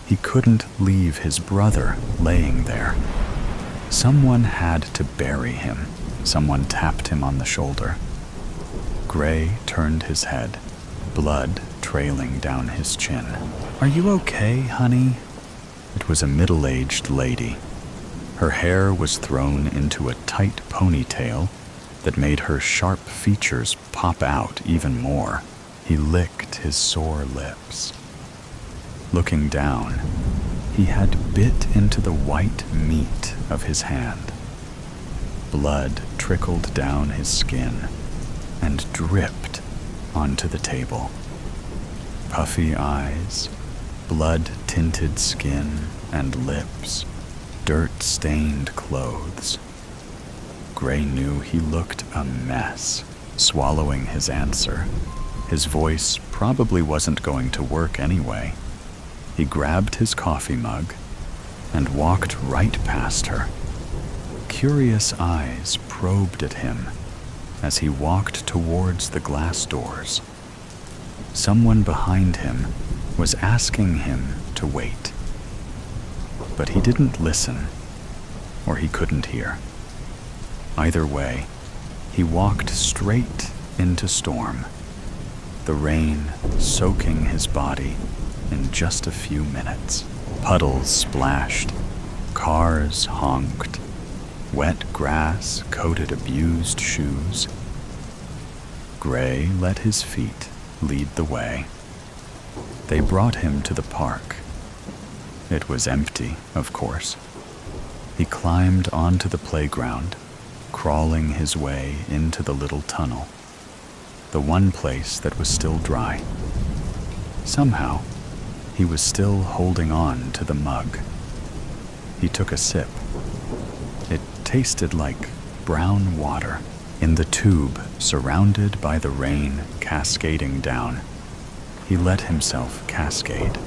He couldn't leave his brother laying there. Someone had to bury him. Someone tapped him on the shoulder. Gray turned his head, blood trailing down his chin. "Are you okay, honey?" It was a middle-aged lady. Her hair was thrown into a tight ponytail that made her sharp features pop out even more. He licked his sore lips. Looking down, he had bit into the white meat of his hand. Blood trickled down his skin and dripped onto the table. Puffy eyes, blood-tinted skin and lips, dirt-stained clothes. Gray knew he looked a mess, swallowing his answer. His voice probably wasn't going to work anyway. He grabbed his coffee mug and walked right past her. Curious eyes probed at him as he walked towards the glass doors. Someone behind him was asking him to wait. But he didn't listen, or he couldn't hear. Either way, he walked straight into storm, the rain soaking his body in just a few minutes. Puddles splashed, cars honked, wet grass coated abused shoes. Gray let his feet lead the way. They brought him to the park. It was empty, of course. He climbed onto the playground, crawling his way into the little tunnel, the one place that was still dry. Somehow, he was still holding on to the mug. He took a sip. It tasted like brown water. In the tube, surrounded by the rain cascading down, he let himself cascade.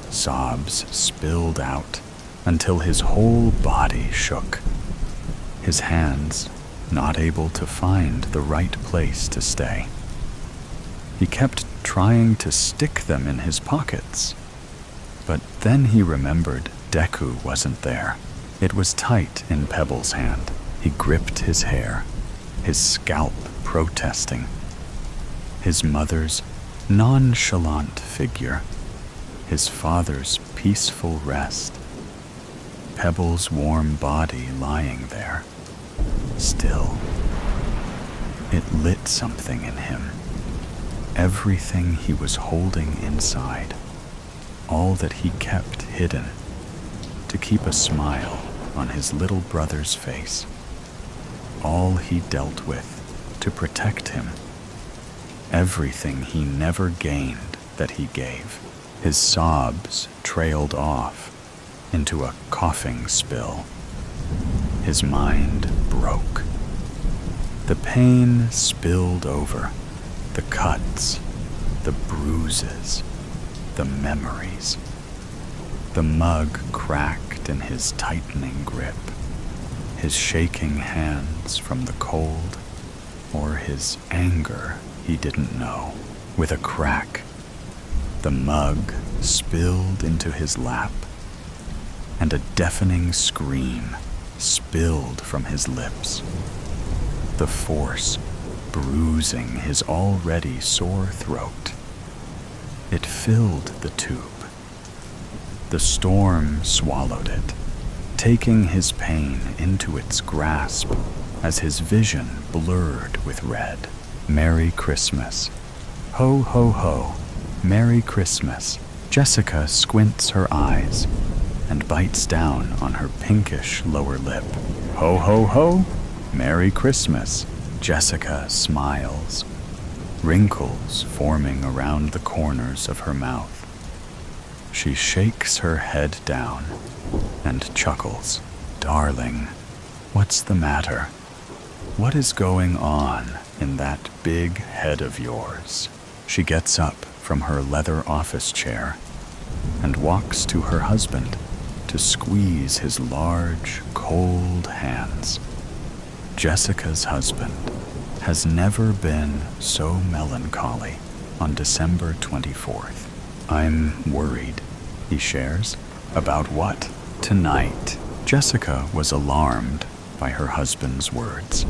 Sobs spilled out until his whole body shook. His hands not able to find the right place to stay. He kept trying to stick them in his pockets, but then he remembered Deku wasn't there. It was tight in Pebble's hand. He gripped his hair, his scalp protesting. His mother's nonchalant figure, his father's peaceful rest, Pebble's warm body lying there, still. It lit something in him. Everything he was holding inside, all that he kept hidden, to keep a smile on his little brother's face, all he dealt with to protect him, everything he never gained that he gave. His sobs trailed off into a coughing spill. His mind broke. The pain spilled over, the cuts, the bruises, the memories. The mug cracked in his tightening grip, his shaking hands from the cold, or his anger he didn't know. With a crack, the mug spilled into his lap, and a deafening scream spilled from his lips. The force bruising his already sore throat. It filled the tube. The storm swallowed it, taking his pain into its grasp as his vision blurred with red. Merry Christmas. Ho, ho, ho. Merry Christmas. Jessica squints her eyes and bites down on her pinkish lower lip. Ho, ho, ho. Merry Christmas. Jessica smiles, wrinkles forming around the corners of her mouth. She shakes her head down and chuckles. Darling, what's the matter? What is going on in that big head of yours? She gets up from her leather office chair and walks to her husband to squeeze his large, cold hands. Jessica's husband has never been so melancholy on December 24th. I'm worried, he shares. About what? Tonight. Jessica was alarmed by her husband's words.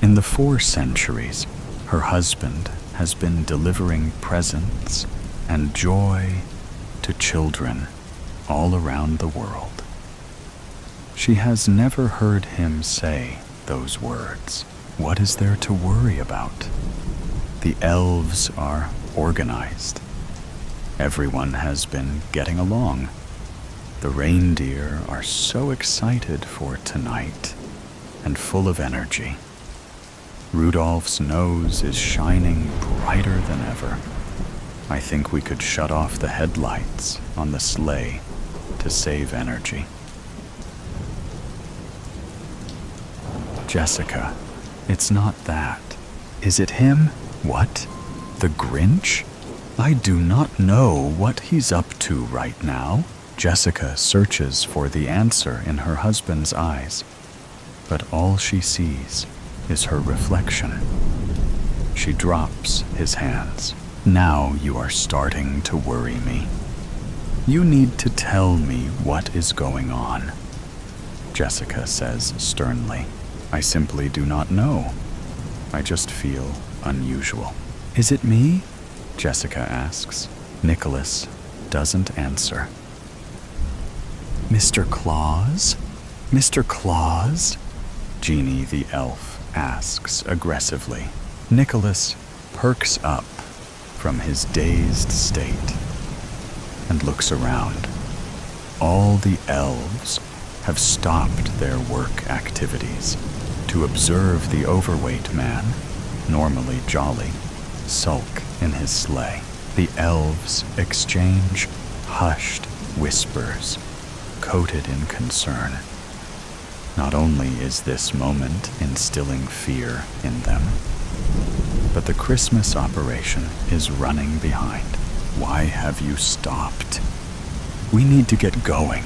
In the 4 centuries, her husband has been delivering presents and joy to children all around the world. She has never heard him say those words. What is there to worry about? The elves are organized. Everyone has been getting along. The reindeer are so excited for tonight and full of energy. Rudolph's nose is shining brighter than ever. I think we could shut off the headlights on the sleigh to save energy. Jessica, it's not that. Is it him? What? The Grinch? I do not know what he's up to right now. Jessica searches for the answer in her husband's eyes, but all she sees is her reflection. She drops his hands. Now you are starting to worry me. You need to tell me what is going on, Jessica says sternly. I simply do not know. I just feel unusual. Is it me? Jessica asks. Nicholas doesn't answer. Mr. Claus? Mr. Claus? Jeannie the elf asks aggressively. Nicholas perks up from his dazed state and looks around. All the elves have stopped their work activities to observe the overweight man, normally jolly, sulk in his sleigh. The elves exchange hushed whispers, coated in concern. Not only is this moment instilling fear in them, but the Christmas operation is running behind. Why have you stopped? We need to get going.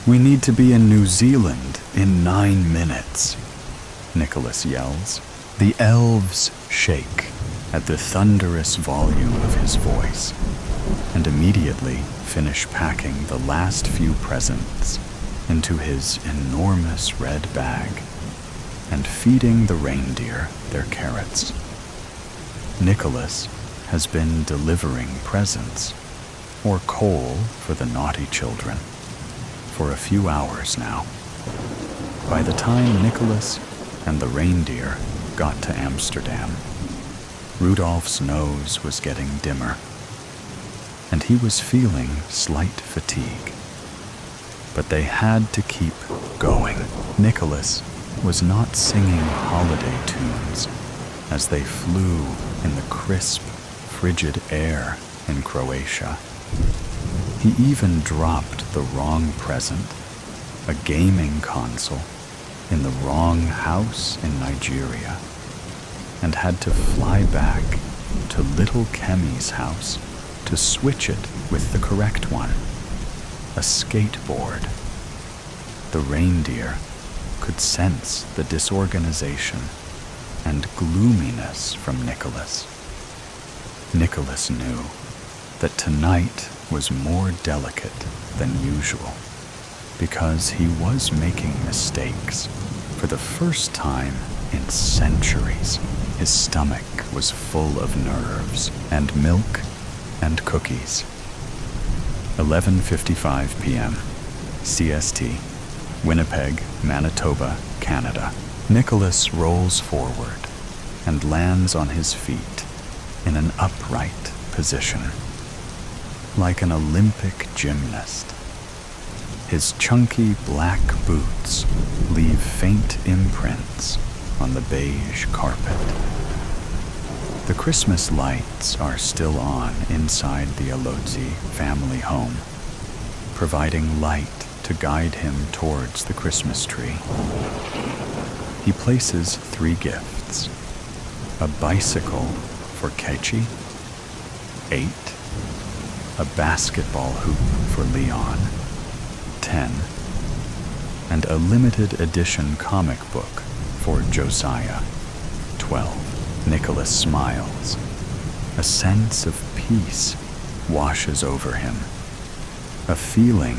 We need to be in New Zealand in 9 minutes, Nicholas yells. The elves shake at the thunderous volume of his voice and immediately finish packing the last few presents into his enormous red bag and feeding the reindeer their carrots. Nicholas has been delivering presents, or coal for the naughty children, for a few hours now. By the time Nicholas and the reindeer got to Amsterdam, Rudolph's nose was getting dimmer, and he was feeling slight fatigue. But they had to keep going. Nicholas was not singing holiday tunes as they flew in the crisp, frigid air in Croatia. He even dropped the wrong present, a gaming console, in the wrong house in Nigeria, and had to fly back to little Kemi's house to switch it with the correct one, a skateboard. The reindeer could sense the disorganization and gloominess from Nicholas. Nicholas knew that tonight was more delicate than usual because he was making mistakes for the first time in centuries. His stomach was full of nerves and milk and cookies. 11:55 p.m. CST, Winnipeg, Manitoba, Canada. Nicholas rolls forward and lands on his feet in an upright position, like an Olympic gymnast. His chunky black boots leave faint imprints on the beige carpet. The Christmas lights are still on inside the Alotzi family home, providing light to guide him towards the Christmas tree. He places 3 gifts: a bicycle for Kechi, 8, a basketball hoop for Leon, 10, and a limited edition comic book for Josiah, 12. Nicholas smiles. A sense of peace washes over him, a feeling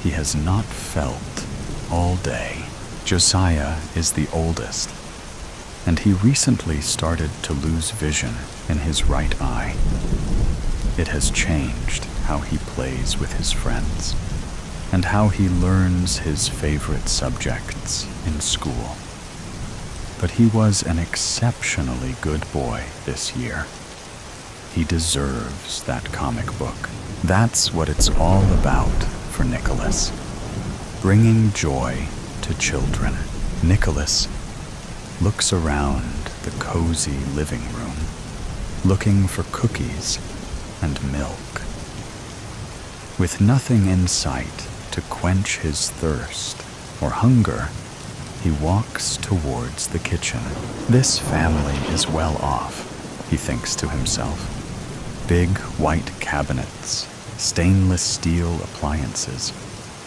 he has not felt all day. Josiah is the oldest, and he recently started to lose vision in his right eye. It has changed how he plays with his friends and how he learns his favorite subjects in school. But he was an exceptionally good boy this year. He deserves that comic book. That's what it's all about for Nicholas, bringing joy to children. Nicholas looks around the cozy living room, looking for cookies and milk. With nothing in sight to quench his thirst or hunger, he walks towards the kitchen. This family is well off, he thinks to himself. Big white cabinets, stainless steel appliances,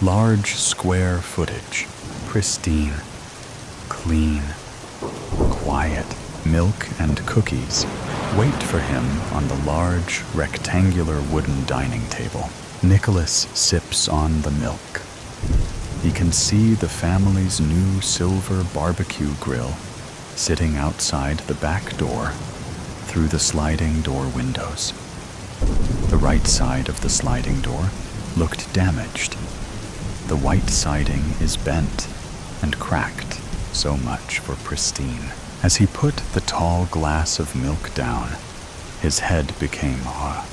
large square footage, pristine, clean, quiet. Milk and cookies wait for him on the large rectangular wooden dining table. Nicholas sips on the milk. He can see the family's new silver barbecue grill sitting outside the back door through the sliding door windows. The right side of the sliding door looked damaged. The white siding is bent and cracked, so much for pristine. As he put the tall glass of milk down, his head became hot.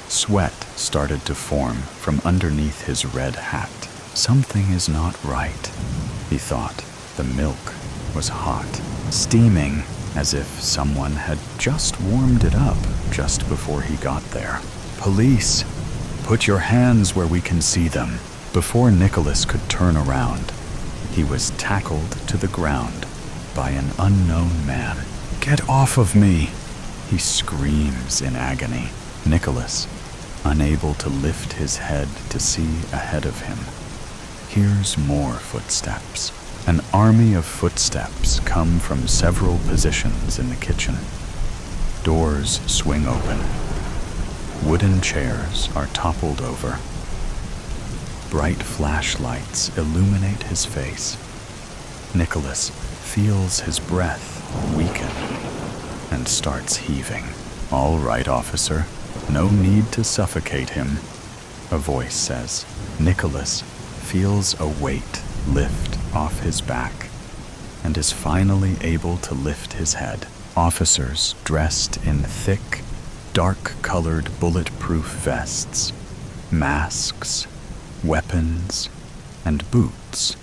Sweat started to form from underneath his red hat. Something is not right, he thought. The milk was hot, steaming as if someone had just warmed it up just before he got there. Police! Put your hands where we can see them. Before Nicholas could turn around, he was tackled to the ground by an unknown man. Get off of me! He screams in agony. Nicholas, unable to lift his head to see ahead of him, hears more footsteps. An army of footsteps come from several positions in the kitchen. Doors swing open. Wooden chairs are toppled over. Bright flashlights illuminate his face. Nicholas feels his breath weaken and starts heaving. "All right, officer. No need to suffocate him," a voice says. Nicholas feels a weight lift off his back and is finally able to lift his head. Officers dressed in thick, dark-colored bulletproof vests, masks, weapons, and boots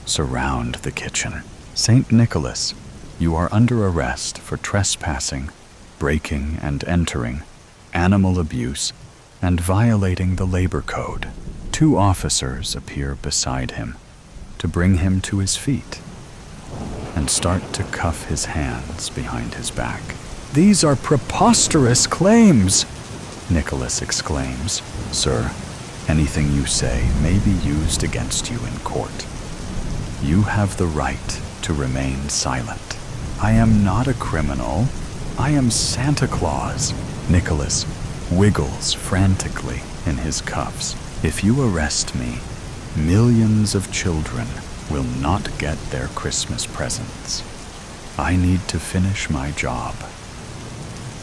surround the kitchen. "St. Nicholas, you are under arrest for trespassing, breaking and entering, animal abuse, and violating the labor code." 2 officers appear beside him to bring him to his feet and start to cuff his hands behind his back. "These are preposterous claims," Nicholas exclaims. "Sir, anything you say may be used against you in court. You have the right to remain silent." "I am not a criminal. I am Santa Claus." Nicholas wiggles frantically in his cuffs. "If you arrest me, millions of children will not get their Christmas presents. I need to finish my job.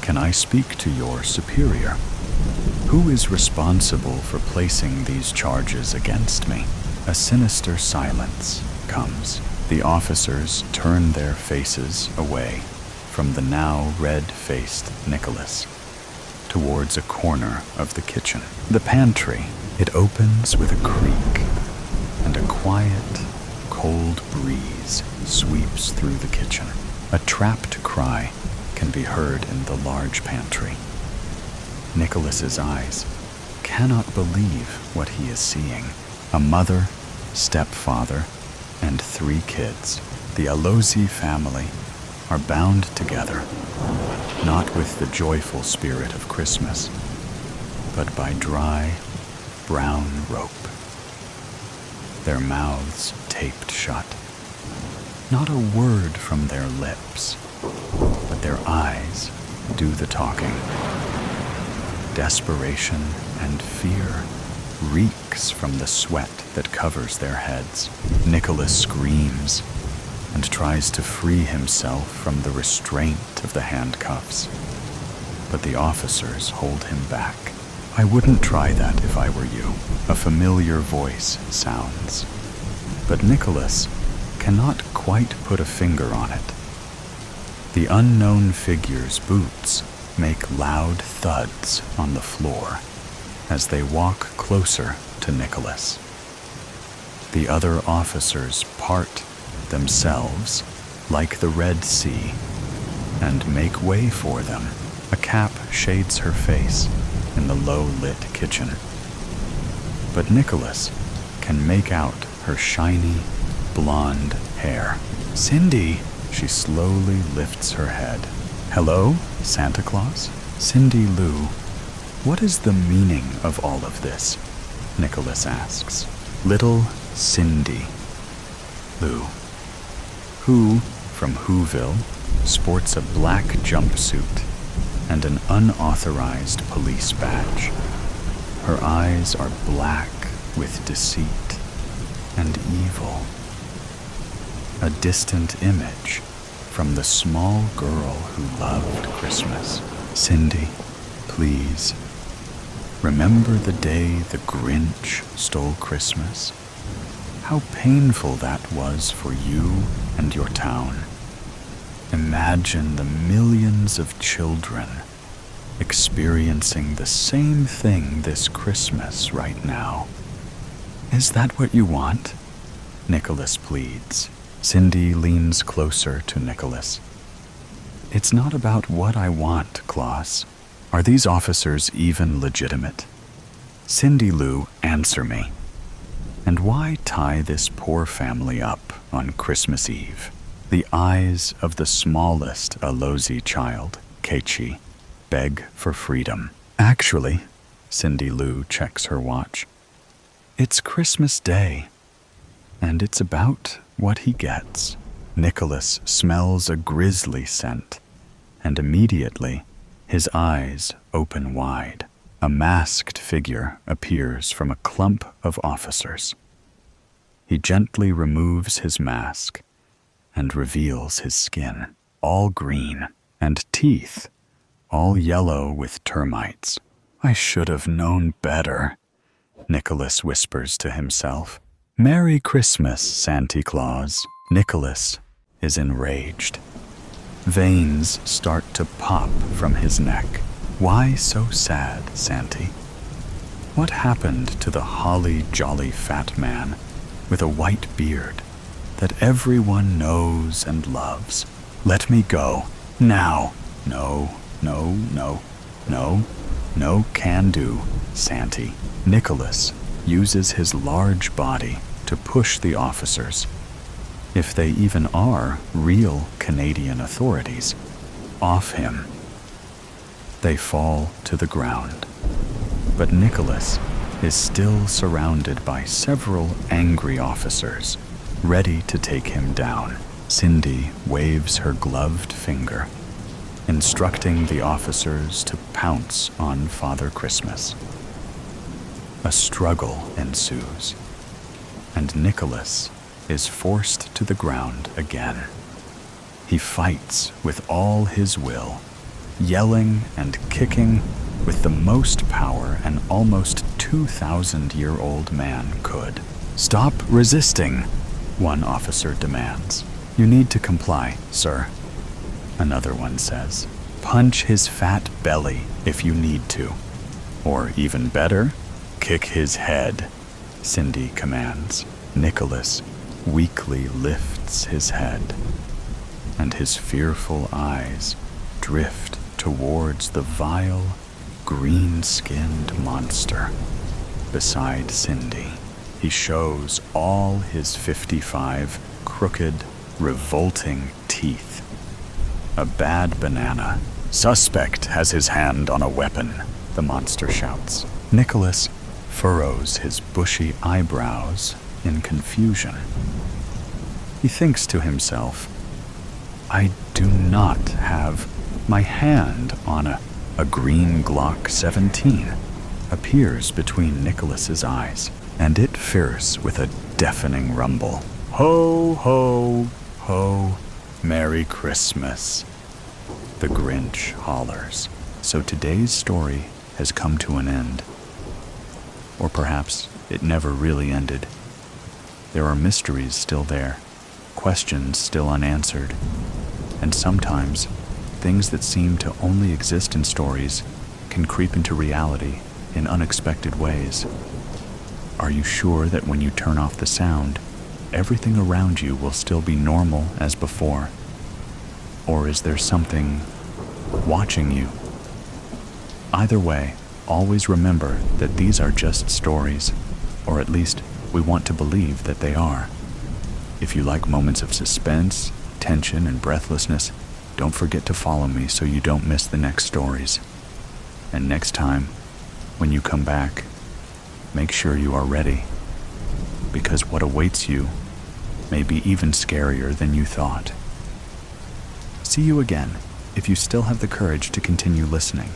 Can I speak to your superior? Who is responsible for placing these charges against me?" A sinister silence comes. The officers turn their faces away from the now red-faced Nicholas towards a corner of the kitchen. The pantry, it opens with a creak, and a quiet, cold breeze sweeps through the kitchen. A trapped cry can be heard in the large pantry. Nicholas's eyes cannot believe what he is seeing. A mother, stepfather, and 3 kids, the Alozi family, are bound together, not with the joyful spirit of Christmas, but by dry, brown rope. Their mouths taped shut. Not a word from their lips, but their eyes do the talking. Desperation and fear reeks from the sweat that covers their heads. Nicholas screams and tries to free himself from the restraint of the handcuffs, but the officers hold him back. "I wouldn't try that if I were you," a familiar voice sounds. But Nicholas cannot quite put a finger on it. The unknown figure's boots make loud thuds on the floor as they walk closer to Nicholas. The other officers part themselves like the Red Sea and make way for them. A cap shades her face in the low-lit kitchen, but Nicholas can make out her shiny, blonde hair. "Cindy!" She slowly lifts her head. "Hello, Santa Claus?" "Cindy Lou, what is the meaning of all of this?" Nicholas asks. "Little Cindy Lou, who, from Whoville, sports a black jumpsuit and an unauthorized police badge. Her eyes are black with deceit and evil. A distant image from the small girl who loved Christmas. Cindy, please, remember the day the Grinch stole Christmas? How painful that was for you and your town. Imagine the millions of children experiencing the same thing this Christmas right now. Is that what you want?" Nicholas pleads. Cindy leans closer to Nicholas. "It's not about what I want, Claus. Are these officers even legitimate? Cindy Lou, answer me. And why tie this poor family up on Christmas Eve?" The eyes of the smallest Alozi child, Keiichi, beg for freedom. "Actually," Cindy Lou checks her watch, "it's Christmas Day. And it's about what he gets. Nicholas smells a grisly scent, and immediately his eyes open wide. A masked figure appears from a clump of officers. He gently removes his mask and reveals his skin, all green, and teeth, all yellow with termites. I should have known better, Nicholas whispers to himself. Merry Christmas, Santa Claus. Nicholas is enraged. Veins start to pop from his neck. Why so sad, Santy? What happened to the holly jolly fat man with a white beard that everyone knows and loves? Let me go, now. No, no, no, no, no can do, Santy. Nicholas uses his large body to push the officers, if they even are real Canadian authorities, off him. They fall to the ground, but Nicholas is still surrounded by several angry officers, ready to take him down. Cindy waves her gloved finger, instructing the officers to pounce on Father Christmas. A struggle ensues, and Nicholas is forced to the ground again. He fights with all his will, yelling and kicking with the most power an almost 2,000-year-old man could. Stop resisting, one officer demands. You need to comply, sir, another one says. Punch his fat belly if you need to. Or even better, kick his head, Cindy commands. Nicholas weakly lifts his head, and his fearful eyes drift towards the vile, green-skinned monster beside Cindy. He shows all his 55 crooked, revolting teeth. A bad banana. Suspect has his hand on a weapon, the monster shouts. Nicholas furrows his bushy eyebrows in confusion. He thinks to himself, I do not have my hand on a green Glock 17 appears between Nicholas's eyes, and it fierce with a deafening rumble. Ho, ho, ho, Merry Christmas, the Grinch hollers. So today's story has come to an end. Or perhaps it never really ended. There are mysteries still there, questions still unanswered, and sometimes things that seem to only exist in stories can creep into reality in unexpected ways. Are you sure that when you turn off the sound, everything around you will still be normal as before? Or is there something watching you? Either way, always remember that these are just stories, or at least we want to believe that they are. If you like moments of suspense, tension, and breathlessness, don't forget to follow me so you don't miss the next stories. And next time, when you come back, make sure you are ready, because what awaits you may be even scarier than you thought. See you again if you still have the courage to continue listening.